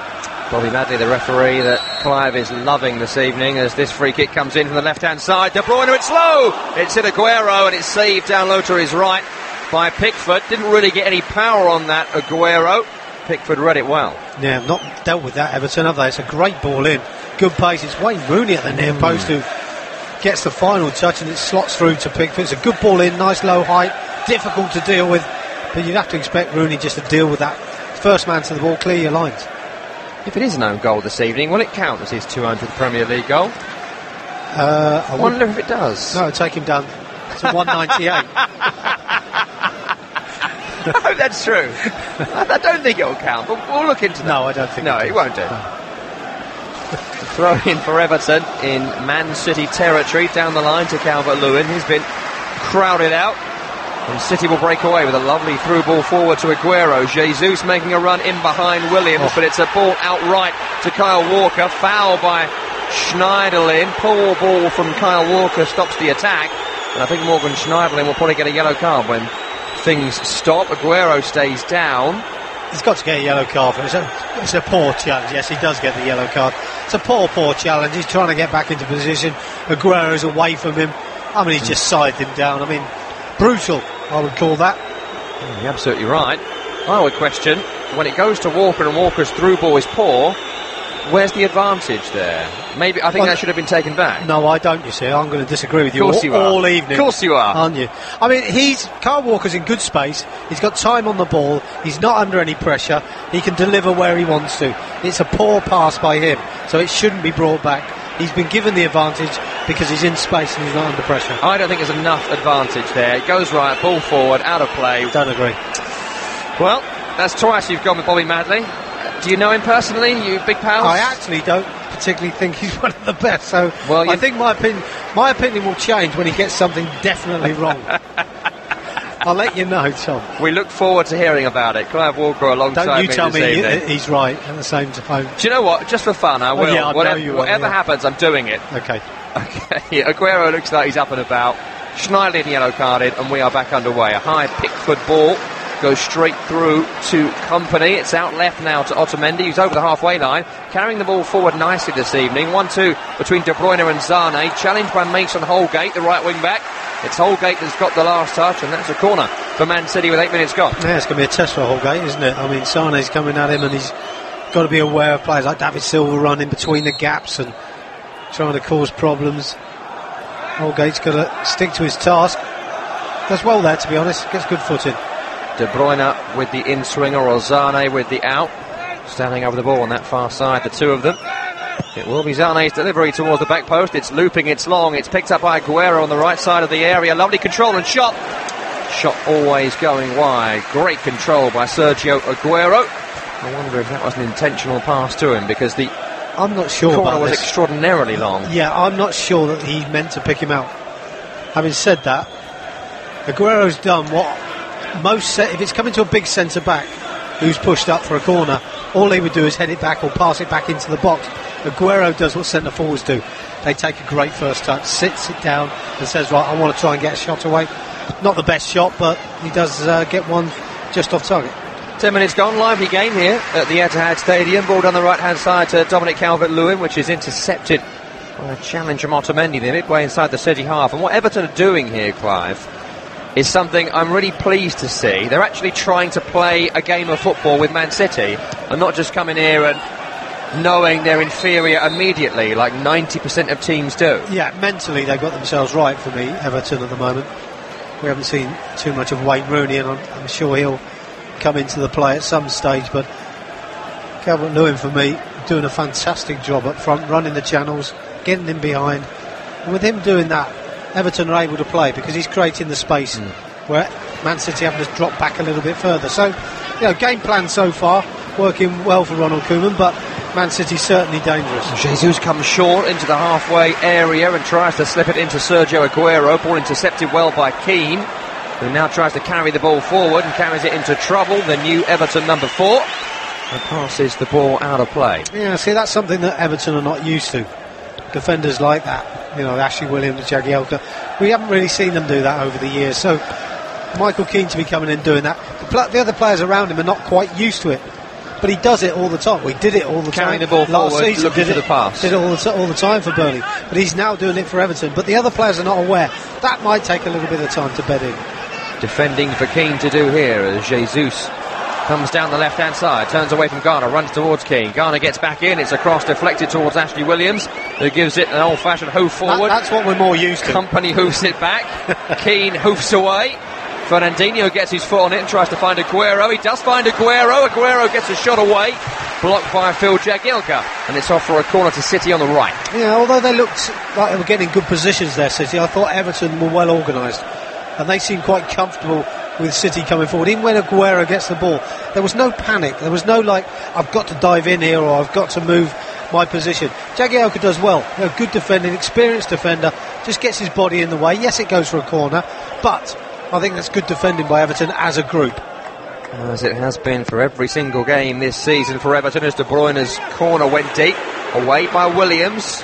Bobby Madley, the referee that Clive is loving this evening, as this free kick comes in from the left-hand side. De Bruyne, it's low! It's hit Aguero, and it's saved down low to his right by Pickford. Didn't really get any power on that, Aguero. Pickford read it well. Yeah, not dealt with that, Everton, have they? It's a great ball in. Good pace. It's Wayne Rooney at the near post who gets the final touch, and it slots through to Pickford. It's a good ball in, nice low height, difficult to deal with, but you'd have to expect Rooney just to deal with that. First man to the ball, clear your lines. If it is an own goal this evening, will it count as his 200th Premier League goal? I wonder if it does. No, take him down to 198. No, that's true. I don't think it'll count, but we'll look into that. No, I don't think it won't do. Throw in for Everton in Man City territory, down the line to Calvert-Lewin. He's been crowded out, and City will break away with a lovely through ball forward to Aguero. Jesus making a run in behind Williams, but it's a ball outright to Kyle Walker. Foul by Schneiderlin. Poor ball from Kyle Walker stops the attack, and I think Morgan Schneiderlin will probably get a yellow card when things stop. Aguero stays down. He's got to get a yellow card for it. It's a poor challenge. Yes, he does get the yellow card. It's a poor challenge. He's trying to get back into position. Aguero's away from him. I mean, he's just sided him down. I mean, brutal, I would call that. You're absolutely right. I would question, when it goes to Walker and Walker's through ball is poor, where's the advantage there? Maybe I think that should have been taken back. No, I don't, you see. I'm going to disagree with you all evening. Of course you are. Aren't you? I mean, Kyle Walker's in good space. He's got time on the ball. He's not under any pressure. He can deliver where he wants to. It's a poor pass by him, so it shouldn't be brought back. He's been given the advantage because he's in space and he's not under pressure. I don't think there's enough advantage there. It goes right, ball forward, out of play. Don't agree. Well, that's twice you've gone with Bobby Madley. Do you know him personally, you big pals? I actually don't particularly think he's one of the best, so I think my opinion will change when he gets something definitely wrong. I'll let you know, Tom. We look forward to hearing about it. Clive Walker alongside me. Don't you tell me evening. He's right at the same time. Do you know what? Just for fun, I will. Yeah, I know you will, whatever happens, I'm doing it. Okay. Aguero looks like he's up and about. Schneiderlin yellow carded, and we are back underway. A high Pickford ball goes straight through to Kompany. It's out left now to Otamendi, who's over the halfway line, carrying the ball forward nicely this evening. 1-2 between De Bruyne and Zane, challenged by Mason Holgate, the right wing back. It's Holgate that's got the last touch, and that's a corner for Man City with 8 minutes gone. Yeah, it's going to be a test for Holgate, isn't it? I mean, Sane's coming at him, and he's got to be aware of players like David Silva running between the gaps and trying to cause problems. Holgate's got to stick to his task. Does well there, to be honest. Gets good footing. De Bruyne with the in-swinger, or Zane with the out. Standing over the ball on that far side, the two of them. It will be Zane's delivery towards the back post. It's looping, it's long. It's picked up by Aguero on the right side of the area. Lovely control and shot. Shot always going wide. Great control by Sergio Aguero. I wonder if that was an intentional pass to him, because the I'm not sure corner about was this. Extraordinarily long. Yeah, I'm not sure that he meant to pick him out. Having said that, Aguero's done what most if it's coming to a big centre back who's pushed up for a corner, all he would do is head it back or pass it back into the box. Aguero does what centre forwards do. They take a great first touch, sits it down and says, right, I want to try and get a shot away. Not the best shot, but he does get one just off target. 10 minutes gone, lively game here at the Etihad Stadium. Ball down the right hand side to Dominic Calvert-Lewin, which is intercepted by a challenge from Otamendi there midway inside the City half. And what Everton are doing here, Clive, is something I'm really pleased to see. They're actually trying to play a game of football with Man City and not just coming here and knowing they're inferior immediately like 90% of teams do. Yeah, mentally they've got themselves right for me, Everton, at the moment. We haven't seen too much of Wayne Rooney, and I'm sure he'll come into the play at some stage, but Calvert-Lewin, for me, doing a fantastic job up front, running the channels, getting in behind. And with him doing that, Everton are able to play because he's creating the space where Man City have to drop back a little bit further. So, game plan so far, working well for Ronald Koeman, but Man City certainly dangerous. Jesus comes short into the halfway area and tries to slip it into Sergio Aguero. Ball intercepted well by Keane, who now tries to carry the ball forward and carries it into trouble. The new Everton number 4 and passes the ball out of play. Yeah, see, that's something that Everton are not used to. Defenders like that, Ashley Williams, Jagielka. We haven't really seen them do that over the years. So Michael Keane to be coming in doing that. The other players around him are not quite used to it. But he does it all the time. We did it all the Carrying time. the ball last forward, season, looking for the pass. Did it all the time for Burnley. But he's now doing it for Everton. But the other players are not aware. That might take a little bit of time to bed in. Defending for Keane to do here as Jesus comes down the left-hand side, turns away from Garner, runs towards Keane. Garner gets back in. It's a cross deflected towards Ashley Williams, who gives it an old-fashioned hoof forward. That's what we're more used to. Company hoofs it back. Keane hoofs away. Fernandinho gets his foot on it and tries to find Aguero. He does find Aguero. Aguero gets a shot away, blocked by Phil Jagielka, and it's off for a corner to City on the right. Yeah, although they looked like they were getting good positions there, City, I thought Everton were well organised, and they seemed quite comfortable with City coming forward. Even when Aguero gets the ball, there was no panic. There was no I've got to dive in here or I've got to move my position. Jagielka does well. Good defending, experienced defender, just gets his body in the way. Yes, it goes for a corner, but I think that's good defending by Everton as a group. As it has been for every single game this season for Everton, as De Bruyne's corner went deep, away by Williams.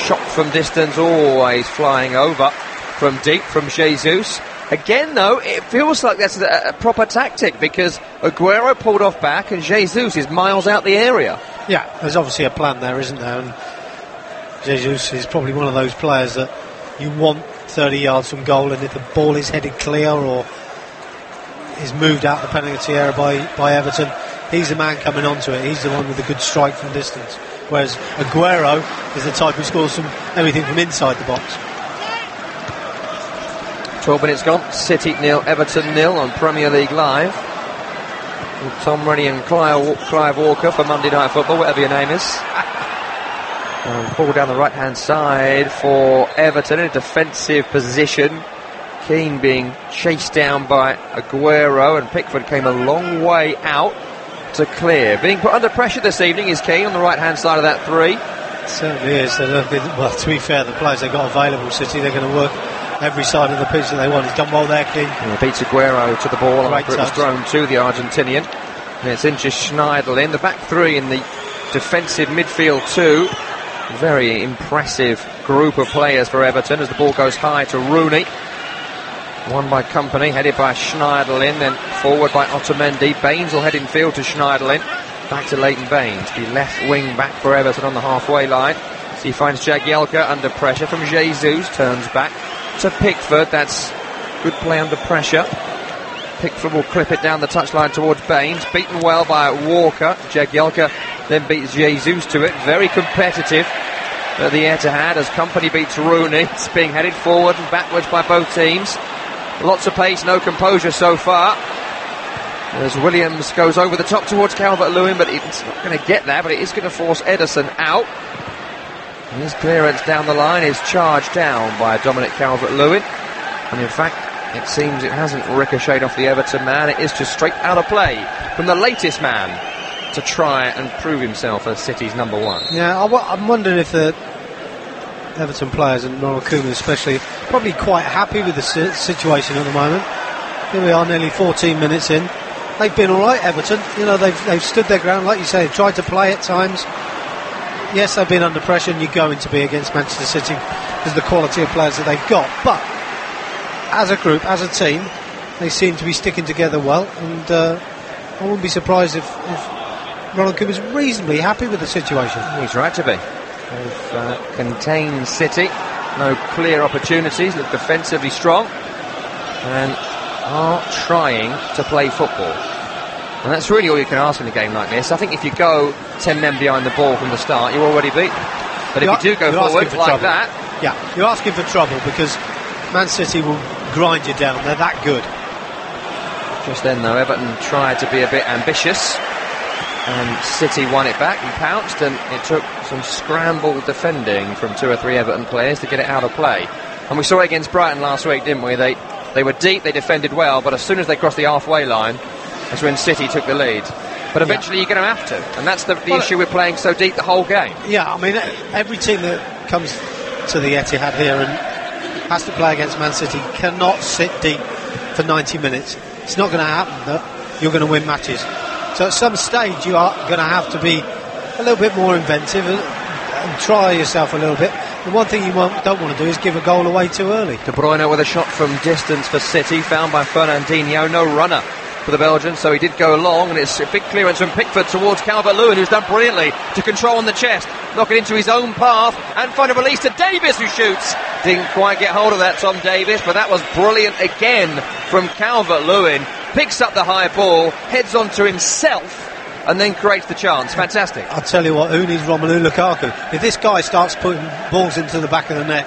Shot from distance, always flying over from deep from Jesus. Again, though, it feels like that's a proper tactic because Aguero pulled off back and Jesus is miles out the area. Yeah, there's obviously a plan there, isn't there? And Jesus is probably one of those players that you want 30 yards from goal, and if the ball is headed clear or is moved out the penalty area by Everton, he's the man coming onto it. He's the one with a good strike from distance, whereas Aguero is the type who scores from everything from inside the box. 12 minutes gone, City 0, Everton 0 on Premier League Live with Tom Rennie and Clive Walker for Monday Night Football, whatever your name is. Ball down the right hand side for Everton in a defensive position. Keane being chased down by Aguero, and Pickford came a long way out to clear. Being put under pressure this evening is Keane on the right hand side of that 3. It certainly is. Well, to be fair, the players they've got available, City, they're going to work every side of the pitch that they want. He's done well there, Keane. And beats Aguero to the ball after it was thrown to the Argentinian. And it's into Schneiderlin. The back 3 in the defensive midfield 2. Very impressive group of players for Everton as the ball goes high to Rooney. Won by Company, headed by Schneiderlin, then forward by Otamendi. Baines will head in field to Schneiderlin. Back to Leighton Baines, the left wing back for Everton on the halfway line. So he finds Jagielka under pressure from Jesus, turns back to Pickford. That's good play under pressure. Pickford will clip it down the touchline towards Baines, beaten well by Walker. Jagielka then beats Jesus to it. Very competitive at the Etihad as Company beats Rooney. It's being headed forward and backwards by both teams. Lots of pace, no composure so far. As Williams goes over the top towards Calvert-Lewin, but it's not going to get there, but it is going to force Ederson out. And his clearance down the line is charged down by Dominic Calvert-Lewin. And in fact, it seems it hasn't ricocheted off the Everton man. It is just straight out of play from the latest man to try and prove himself as City's number 1. Yeah, I'm wondering if the Everton players, and Ronald Koeman especially, probably quite happy with the situation at the moment. Here we are, nearly 14 minutes in. They've been all right, Everton. They've stood their ground, like you say. They've tried to play at times. Yes, they've been under pressure, and you're going to be against Manchester City because of the quality of players that they've got. But as a group, as a team, they seem to be sticking together well, and I wouldn't be surprised if Ronald Koeman is reasonably happy with the situation. He's right to be. They've contained City, no clear opportunities, look defensively strong, and are trying to play football. And that's really all you can ask in a game like this. I think if you go 10 men behind the ball from the start, you're already beaten. But if you do go forward like that... Yeah, you're asking for trouble because Man City will grind you down. They're that good. Just then, though, Everton tried to be a bit ambitious, and City won it back and pounced, and it took some scrambled defending from 2 or 3 Everton players to get it out of play. And we saw it against Brighton last week, didn't we? They were deep, they defended well, but as soon as they crossed the halfway line, that's when City took the lead. But eventually you're going to have to, and that's the issue with playing so deep the whole game. Yeah, I mean, every team that comes to the Etihad here and has to play against Man City cannot sit deep for 90 minutes. It's not going to happen that you're going to win matches. So at some stage you are going to have to be a little bit more inventive and try yourself a little bit. The one thing you don't want to do is give a goal away too early. De Bruyne with a shot from distance for City, found by Fernandinho. No runner for the Belgians, so he did go long, and it's a big clearance from Pickford towards Calvert-Lewin, who's done brilliantly to control on the chest, knock it into his own path, and find a release to Davis, who shoots. Didn't quite get hold of that, Tom Davis, but that was brilliant again from Calvert-Lewin. Picks up the high ball, heads onto himself, and then creates the chance. Fantastic. I'll tell you what, who needs Romelu Lukaku? If this guy starts putting balls into the back of the net,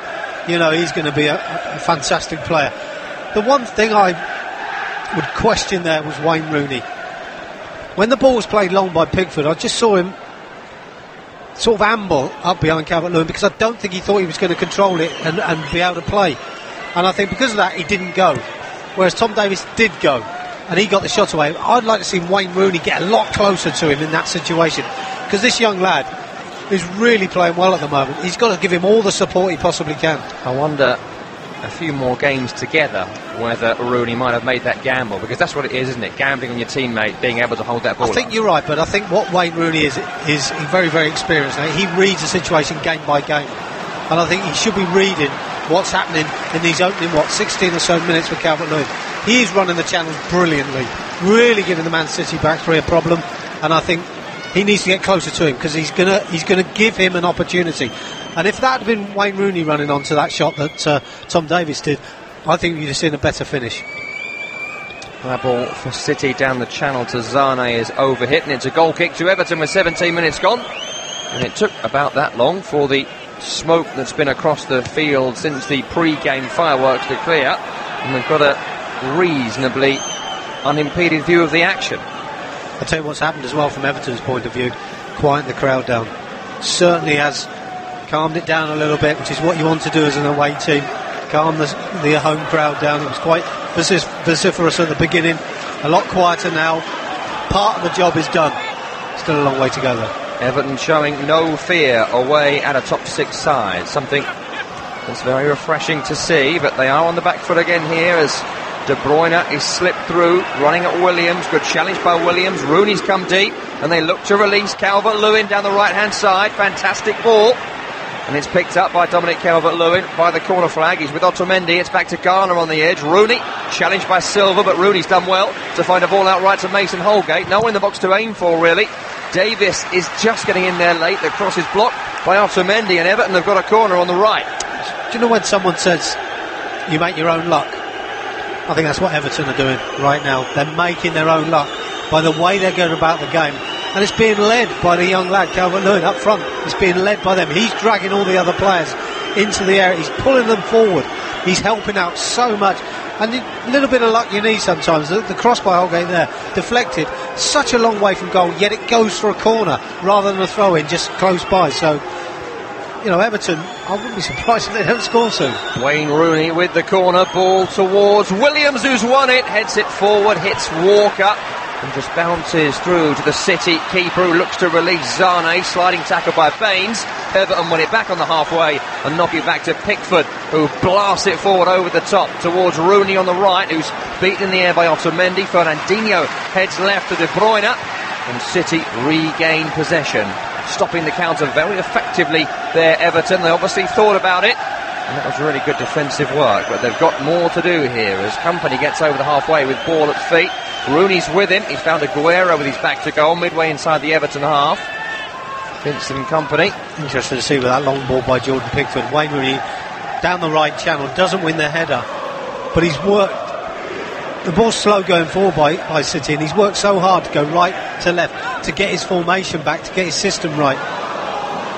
you know he's going to be a fantastic player. The one thing I would question there was Wayne Rooney. When the ball was played long by Pickford, I just saw him sort of amble up behind Calvert-Lewin because I don't think he thought he was going to control it and be able to play. And I think because of that he didn't go, whereas Tom Davis did go and he got the shot away. I'd like to see Wayne Rooney get a lot closer to him in that situation, because this young lad is really playing well at the moment. He's got to give him all the support he possibly can. I wonder a few more games together whether Rooney might have made that gamble, because that's what it is, isn't it? Gambling on your teammate, being able to hold that ball. I think you're right, but I think what Wayne Rooney is very, very experienced now. He reads the situation game by game, and I think he should be reading what's happening in these opening 16 or so minutes with Calvert-Lewin. He is running the channels brilliantly, really giving the Man City back three a problem, and I think he needs to get closer to him because he's gonna give him an opportunity. And if that had been Wayne Rooney running onto that shot that Tom Davis did, I think you'd have seen a better finish. That ball for City down the channel to Zane is overhit, and it's a goal kick to Everton with 17 minutes gone. And it took about that long for the smoke that's been across the field since the pre-game fireworks to clear, and we've got a reasonably unimpeded view of the action. I'll tell you what's happened as well from Everton's point of view. Quieten the crowd down. Certainly has calmed it down a little bit, which is what you want to do as an away team. Calm the home crowd down. It was quite vociferous at the beginning. A lot quieter now. Part of the job is done. Still a long way to go though. Everton showing no fear away at a top 6 side. Something that's very refreshing to see, but they are on the back foot again here as De Bruyne is slipped through, running at Williams. Good challenge by Williams. Rooney's come deep, and they look to release Calvert-Lewin down the right-hand side. Fantastic ball. And it's picked up by Dominic Calvert-Lewin by the corner flag. He's with Otamendi. It's back to Garner on the edge. Rooney, challenged by Silva, but Rooney's done well to find a ball out right to Mason Holgate. No one in the box to aim for, really. Davis is just getting in there late. The cross is blocked by Otamendi, and Everton have got a corner on the right. Do you know when someone says you make your own luck? I think that's what Everton are doing right now. They're making their own luck by the way they're going about the game. And it's being led by the young lad, Calvert-Lewin, up front. It's being led by them. He's dragging all the other players into the area. He's pulling them forward. He's helping out so much. And a little bit of luck you need sometimes. The cross by Holgate there, deflected. Such a long way from goal, yet it goes for a corner rather than a throw-in just close by. So, you know, Everton, I wouldn't be surprised if they don't score soon. Wayne Rooney with the corner ball towards Williams, who's won it. Heads it forward, hits Walker, and just bounces through to the City keeper, who looks to release Zane. Sliding tackle by Baines. Everton win it back on the halfway and knock it back to Pickford, who blasts it forward over the top towards Rooney on the right, who's beaten in the air by Otamendi. Fernandinho heads left to De Bruyne, and City regain possession, stopping the counter very effectively there, Everton. They obviously thought about it, and that was really good defensive work, but they've got more to do here as Company gets over the halfway with ball at feet. Rooney's with him. He's found Aguero with his back to goal midway inside the Everton half. Vincent Kompany. Interesting to see with that long ball by Jordan Pickford. Wayne Rooney down the right channel, doesn't win the header, but he's worked. The ball's slow going forward by City, and he's worked so hard to go right to left to get his formation back, to get his system right.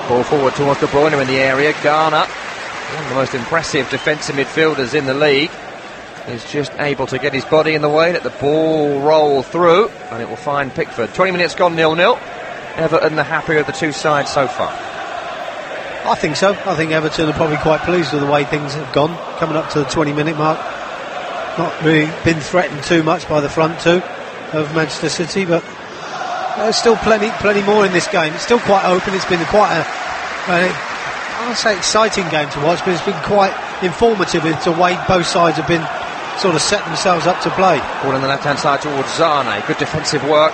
Ball forward towards De Bruyne in the area. Garner, one of the most impressive defensive midfielders in the league. is just able to get his body in the way, let the ball roll through, and it will find Pickford. 20 minutes gone, 0-0. Everton the happier of the two sides so far. I think so. I think Everton are probably quite pleased with the way things have gone, coming up to the 20-minute mark. Not really been threatened too much by the front two of Manchester City, but there's still plenty more in this game. It's still quite open. It's been quite a, I won't say exciting game to watch, but it's been quite informative in the way both sides have been sort of set themselves up to play. Ball on the left-hand side towards Zane. Good defensive work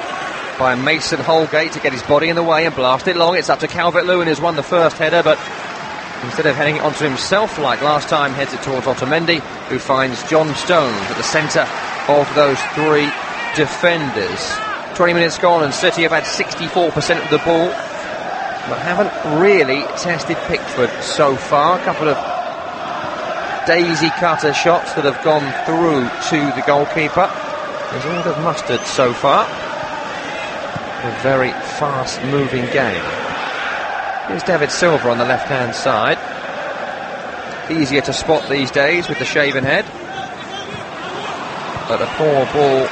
by Mason Holgate to get his body in the way and blast it long. It's up to Calvert-Lewin, who's won the first header, but instead of heading it onto himself like last time, heads it towards Otamendi, who finds John Stones at the centre of those three defenders. 20 minutes gone and City have had 64% of the ball, but haven't really tested Pickford so far. A couple of daisy cutter shots that have gone through to the goalkeeper. There's all they've mustered so far. A very fast moving game. Here's David Silva on the left hand side. Easier to spot these days with the shaven head, but a poor ball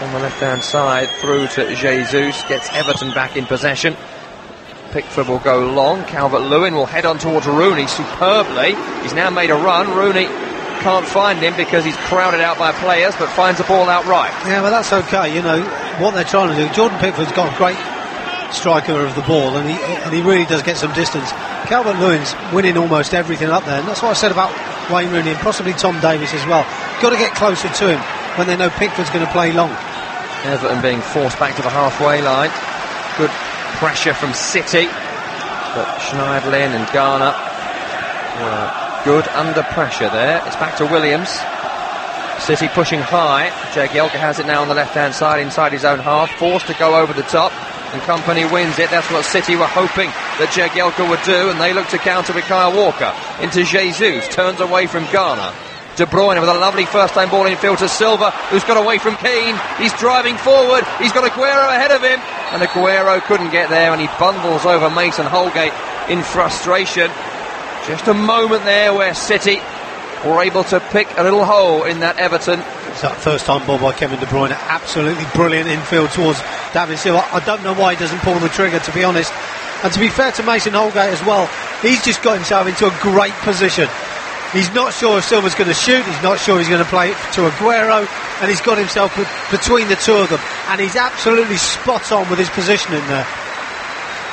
on the left hand side through to Jesus, gets Everton back in possession. Pickford will go long. Calvert-Lewin will head on towards Rooney superbly. He's now made a run. Rooney can't find him because he's crowded out by players, but finds the ball outright. Yeah, well, that's okay. You know what they're trying to do. Jordan Pickford's got a great striker of the ball, and he really does get some distance. Calvert-Lewin's winning almost everything up there, and that's what I said about Wayne Rooney and possibly Tom Davies as well. Got to get closer to him when they know Pickford's going to play long. Everton being forced back to the halfway line. Good pressure from City, but Schneiderlin and Garner were good under pressure there. It's back to Williams. City pushing high. Jagielka has it now on the left hand side inside his own half, forced to go over the top, and Company wins it. That's what City were hoping that Jagielka would do, and they look to counter with Kyle Walker into Jesus, turns away from Garner. De Bruyne with a lovely first-time ball in field to Silva, who's got away from Keane. He's driving forward. He's got Aguero ahead of him, and Aguero couldn't get there, and he bundles over Mason Holgate in frustration. Just a moment there where City were able to pick a little hole in that Everton. It's that first-time ball by Kevin De Bruyne, absolutely brilliant infield towards David Silva. I don't know why he doesn't pull the trigger, to be honest. And to be fair to Mason Holgate as well, he's just got himself into a great position. He's not sure if Silva's going to shoot, he's not sure he's going to play it to Aguero, and he's got himself between the two of them, and he's absolutely spot on with his positioning there.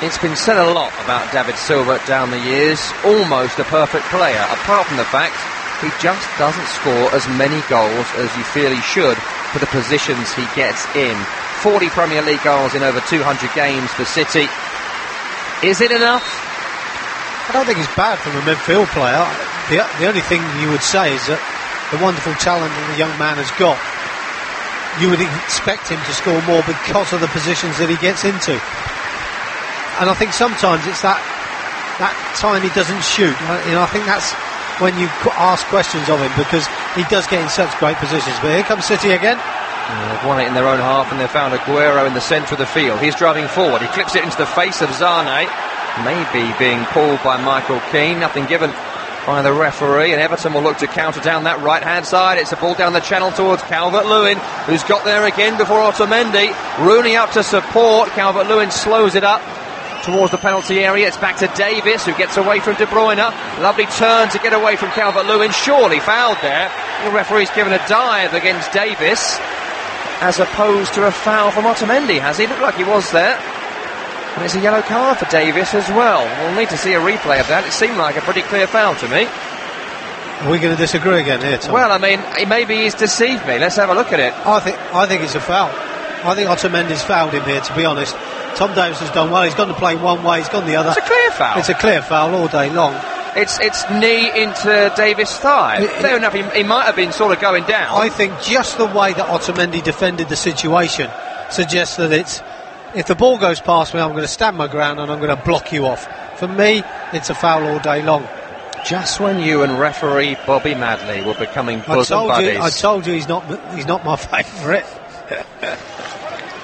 It's been said a lot about David Silva down the years, almost a perfect player, apart from the fact he just doesn't score as many goals as you feel he should for the positions he gets in. 40 Premier League goals in over 200 games for City. Is it enough? I don't think it's bad from a midfield player. The only thing you would say is that the wonderful talent that the young man has got, you would expect him to score more because of the positions that he gets into. And I think sometimes it's that time he doesn't shoot. You know, I think that's when you ask questions of him, because he does get in such great positions. But here comes City again. They've won it in their own half, and they've found Aguero in the centre of the field. He's driving forward. He clips it into the face of Zane. Maybe being pulled by Michael Keane. Nothing given by the referee, and Everton will look to counter down that right-hand side. It's a ball down the channel towards Calvert-Lewin, who's got there again before Otamendi. Rooney up to support. Calvert-Lewin slows it up towards the penalty area. It's back to Davis, who gets away from De Bruyne. Lovely turn to get away from Calvert-Lewin. Surely fouled there. The referee's given a dive against Davis, as opposed to a foul from Otamendi, has he? Looked like he was there. And it's a yellow card for Davis as well. We'll need to see a replay of that. It seemed like a pretty clear foul to me. Are we going to disagree again here, Tom? Well, I mean, maybe he's deceived me. Let's have a look at it. I think it's a foul. I think Otamendi's fouled him here, to be honest. Tom Davis has done well. He's gone to play one way, he's gone the other. It's a clear foul. It's a clear foul all day long. It's knee into Davis' thigh. Fair enough, he might have been sort of going down. I think just the way that Otamendi defended the situation suggests that if the ball goes past me, I'm going to stand my ground and I'm going to block you off. For me, it's a foul all day long. Just when you and referee Bobby Madley were becoming bosom buddies. I told you he's not my favourite.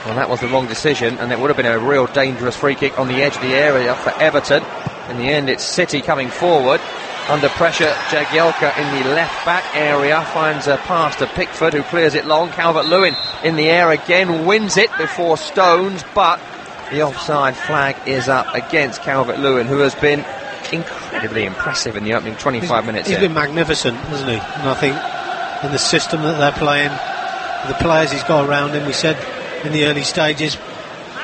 Well, that was the wrong decision, and it would have been a real dangerous free kick on the edge of the area for Everton. In the end, it's City coming forward. Under pressure, Jagielka in the left-back area finds a pass to Pickford, who clears it long. Calvert-Lewin in the air again, wins it before Stones, but the offside flag is up against Calvert-Lewin, who has been incredibly impressive in the opening 25 minutes. He's been magnificent, hasn't he? And I think in the system that they're playing, the players he's got around him, we said in the early stages,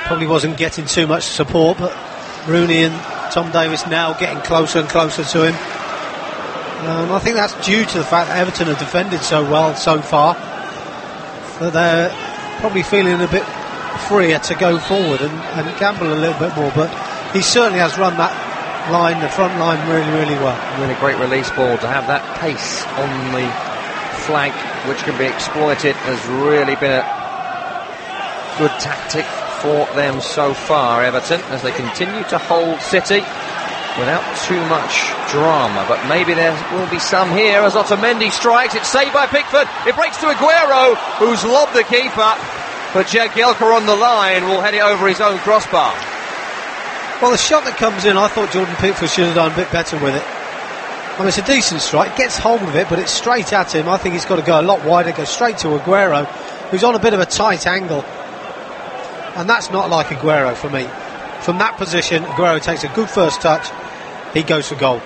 probably wasn't getting too much support, but Rooney and Tom Davies now getting closer and closer to him. I think that's due to the fact that Everton have defended so well so far that they're probably feeling a bit freer to go forward and gamble a little bit more. But he certainly has run that line, the front line, really, really well. Really great release ball to have that pace on the flank, which can be exploited, has really been a good tactic for them so far, Everton, as they continue to hold City without too much drama, but maybe there will be some here as Otamendi strikes. It's saved by Pickford. It breaks to Aguero, who's lobbed the keeper, but Jagielka on the line will head it over his own crossbar. Well, the shot that comes in, I thought Jordan Pickford should have done a bit better with it. I mean, it's a decent strike, gets hold of it, but it's straight at him. I think he's got to go a lot wider, go straight to Aguero, who's on a bit of a tight angle, and that's not like Aguero for me. From that position, Aguero takes a good first touch, he goes for goal.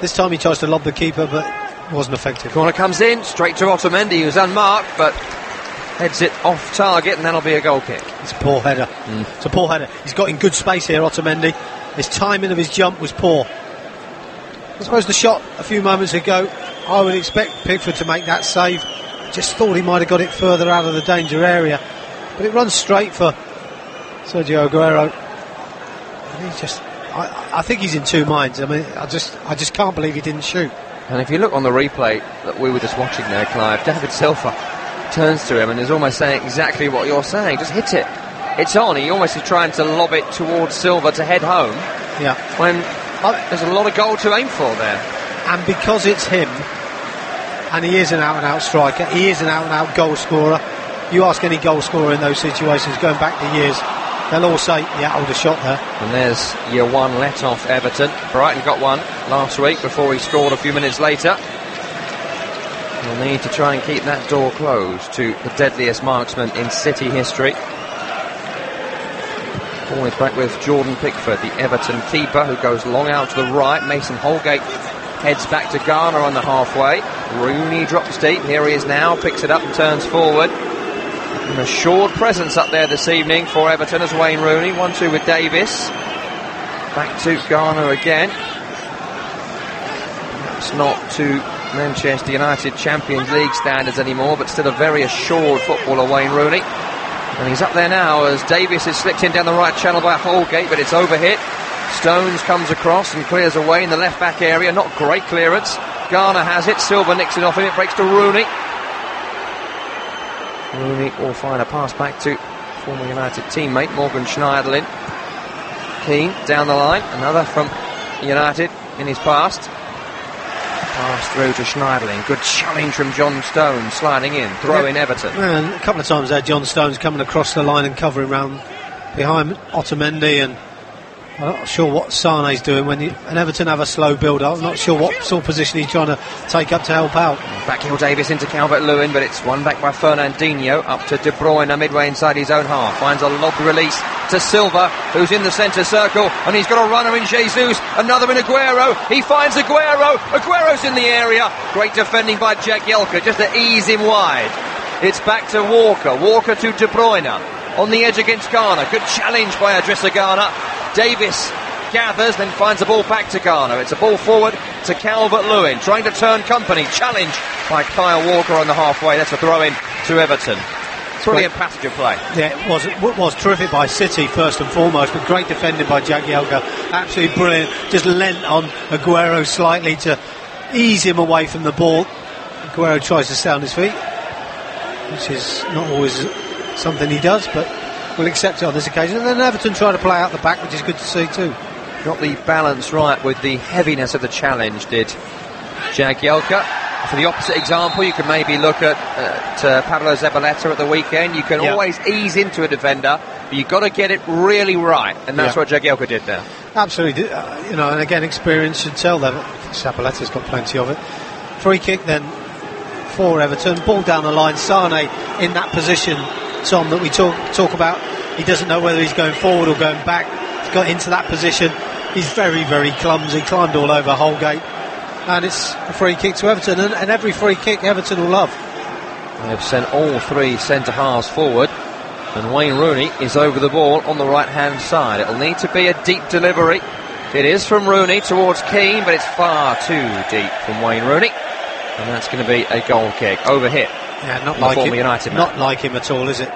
This time he tries to lob the keeper, but wasn't effective. Corner comes in, straight to Otamendi, who's unmarked, but heads it off target, and that'll be a goal kick. It's a poor header. It's a poor header. He's got in good space here, Otamendi. His timing of his jump was poor. I suppose the shot a few moments ago, I would expect Pickford to make that save. Just thought he might have got it further out of the danger area, but it runs straight for Sergio Aguero. And he just, I think he's in two minds. I mean, I just can't believe he didn't shoot. And if you look on the replay that we were just watching there, Clive, David Silva turns to him and is almost saying exactly what you're saying. Just hit it. It's on. He almost is trying to lob it towards Silva to head home. Yeah. When there's a lot of goal to aim for there. And because it's him, and he is an out-and-out striker, he is an out-and-out goal scorer. You ask any goal scorer in those situations, going back to years, they'll all say, yeah, I would have shot there. And there's year one let off Everton. Brighton got one last week before he scored a few minutes later. They'll need to try and keep that door closed to the deadliest marksman in City history. Always back with Jordan Pickford, the Everton keeper, who goes long out to the right. Mason Holgate heads back to Garner on the halfway. Rooney drops deep. Here he is now, picks it up and turns forward. An assured presence up there this evening for Everton as Wayne Rooney. 1-2 with Davis. Back to Garner again. Perhaps not to Manchester United Champions League standards anymore, but still a very assured footballer, Wayne Rooney. And he's up there now as Davis is slipped in down the right channel by Holgate, but it's overhit. Stones comes across and clears away in the left back area. Not great clearance. Garner has it. Silva nicks it off him. It breaks to Rooney. Rooney will find a pass back to former United teammate Morgan Schneiderlin. Keane down the line. Another from United in his past. Pass through to Schneiderlin. Good challenge from John Stones, sliding in, throwing Everton. And a couple of times there, John Stones coming across the line and covering round behind Otamendi, and I'm not sure what Sane's doing when and Everton have a slow build-up. I'm not sure what sort of position he's trying to take up to help out. Backheel Davis into Calvert-Lewin, but it's won back by Fernandinho, up to De Bruyne, midway inside his own half. Finds a lob release to Silva, who's in the centre circle, and he's got a runner in Jesus, another in Aguero. He finds Aguero. Aguero's in the area. Great defending by Jagielka, just to ease him wide. It's back to Walker. Walker to De Bruyne. On the edge against Garner. Good challenge by Idrissa Garner. Davis gathers, then finds the ball back to Garner. It's a ball forward to Calvert-Lewin, trying to turn company. Challenge by Kyle Walker on the halfway. That's a throw-in to Everton. Brilliant passage of play. Yeah, it was terrific by City first and foremost, but great defending by Jagielka. Absolutely brilliant. Just lent on Aguero slightly to ease him away from the ball. Aguero tries to stay on his feet, which is not always something he does, but we'll accept it on this occasion. And then Everton try to play out the back, which is good to see too. Got the balance right with the heaviness of the challenge, did Jagielka. For the opposite example, you can maybe look at Pablo Zabaleta at the weekend. You can always ease into a defender, but you've got to get it really right, and that's what Jagielka did there. Absolutely, and again, experience should tell them. Zabaleta's got plenty of it. Free kick then for Everton. Ball down the line. Sane in that position, Tom, that we talk about. He doesn't know whether he's going forward or going back. He's got into that position. He's very, very clumsy. Climbed all over Holgate. And it's a free kick to Everton. And every free kick Everton will love. They've sent all three centre-halves forward. And Wayne Rooney is over the ball on the right-hand side. It'll need to be a deep delivery. It is from Rooney towards Keane, but it's far too deep from Wayne Rooney. And that's going to be a goal kick. Overhit. Yeah, not like him. United man. Not like him at all, is it?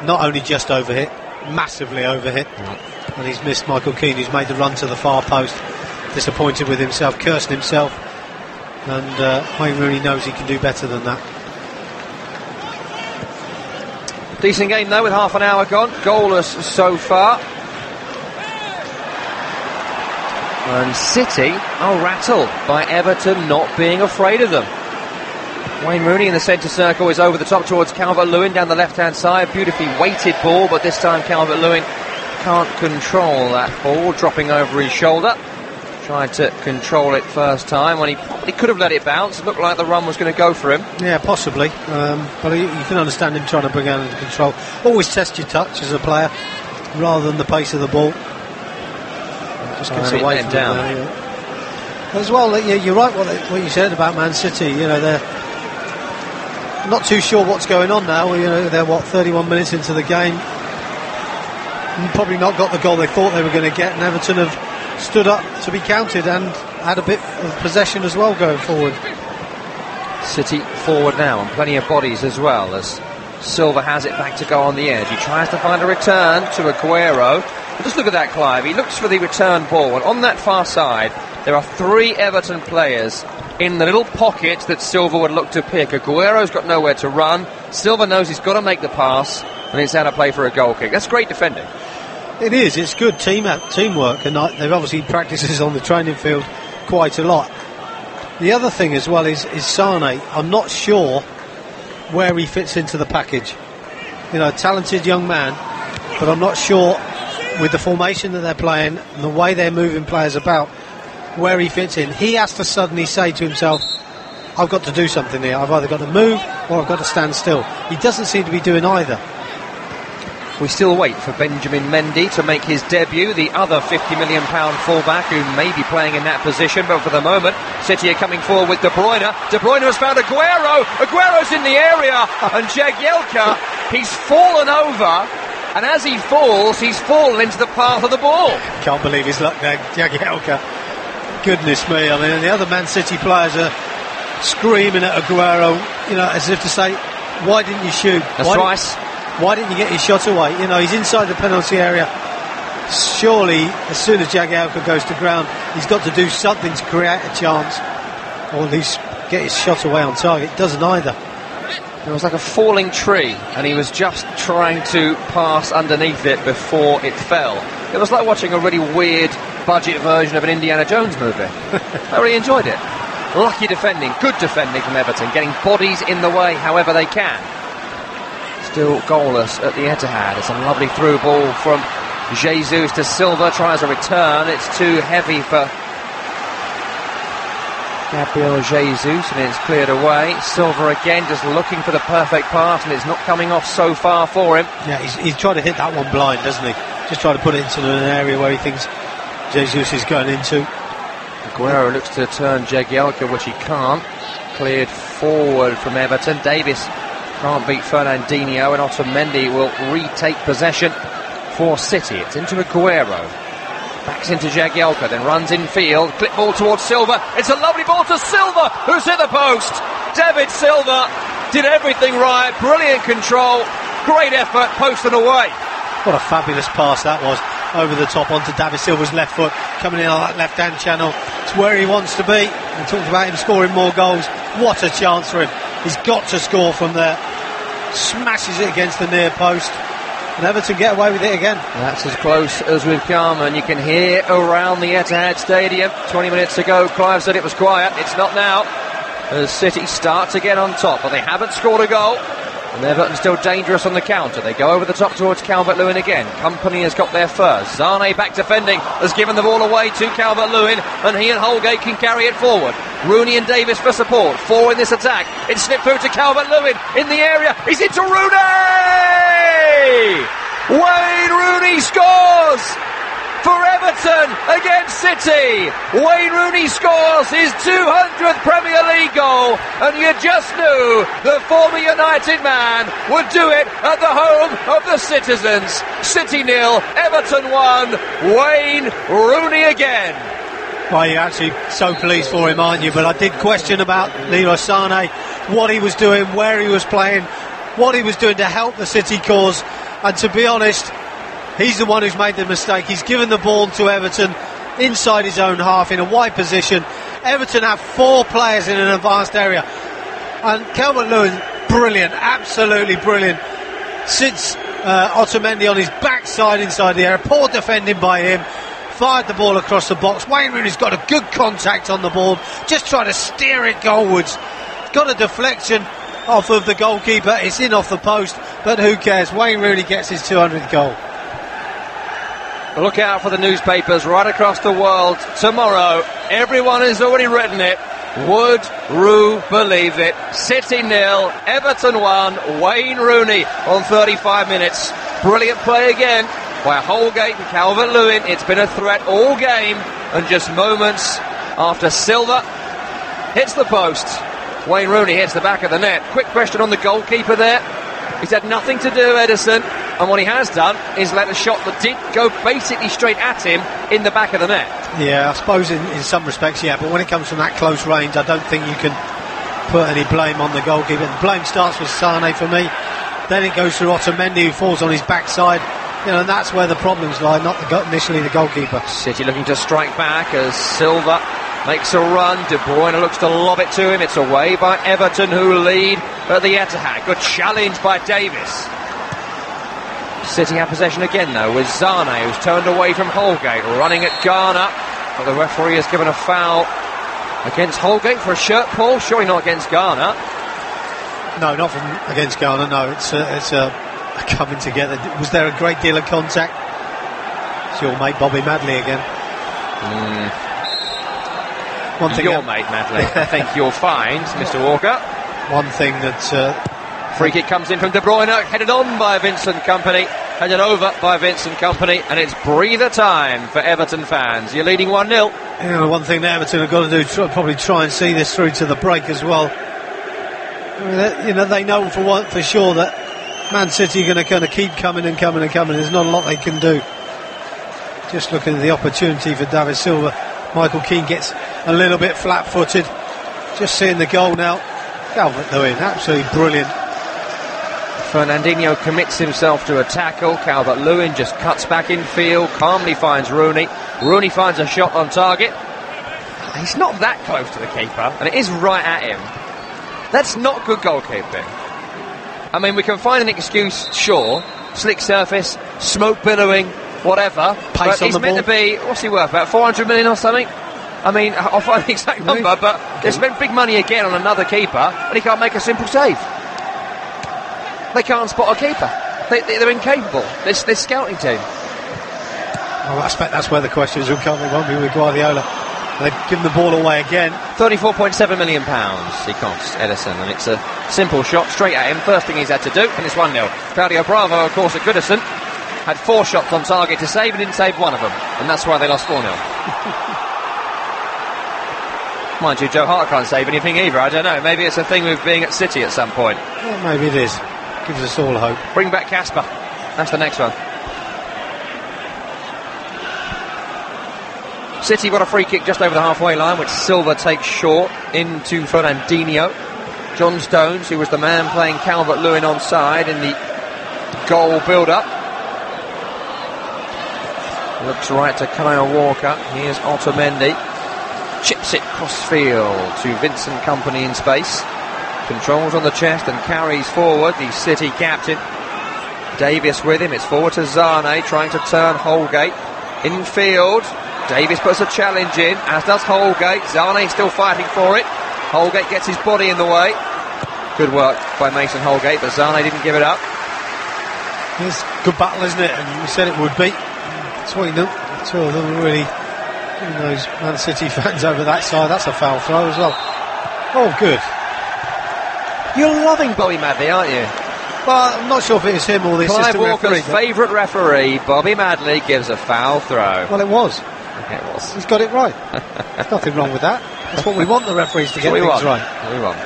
Not only just overhit, massively overhit. And he's missed Michael Keane, who's made the run to the far post. Disappointed with himself, cursing himself. And Wayne Rooney knows he can do better than that. Decent game though, with half an hour gone. Goalless so far. And City are rattled by Everton not being afraid of them. Wayne Rooney in the centre circle is over the top towards Calvert-Lewin down the left-hand side. Beautifully weighted ball, but this time Calvert-Lewin can't control that ball, dropping over his shoulder. Tried to control it first time when he probably could have let it bounce. It looked like the run was going to go for him. Yeah, possibly. But you can understand him trying to bring it under control. Always test your touch as a player rather than the pace of the ball. Just gets away from down. As well, you're right what you said about Man City. You know, they're not too sure what's going on now. You know, they're 31 minutes into the game. Probably not got the goal they thought they were going to get, and Everton have stood up to be counted and had a bit of possession as well going forward. City forward now, and plenty of bodies as well, as Silva has it back to go on the edge. He tries to find a return to Aguero. But just look at that, Clive. He looks for the return ball, and on that far side there are three Everton players in the little pocket that Silva would look to pick. Aguero's got nowhere to run. Silva knows he's got to make the pass, and it's out of play for a goal kick. That's great defending. It is. It's good teamwork, and they've obviously practiced this on the training field quite a lot. The other thing as well is Sane. I'm not sure where he fits into the package. You know, a talented young man, but I'm not sure with the formation that they're playing and the way they're moving players about where he fits in. He has to suddenly say to himself, I've got to do something here. I've either got to move or I've got to stand still. He doesn't seem to be doing either. We still wait for Benjamin Mendy to make his debut, the other £50 million fullback who may be playing in that position, but for the moment City are coming forward with De Bruyne. De Bruyne has found Aguero. Aguero's in the area, and Jagielka, he's fallen over, and as he falls, he's fallen into the path of the ball. Can't believe his luck there, Jagielka. Goodness me, I mean, the other Man City players are screaming at Aguero, you know, as if to say, why didn't you shoot? That's Rice. Why didn't you get your shot away? You know, he's inside the penalty area. Surely, as soon as Jagielka goes to ground, he's got to do something to create a chance, or at least get his shot away on target. Doesn't either. It was like a falling tree, and he was just trying to pass underneath it before it fell. It was like watching a really weird budget version of an Indiana Jones movie. I really enjoyed it. Lucky defending, good defending from Everton, getting bodies in the way however they can. Still goalless at the Etihad. It's a lovely through ball from Jesus to Silva. Tries a return. It's too heavy for Gabriel Jesus, and it's cleared away. Silva again just looking for the perfect pass, and it's not coming off so far for him. Yeah, he's trying to hit that one blind, doesn't he? Just trying to put it into an area where he thinks Jesus is going into. Aguero looks to turn Jagielka, which he can't. Cleared forward from Everton. Davis can't beat Fernandinho, and Otamendi will retake possession for City. It's into Aguero. Backs into Jagielka, then runs in field. Clip ball towards Silva. It's a lovely ball to Silva, who's hit the post. David Silva did everything right. Brilliant control. Great effort, post and away. What a fabulous pass that was. Over the top onto David Silva's left foot, coming in on that left-hand channel. It's where he wants to be. We talked about him scoring more goals. What a chance for him. He's got to score from there. Smashes it against the near post, and Everton get away with it again. That's as close as we've come, and you can hear around the Etihad Stadium. 20 minutes ago, Clive said it was quiet. It's not now, as City start to get on top, but they haven't scored a goal. And Everton still dangerous on the counter. They go over the top towards Calvert-Lewin again. Company has got there first. Zane back defending, has given the ball away to Calvert-Lewin, and he and Holgate can carry it forward. Rooney and Davis for support. 4 in this attack. It's slipped through to Calvert-Lewin in the area. He's into Rooney! Wayne Rooney scores! For Everton against City. Wayne Rooney scores his 200th Premier League goal, and you just knew the former United man would do it at the home of the citizens. City 0, Everton 1, Wayne Rooney again. Well, you're actually so pleased for him, aren't you? But I did question about Leroy Sané, what he was doing, where he was playing, what he was doing to help the City cause, and to be honest, he's the one who's made the mistake. He's given the ball to Everton inside his own half in a wide position. Everton have 4 players in an advanced area. And Calvert-Lewin, brilliant, absolutely brilliant. Sits Otamendi on his backside inside the area. Poor defending by him. Fired the ball across the box. Wayne Rooney's got a good contact on the ball. Just trying to steer it goalwards. Got a deflection off of the goalkeeper. It's in off the post, but who cares? Wayne Rooney gets his 200th goal. Look out for the newspapers right across the world tomorrow. Everyone has already written it. Would Roo believe it? City 0, Everton 1, Wayne Rooney on 35 minutes. Brilliant play again by Holgate and Calvert-Lewin. It's been a threat all game, and just moments after Silva hits the post, Wayne Rooney hits the back of the net. Quick question on the goalkeeper there. He's had nothing to do, Edison, and what he has done is let a shot that did go basically straight at him in the back of the net. Yeah, I suppose in some respects, yeah, but when it comes from that close range, I don't think you can put any blame on the goalkeeper. The blame starts with Sané for me, then it goes through Otamendi, who falls on his backside, you know, and that's where the problems lie, not initially the goalkeeper. City looking to strike back as Silva makes a run. De Bruyne looks to lob it to him. It's away by Everton, who lead at the Etihad. Good challenge by Davis. City have possession again, though, with Zane, who's turned away from Holgate, running at Garner. But the referee has given a foul against Holgate for a shirt pull. Surely not against Garner. No, not from against Garner. No, it's a coming together. Was there a great deal of contact? It's your mate Bobby Madley again. One thing your mate Madley. I think you'll find, Mr. Walker. One thing that free kick comes in from De Bruyne, headed on by Vincent Kompany, headed over by Vincent Kompany, and it's breather time for Everton fans. You're leading 1-0. Yeah, one thing that Everton have got to do, probably try and see this through to the break as well. I mean, you know, they know for sure that Man City are going to kind of keep coming and coming and coming. There's not a lot they can do. Just looking at the opportunity for David Silva. Michael Keane gets a little bit flat-footed. Just seeing the goal now. Calvert-Lewin, absolutely brilliant. Fernandinho commits himself to a tackle. Calvert-Lewin just cuts back in field, calmly finds Rooney. Rooney finds a shot on target. He's not that close to the keeper, and it is right at him. That's not good goalkeeping. I mean, we can find an excuse, sure. Slick surface, smoke billowing, whatever. Pace but he's meant to be, what's he worth, about 400 million or something? I mean, I'll find the exact number, but they spent big money again on another keeper, and he can't make a simple save. They can't spot a keeper. They're incapable. This scouting team. Well, I expect that's where the questions will come. It won't be with Guardiola. They've given the ball away again. £34.7 million he costs, Edison, and it's a simple shot straight at him. First thing he's had to do, and it's 1-0. Claudio Bravo, of course, at Goodison, had 4 shots on target to save and didn't save one of them, and that's why they lost 4-0. Mind you, Joe Hart can't save anything either. I don't know. Maybe it's a thing with being at City at some point. Well, maybe it is. Gives us all hope. Bring back Casper. That's the next one. City got a free kick just over the halfway line, which Silva takes short into Fernandinho. John Stones, who was the man playing Calvert-Lewin onside in the goal build-up, looks right to Kyle Walker. Here's Otamendi. Chips it cross-field to Vincent Kompany in space. Controls on the chest and carries forward the City captain. Davis with him. It's forward to Zane, trying to turn Holgate. Infield. Davis puts a challenge in, as does Holgate. Zane still fighting for it. Holgate gets his body in the way. Good work by Mason Holgate, but Zane didn't give it up. It's a good battle, isn't it? And we said it would be. That's what you know. Two of them are really, those Man City fans over that side. That's a foul throw as well. Oh, good. You're loving Bobby Madley, aren't you? Well, I'm not sure if it was him or the Clive assistant Walker's referee. favourite referee, Bobby Madley, gives a foul throw. Well, it was. Okay, it was. He's got it right. There's nothing wrong with that. That's what we want the referees to get things right. We want.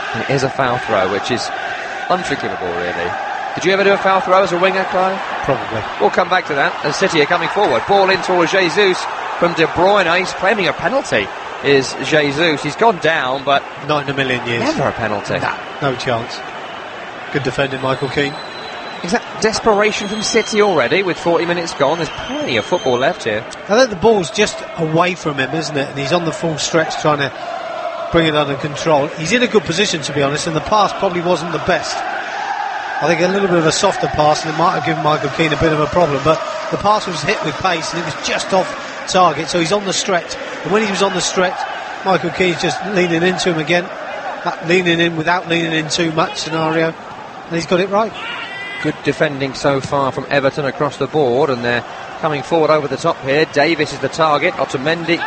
It is a foul throw, which is unforgivable, really. Did you ever do a foul throw as a winger, Clive? Probably. We'll come back to that. And City are coming forward. Ball in towards Jesus from De Bruyne. He's claiming a penalty. Is Jesus. He's gone down, but not in a million years. Never a penalty. No chance. Good defending, Michael Keane. Is that desperation from City already with 40 minutes gone? There's plenty of football left here. I think the ball's just away from him, isn't it? And he's on the full stretch trying to bring it under control. He's in a good position, to be honest, and the pass probably wasn't the best. I think a little bit of a softer pass, and it might have given Michael Keane a bit of a problem, but the pass was hit with pace and it was just off target, so he's on the stretch. And when he was on the stretch, Michael Keane's just leaning into him again, that leaning in without leaning in too much scenario, and he's got it right. Good defending so far from Everton across the board, and they're coming forward over the top here. Davis is the target. Otamendi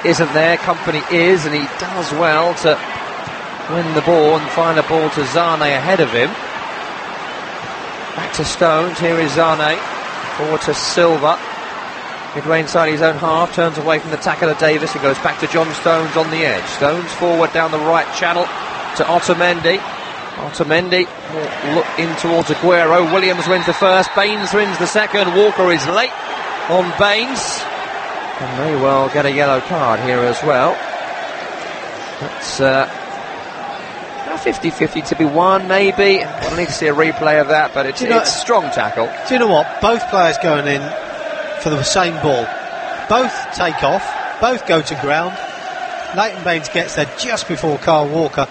isn't there. Company is, and he does well to win the ball and find a ball to Zane ahead of him. Back to Stones. Here is Zane. Forward to Silva. Midway inside his own half. Turns away from the tackle of Davis and goes back to John Stones on the edge. Stones forward down the right channel to Otamendi. Otamendi will look in towards Aguero. Williams wins the first. Baines wins the second. Walker is late on Baines. And may well get a yellow card here as well. That's 50-50 to be won, maybe. We'll need to see a replay of that, but it's a strong tackle. Do you know what? Both players going in for the same ball. Both take off. Both go to ground. Leighton Baines gets there just before Kyle Walker.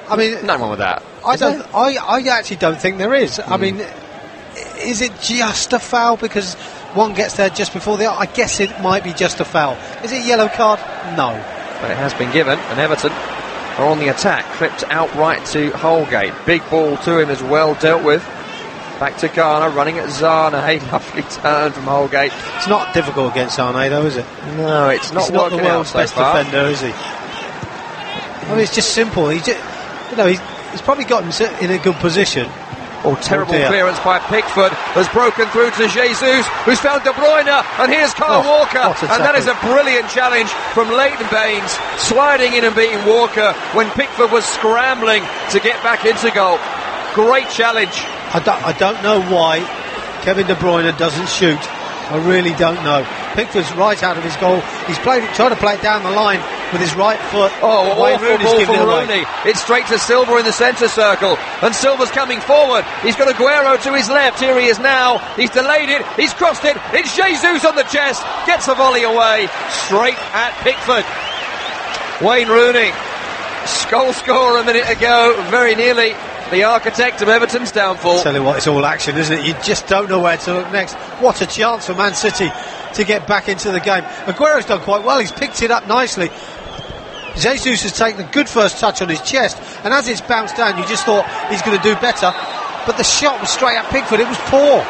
I mean, nothing wrong with that. I actually don't think there is. I mean, is it just a foul because one gets there just before the other? I guess it might be just a foul. Is it a yellow card? No. But it has been given, and Everton are on the attack. Clipped outright to Holgate. Big ball to him as well, dealt with. Back to Garner, running at Zane. A lovely turn from Holgate. It's not difficult against Zane, though, is it? No, it's not. He's not the world's best defender, is he? I mean, it's just simple. He's probably got him in a good position. Oh, terrible clearance by Pickford has broken through to Jesus, who's found De Bruyne, and here's Kyle Walker, and that is a brilliant challenge from Leighton Baines, sliding in and beating Walker when Pickford was scrambling to get back into goal. Great challenge. I don't know why Kevin De Bruyne doesn't shoot. I really don't know. Pickford's right out of his goal. He's trying to play it down the line with his right foot. Oh, awful ball from Rooney. It's straight to Silva in the centre circle, and Silva's coming forward. He's got Aguero to his left. Here he is now. He's delayed it. He's crossed it. It's Jesus on the chest. Gets a volley away. Straight at Pickford. Wayne Rooney. Goal scorer a minute ago. Very nearly the architect of Everton's downfall. Tell you what, it's all action, isn't it? You just don't know where to look next. What a chance for Man City to get back into the game. Aguero's done quite well. He's picked it up nicely. Jesus has taken a good first touch on his chest, and as it's bounced down, you just thought he's going to do better. But the shot was straight at Pickford. It was poor.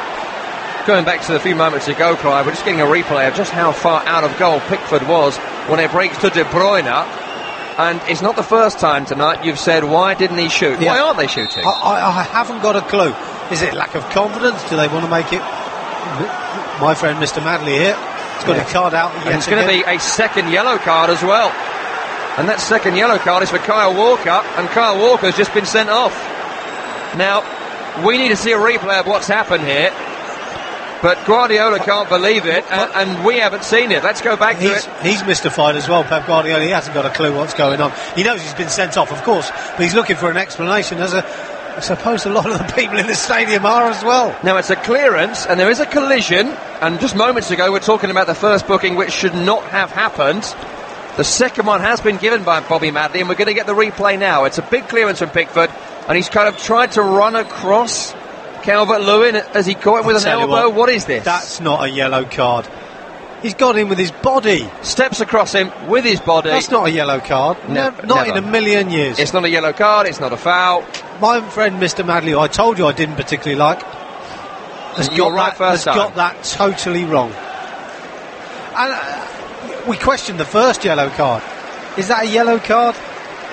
Going back to a few moments ago, Clive, we're just getting a replay of just how far out of goal Pickford was when it breaks to De Bruyne. And it's not the first time tonight you've said, why didn't he shoot? Yeah. Why aren't they shooting? I haven't got a clue. Is it lack of confidence? Do they want to make it? My friend Mr. Madley here has got a card out. And it's going to be a second yellow card as well. And that second yellow card is for Kyle Walker, and Kyle Walker's just been sent off. Now, we need to see a replay of what's happened here. But Guardiola can't believe it, and we haven't seen it. Let's go back to it. He's mystified as well, Pep Guardiola. He hasn't got a clue what's going on. He knows he's been sent off, of course, but he's looking for an explanation. I suppose a lot of the people in the stadium are as well. Now, it's a clearance, and there is a collision, and just moments ago we're talking about the first booking, which should not have happened. The second one has been given by Bobby Madley, and we're going to get the replay now. It's a big clearance from Pickford, and he's kind of tried to run across Calvert-Lewin as he caught him with an elbow. What is this? That's not a yellow card. He's gone in with his body. Steps across him with his body. That's not a yellow card. Not never. in a million years. It's not a yellow card, it's not a foul. My friend Mr. Madley, who I told you I didn't particularly like, has got that totally wrong. And we questioned the first yellow card. Is that a yellow card?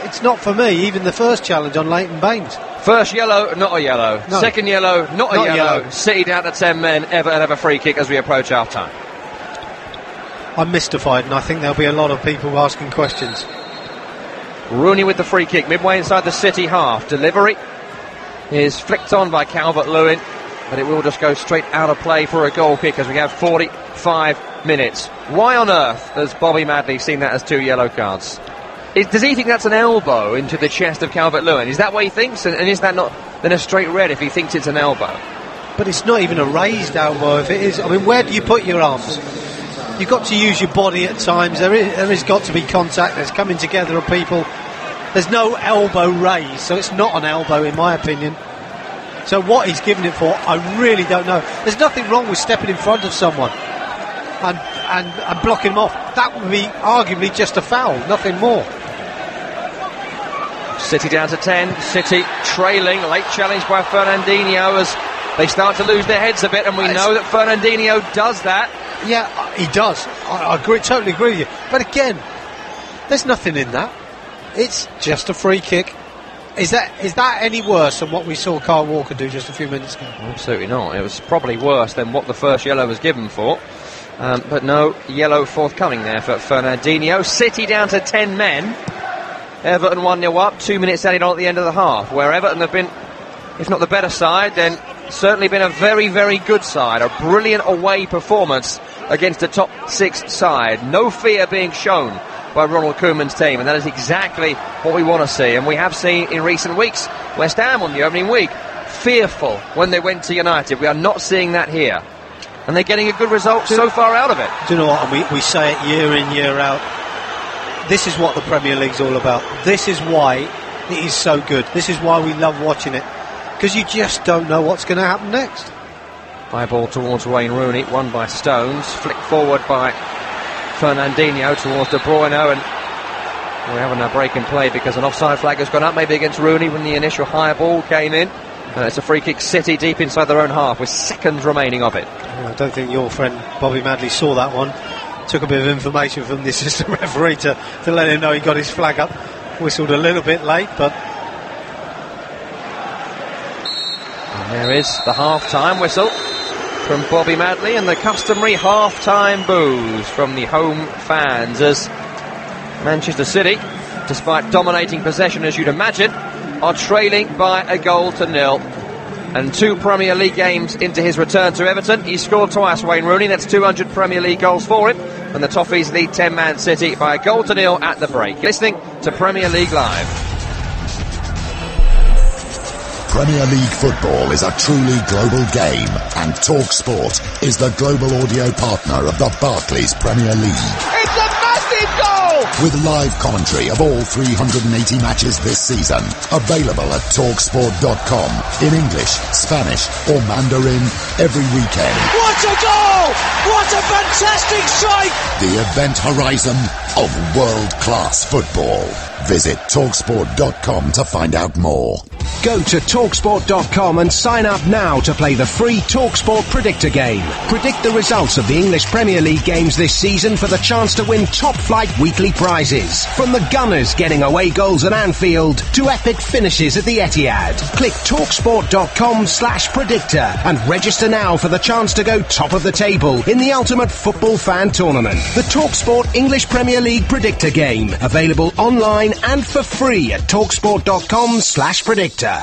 It's not for me, even the first challenge on Leighton Baines. First yellow, not a yellow. No. Second yellow, not a yellow. City down to 10 men, Everton have a free kick as we approach half-time. I'm mystified, and I think there'll be a lot of people asking questions. Rooney with the free kick, midway inside the City half. Delivery is flicked on by Calvert-Lewin, but it will just go straight out of play for a goal kick as we have 45 minutes. Why on earth has Bobby Madley seen that as 2 yellow cards? Does he think that's an elbow into the chest of Calvert-Lewin? Is that what he thinks? And is that not then a straight red if he thinks it's an elbow? But it's not even a raised elbow if it is. I mean, where do you put your arms? You've got to use your body at times. There is got to be contact. There's coming together of people. There's no elbow raised, so it's not an elbow in my opinion. So what he's given it for, I really don't know. There's nothing wrong with stepping in front of someone and blocking them off. That would be arguably just a foul, nothing more. City down to 10. City trailing. Late challenge by Fernandinho as they start to lose their heads a bit, and we know that Fernandinho does that. Yeah, he does. I agree, totally agree with you. But again, there's nothing in that. It's just a free kick. Is that any worse than what we saw Kyle Walker do just a few minutes ago? Absolutely not. It was probably worse than what the first yellow was given for. But no yellow forthcoming there for Fernandinho. City down to 10 men. Everton 1-0 up, 2 minutes added on at the end of the half, where Everton have been, if not the better side, then certainly been a very, very good side. A brilliant away performance against a top 6 side. No fear being shown by Ronald Koeman's team, and that is exactly what we want to see. And we have seen in recent weeks West Ham on the opening week fearful when they went to United. We are not seeing that here, and they're getting a good result so far out of it. Do you know what? And we say it year in, year out. This is what the Premier League's all about. This is why it is so good. This is why we love watching it, because you just don't know what's going to happen next. High ball towards Wayne Rooney, won by Stones, flicked forward by Fernandinho towards De Bruyne, and we're having a break in play because an offside flag has gone up, maybe against Rooney when the initial high ball came in. It's a free kick, City deep inside their own half with seconds remaining of it. I don't think your friend Bobby Madley saw that one. Took a bit of information from the assistant referee to let him know he got his flag up. Whistled a little bit late, but... And there is the half-time whistle from Bobby Madley and the customary half-time boos from the home fans as Manchester City, despite dominating possession as you'd imagine, are trailing by a goal to nil. And 2 Premier League games into his return to Everton, he scored twice, Wayne Rooney. That's 200 Premier League goals for him. And the Toffees lead 10-man City by a goal to nil at the break. Listening to Premier League Live. Premier League football is a truly global game, and TalkSport is the global audio partner of the Barclays Premier League. It's a massive goal! With live commentary of all 380 matches this season, available at TalkSport.com in English, Spanish or Mandarin every weekend. What a goal! What a fantastic strike! The event horizon of world-class football. Visit TalkSport.com to find out more. Go to TalkSport.com and sign up now to play the free TalkSport Predictor game. Predict the results of the English Premier League games this season for the chance to win top-flight weekly prizes. From the Gunners getting away goals at Anfield to epic finishes at the Etihad. Click TalkSport.com/predictor and register now for the chance to go top of the table in the ultimate football fan tournament. The TalkSport English Premier League Predictor game. Available online and for free at TalkSport.com/predictor.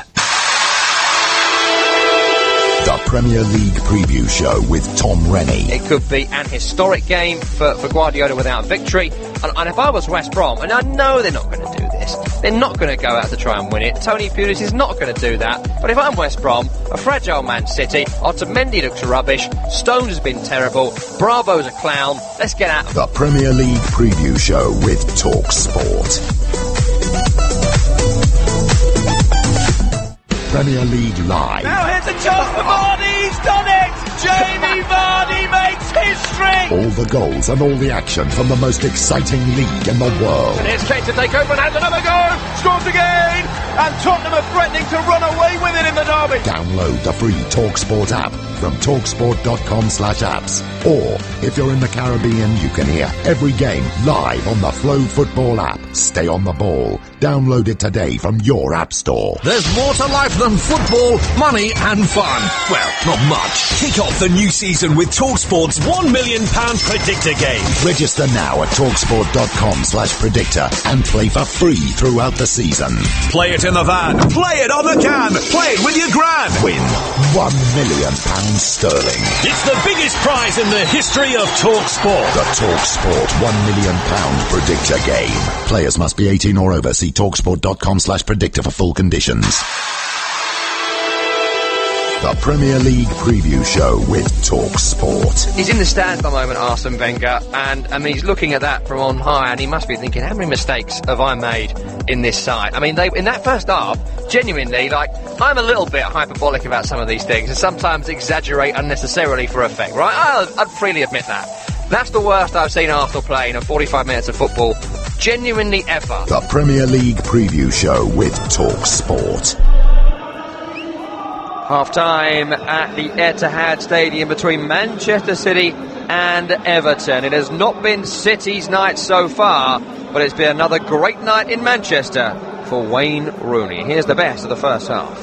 The Premier League Preview Show with Tom Rennie. It could be an historic game for Guardiola without victory. And if I was West Brom, and I know they're not going to do this, they're not going to go out to try and win it. Tony Pulis is not going to do that. But if I'm West Brom, a fragile Man City, Otamendi looks rubbish, Stones has been terrible, Bravo's a clown, let's get out. The Premier League Preview Show with TalkSport. Premier League Live. Now here's a chance for Vardy, he's done it! Jamie Vardy makes history! All the goals and all the action from the most exciting league in the world. And here's Kane to take over and has another goal. Scores again. And Tottenham are threatening to run away with it in the derby. Download the free TalkSport app from TalkSport.com/apps. Or if you're in the Caribbean, you can hear every game live on the Flow Football app. Stay on the ball. Download it today from your app store. There's more to life than football, money and fun. Well, not much. Kick off the new season with TalkSport's £1 million predictor game. Register now at TalkSport.com/predictor and play for free throughout the season. Play it in the van. Play it on the can. Play it with your gran. Win £1 million sterling. It's the biggest prize in the history of TalkSport. The TalkSport £1 million predictor game. Players must be 18 or over. See TalkSport.com/predictor for full conditions. The Premier League preview show with TalkSport. He's in the stands at the moment, Arsene Wenger, and I mean, he's looking at that from on high, and he must be thinking, how many mistakes have I made in this side? I mean, they in that first half, genuinely, like, I'm a little bit hyperbolic about some of these things, and sometimes exaggerate unnecessarily for effect, right? I'd freely admit that. That's the worst I've seen Arsenal play in 45 minutes of football, genuinely ever. The Premier League preview show with TalkSport. Half-time at the Etihad Stadium between Manchester City and Everton. It has not been City's night so far, but it's been another great night in Manchester for Wayne Rooney. Here's the best of the first half.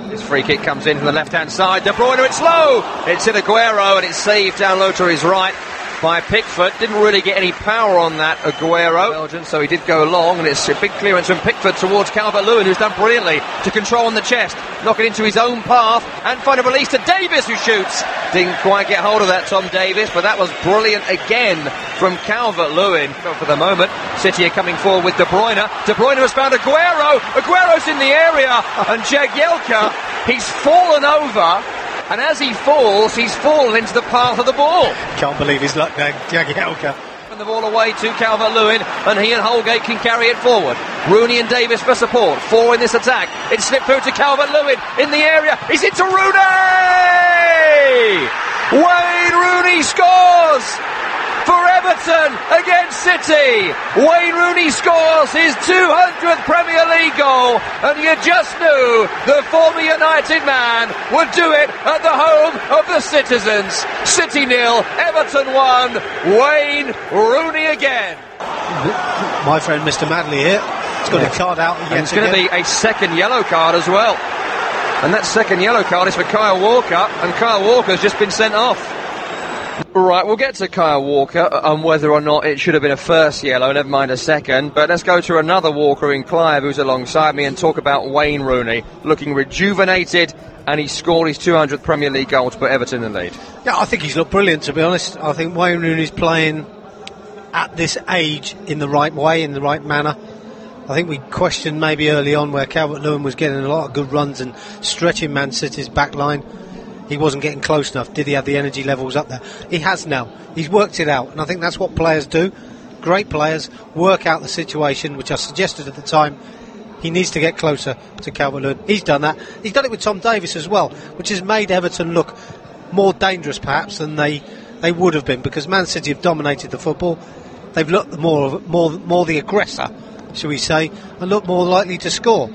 His free kick comes in from the left-hand side. De Bruyne, it's low. It's hit Aguero, and it's saved down low to his right by Pickford. Didn't really get any power on that, Aguero. Belgian, so he did go long, and it's a big clearance from Pickford towards Calvert-Lewin, who's done brilliantly to control on the chest, knock it into his own path, and find a release to Davis, who shoots. Didn't quite get hold of that, Tom Davis, but that was brilliant again from Calvert-Lewin. For the moment, City are coming forward with De Bruyne. De Bruyne has found Aguero. Aguero's in the area, and Jagielka, he's fallen over. And as he falls, he's fallen into the path of the ball. Can't believe his luck there, Jagielka. And the ball away to Calvert-Lewin, and he and Holgate can carry it forward. Rooney and Davis for support. 4 in this attack. It's slipped through to Calvert-Lewin in the area. He's into Rooney! Wayne Rooney scores! For Everton against City. Wayne Rooney scores his 200th Premier League goal, and you just knew the former United man would do it at the home of the citizens. City 0, Everton 1, Wayne Rooney again. My friend Mr. Madley here, he's got a card out again. And it's going to be a second yellow card as well. And that second yellow card is for Kyle Walker, and Kyle Walker's just been sent off. Right, we'll get to Kyle Walker and whether or not it should have been a first yellow, never mind a second. But let's go to another Walker in Clive, who's alongside me, and talk about Wayne Rooney, looking rejuvenated, and he scored his 200th Premier League goal to put Everton in the lead. Yeah, I think he's looked brilliant, to be honest. I think Wayne Rooney's playing at this age in the right way, in the right manner. I think we questioned maybe early on where Calvert-Lewin was getting a lot of good runs and stretching Man City's back line. He wasn't getting close enough. Did he have the energy levels up there? He has now. He's worked it out, and I think that's what players do. Great players work out the situation, which I suggested at the time. He needs to get closer to Calvert-Lewin. He's done that. He's done it with Tom Davis as well, which has made Everton look more dangerous perhaps than they would have been, because Man City have dominated the football. They've looked more the aggressor, shall we say, and looked more likely to score.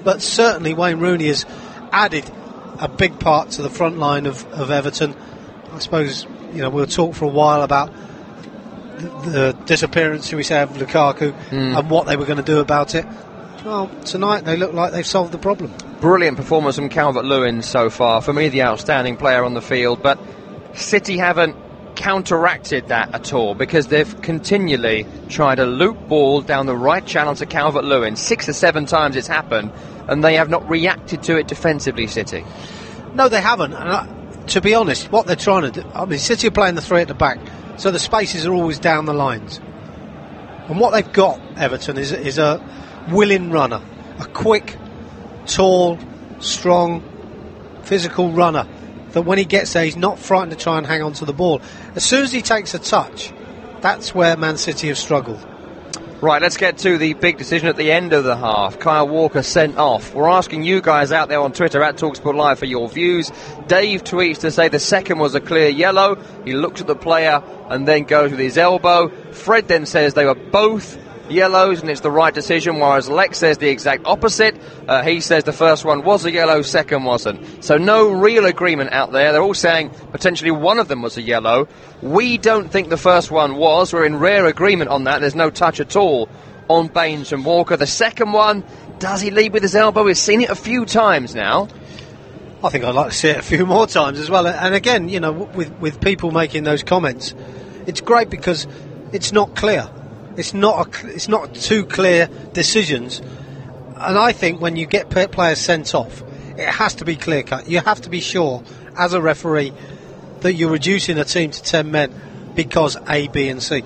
But certainly Wayne Rooney has added a big part to the front line of Everton. I suppose, we'll talk for a while about the disappearance, shall we say, of Lukaku and what they were going to do about it. Well, tonight they look like they've solved the problem. Brilliant performance from Calvert-Lewin so far. For me, the outstanding player on the field, but City haven't counteracted that at all, because they've continually tried a loop ball down the right channel to Calvert-Lewin. 6 or 7 times it's happened, and they have not reacted to it defensively, City. No, they haven't. And to be honest, what they're trying to do, City are playing the 3 at the back, so the spaces are always down the lines. And what they've got, Everton, is a willing runner, a quick, tall, strong, physical runner, that when he gets there, he's not frightened to try and hang on to the ball. As soon as he takes a touch, that's where Man City have struggled. Right, let's get to the big decision at the end of the half. Kyle Walker sent off. We're asking you guys out there on Twitter at TalkSport Live for your views. Dave tweets to say the second was a clear yellow. He looks at the player and then goes with his elbow. Fred then says they were both yellows and it's the right decision, whereas Lex says the exact opposite. He says the first one was a yellow, second wasn't. So no real agreement out there. They're all saying potentially one of them was a yellow. We don't think the first one was. We're in rare agreement on that. There's no touch at all on Baines and Walker. The second one, does he lead with his elbow? We've seen it a few times now. I think I'd like to see it a few more times as well. And again, you know, with people making those comments, it's great because it's not clear. It's not two clear decisions, and I think when you get players sent off, it has to be clear cut. You have to be sure, as a referee, that you're reducing a team to 10 men because A, B, and C.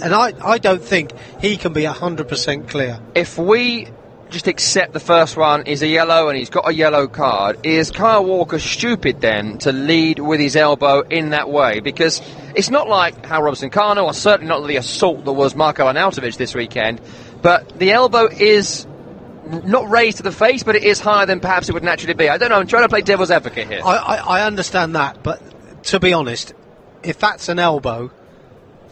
And I don't think he can be 100% clear. If we just accept the first one is a yellow and he's got a yellow card, is Kyle Walker stupid then to lead with his elbow in that way? Because it's not like Hal Robson-Kanu, or certainly not the assault that was Marko Arnautovic this weekend, but the elbow is not raised to the face, but it is higher than perhaps it would naturally be. I don't know, I'm trying to play devil's advocate here. I understand that, but to be honest, if that's an elbow,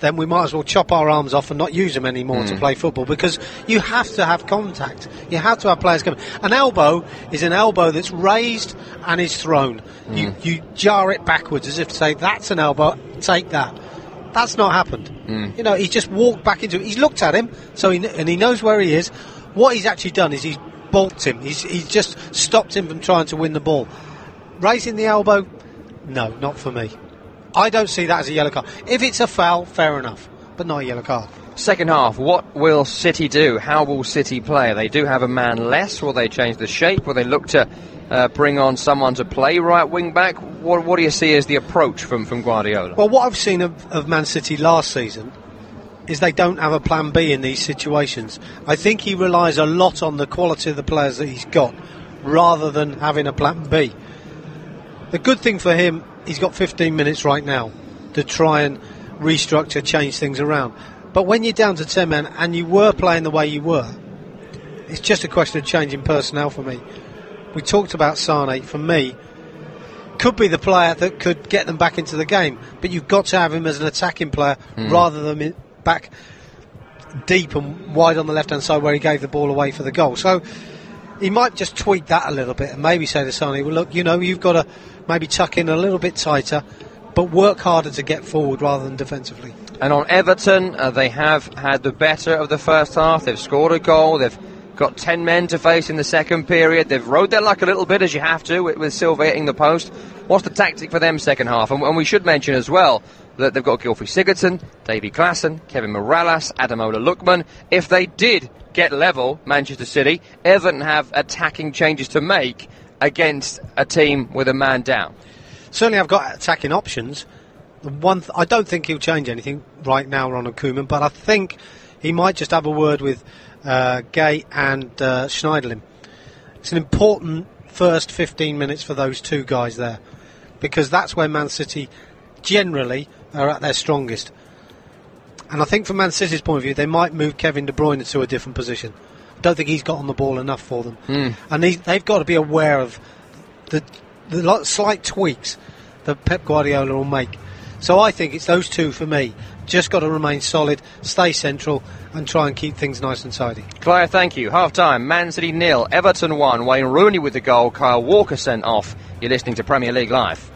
then we might as well chop our arms off and not use them anymore to play football, because you have to have contact. You have to have players coming. An elbow is an elbow that's raised and is thrown. You jar it backwards as if to say, that's an elbow, take that. That's not happened. You know, he's just walked back into it. He's looked at him, and he knows where he is. What he's actually done is he's balked him. He's just stopped him from trying to win the ball. Raising the elbow, no, not for me. I don't see that as a yellow card. If it's a foul, fair enough, but not a yellow card. Second half, what will City do? How will City play? They do have a man less. Will they change the shape? Will they look to bring on someone to play right wing back? What do you see as the approach from Guardiola? Well, what I've seen of Man City last season is they don't have a plan B in these situations. I think he relies a lot on the quality of the players that he's got rather than having a plan B. The good thing for him, he's got 15 minutes right now to try and restructure, change things around. But when you're down to 10 men and you were playing the way you were, it's just a question of changing personnel for me. We talked about Sane. For me, could be the player that could get them back into the game, but you've got to have him as an attacking player rather than back deep and wide on the left-hand side where he gave the ball away for the goal. So he might just tweak that a little bit and maybe say to Sane, well, look, you know, you've got to maybe tuck in a little bit tighter, but work harder to get forward rather than defensively. And on Everton, they have had the better of the first half. They've scored a goal. They've got 10 men to face in the second period. They've rode their luck a little bit, as you have to, with Silva hitting the post. What's the tactic for them second half? And we should mention as well that they've got Gylfi Sigurdsson, Davy Klaassen, Kevin Morales, Ademola Lookman. If they did get level, Manchester City, Everton have attacking changes to make against a team with a man down. Certainly I've got attacking options. I don't think he'll change anything right now, Ronald Koeman, but I think he might just have a word with Gay and Schneiderlin. It's an important first 15 minutes for those two guys there, because that's where Man City generally are at their strongest. And I think from Man City's point of view, they might move Kevin De Bruyne to a different position. I don't think he's got on the ball enough for them. And they've got to be aware of the slight tweaks that Pep Guardiola will make. So I think it's those two for me. Just got to remain solid, stay central, and try and keep things nice and tidy. Clive, thank you. Half-time, Man City 0, Everton 1, Wayne Rooney with the goal, Kyle Walker sent off. You're listening to Premier League Live.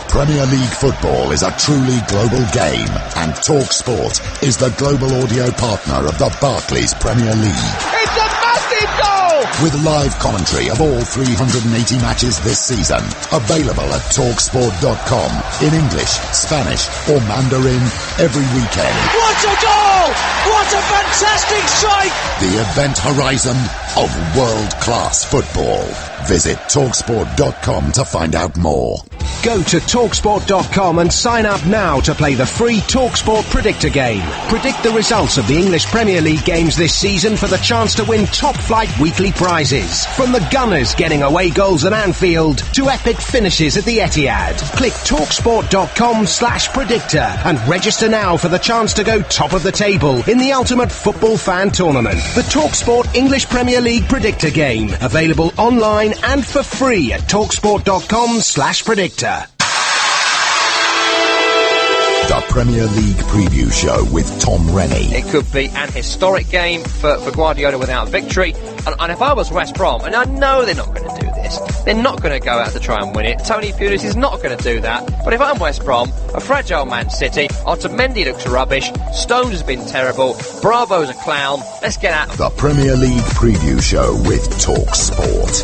Premier League football is a truly global game, and TalkSport is the global audio partner of the Barclays Premier League. It's a massive goal! With live commentary of all 380 matches this season, available at TalkSport.com in English, Spanish or Mandarin every weekend. What a goal! What a fantastic strike! The event horizon of world-class football. Visit TalkSport.com to find out more. Go to TalkSport.com and sign up now to play the free TalkSport Predictor game. Predict the results of the English Premier League games this season for the chance to win top-flight weekly prizes. From the Gunners getting away goals at Anfield to epic finishes at the Etihad. Click TalkSport.com/predictor and register now for the chance to go top of the table in the Ultimate Football Fan Tournament. The TalkSport English Premier League Predictor game. Available online and for free at TalkSport.com/predictor. The Premier League Preview Show with Tom Rennie. It could be an historic game for Guardiola without victory. And if I was West Brom, and I know they're not going to do this, they're not going to go out to try and win it. Tony Pulis is not going to do that. But if I'm West Brom, a fragile Man City, Otamendi looks rubbish, Stones has been terrible, Bravo's a clown, let's get at them. The Premier League Preview Show with Talk Sport.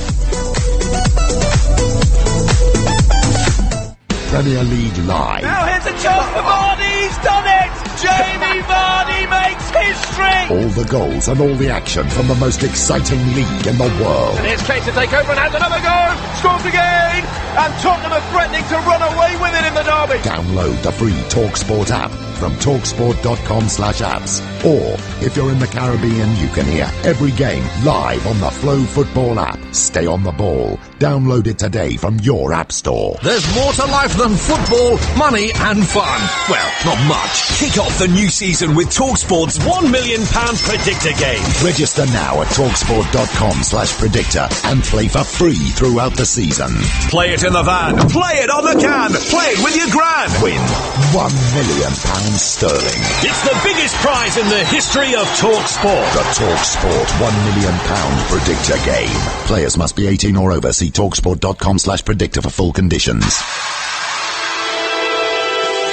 Premier League Live. Now here's a chance for Vardy, he's done it! Jamie Vardy makes history! All the goals and all the action from the most exciting league in the world. And here's Kane to take over and has another goal! Scores again! And Tottenham are threatening to run away with it in the derby! Download the free TalkSport app from TalkSport.com/apps. Or, if you're in the Caribbean, you can hear every game live on the Flow Football app. Stay on the ball. Download it today from your app store. There's more to life than football, money and fun. Well, not much. Kick off the new season with TalkSport's £1 million predictor game. Register now at TalkSport.com/predictor and play for free throughout the season. Play it in the van. Play it on the can. Play it with your gran. Win £1 million sterling. It's the biggest prize in the history of TalkSport. The TalkSport £1 million predictor game. Players must be 18 or over. See TalkSport.com/predictor for full conditions.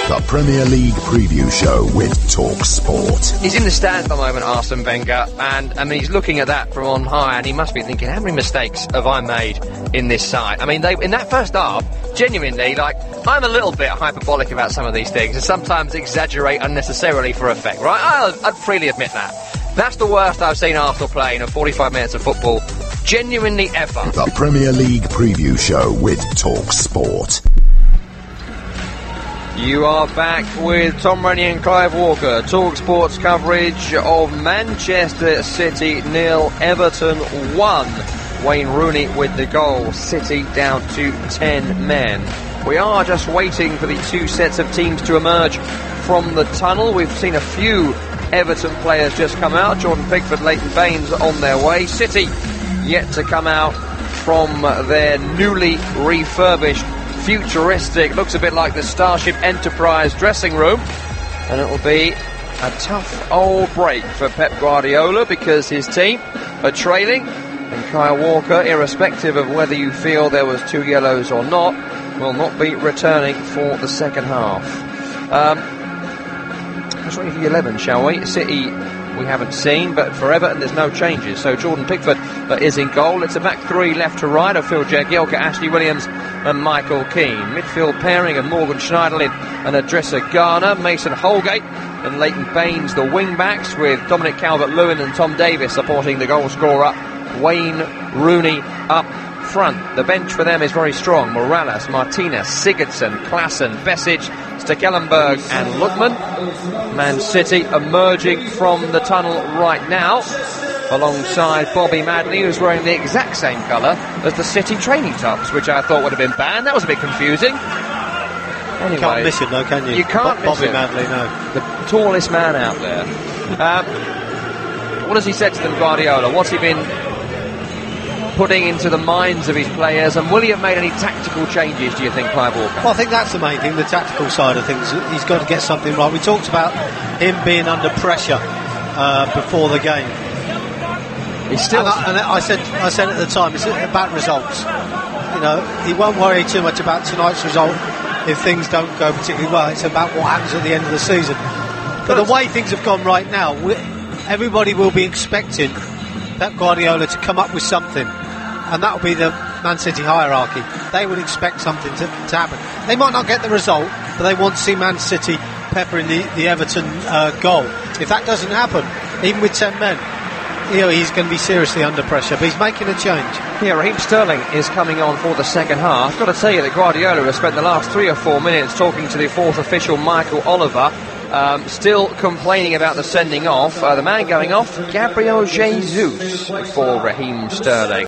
The Premier League Preview Show with TalkSport. He's in the stands at the moment, Arsene Wenger, and I mean, he's looking at that from on high, and he must be thinking, how many mistakes have I made in this side? I mean, in that first half, genuinely, I'm a little bit hyperbolic about some of these things, and sometimes exaggerate unnecessarily for effect, right? I'd freely admit that. That's the worst I've seen Arsenal play in 45 minutes of football, genuinely ever. The Premier League Preview Show with TalkSport. You are back with Tom Rennie and Clive Walker. TalkSport's coverage of Manchester City 0, Everton 1. Wayne Rooney with the goal. City down to 10 men. We are just waiting for the two sets of teams to emerge from the tunnel. We've seen a few Everton players just come out. Jordan Pickford, Leighton Baines on their way. City yet to come out from their newly refurbished, futuristic, looks a bit like the Starship Enterprise dressing room, and it will be a tough old break for Pep Guardiola because his team are trailing, and Kyle Walker, irrespective of whether you feel there was 2 yellows or not, will not be returning for the second half. Let's ready for the 11, shall we? City we haven't seen, but for Everton there's no changes. So Jordan Pickford is in goal. It's a back three left to right of Phil Jagielka, Ashley Williams and Michael Keane. Midfield pairing of Morgan Schneiderlin and Adrissa Garner, Mason Holgate and Leighton Baines, the wing-backs, with Dominic Calvert-Lewin and Tom Davis supporting the goal scorer, Wayne Rooney up front. The bench for them is very strong. Morales, Martinez, Sigurdsson, Klassen, Besic, Stekelenburg and Lookman. Man City emerging from the tunnel right now alongside Bobby Madley, who's wearing the exact same colour as the City training tops, which I thought would have been banned. That was a bit confusing. Anyway, you can't miss him though, can you? You can't miss Bobby him. Madley, no. The tallest man out there. What has he said to them, Guardiola? What's he been putting into the minds of his players, and will he have made any tactical changes, do you think, Clive Walker? Well, I think that's the main thing, the tactical side of things. He's got to get something right. We talked about him being under pressure before the game. He's still, I said at the time, it's about results. You know, he won't worry too much about tonight's result if things don't go particularly well. It's about what happens at the end of the season. But the way things have gone right now, everybody will be expecting Pep Guardiola to come up with something, and that will be the Man City hierarchy. They would expect something to happen. They might not get the result, but they want to see Man City peppering the Everton goal. If that doesn't happen, even with 10 men, he's going to be seriously under pressure, but he's making a change. Yeah, Raheem Sterling is coming on for the second half. I've got to tell you that Guardiola has spent the last 3 or 4 minutes talking to the fourth official, Michael Oliver, still complaining about the sending off. The man going off, Gabriel Jesus, for Raheem Sterling.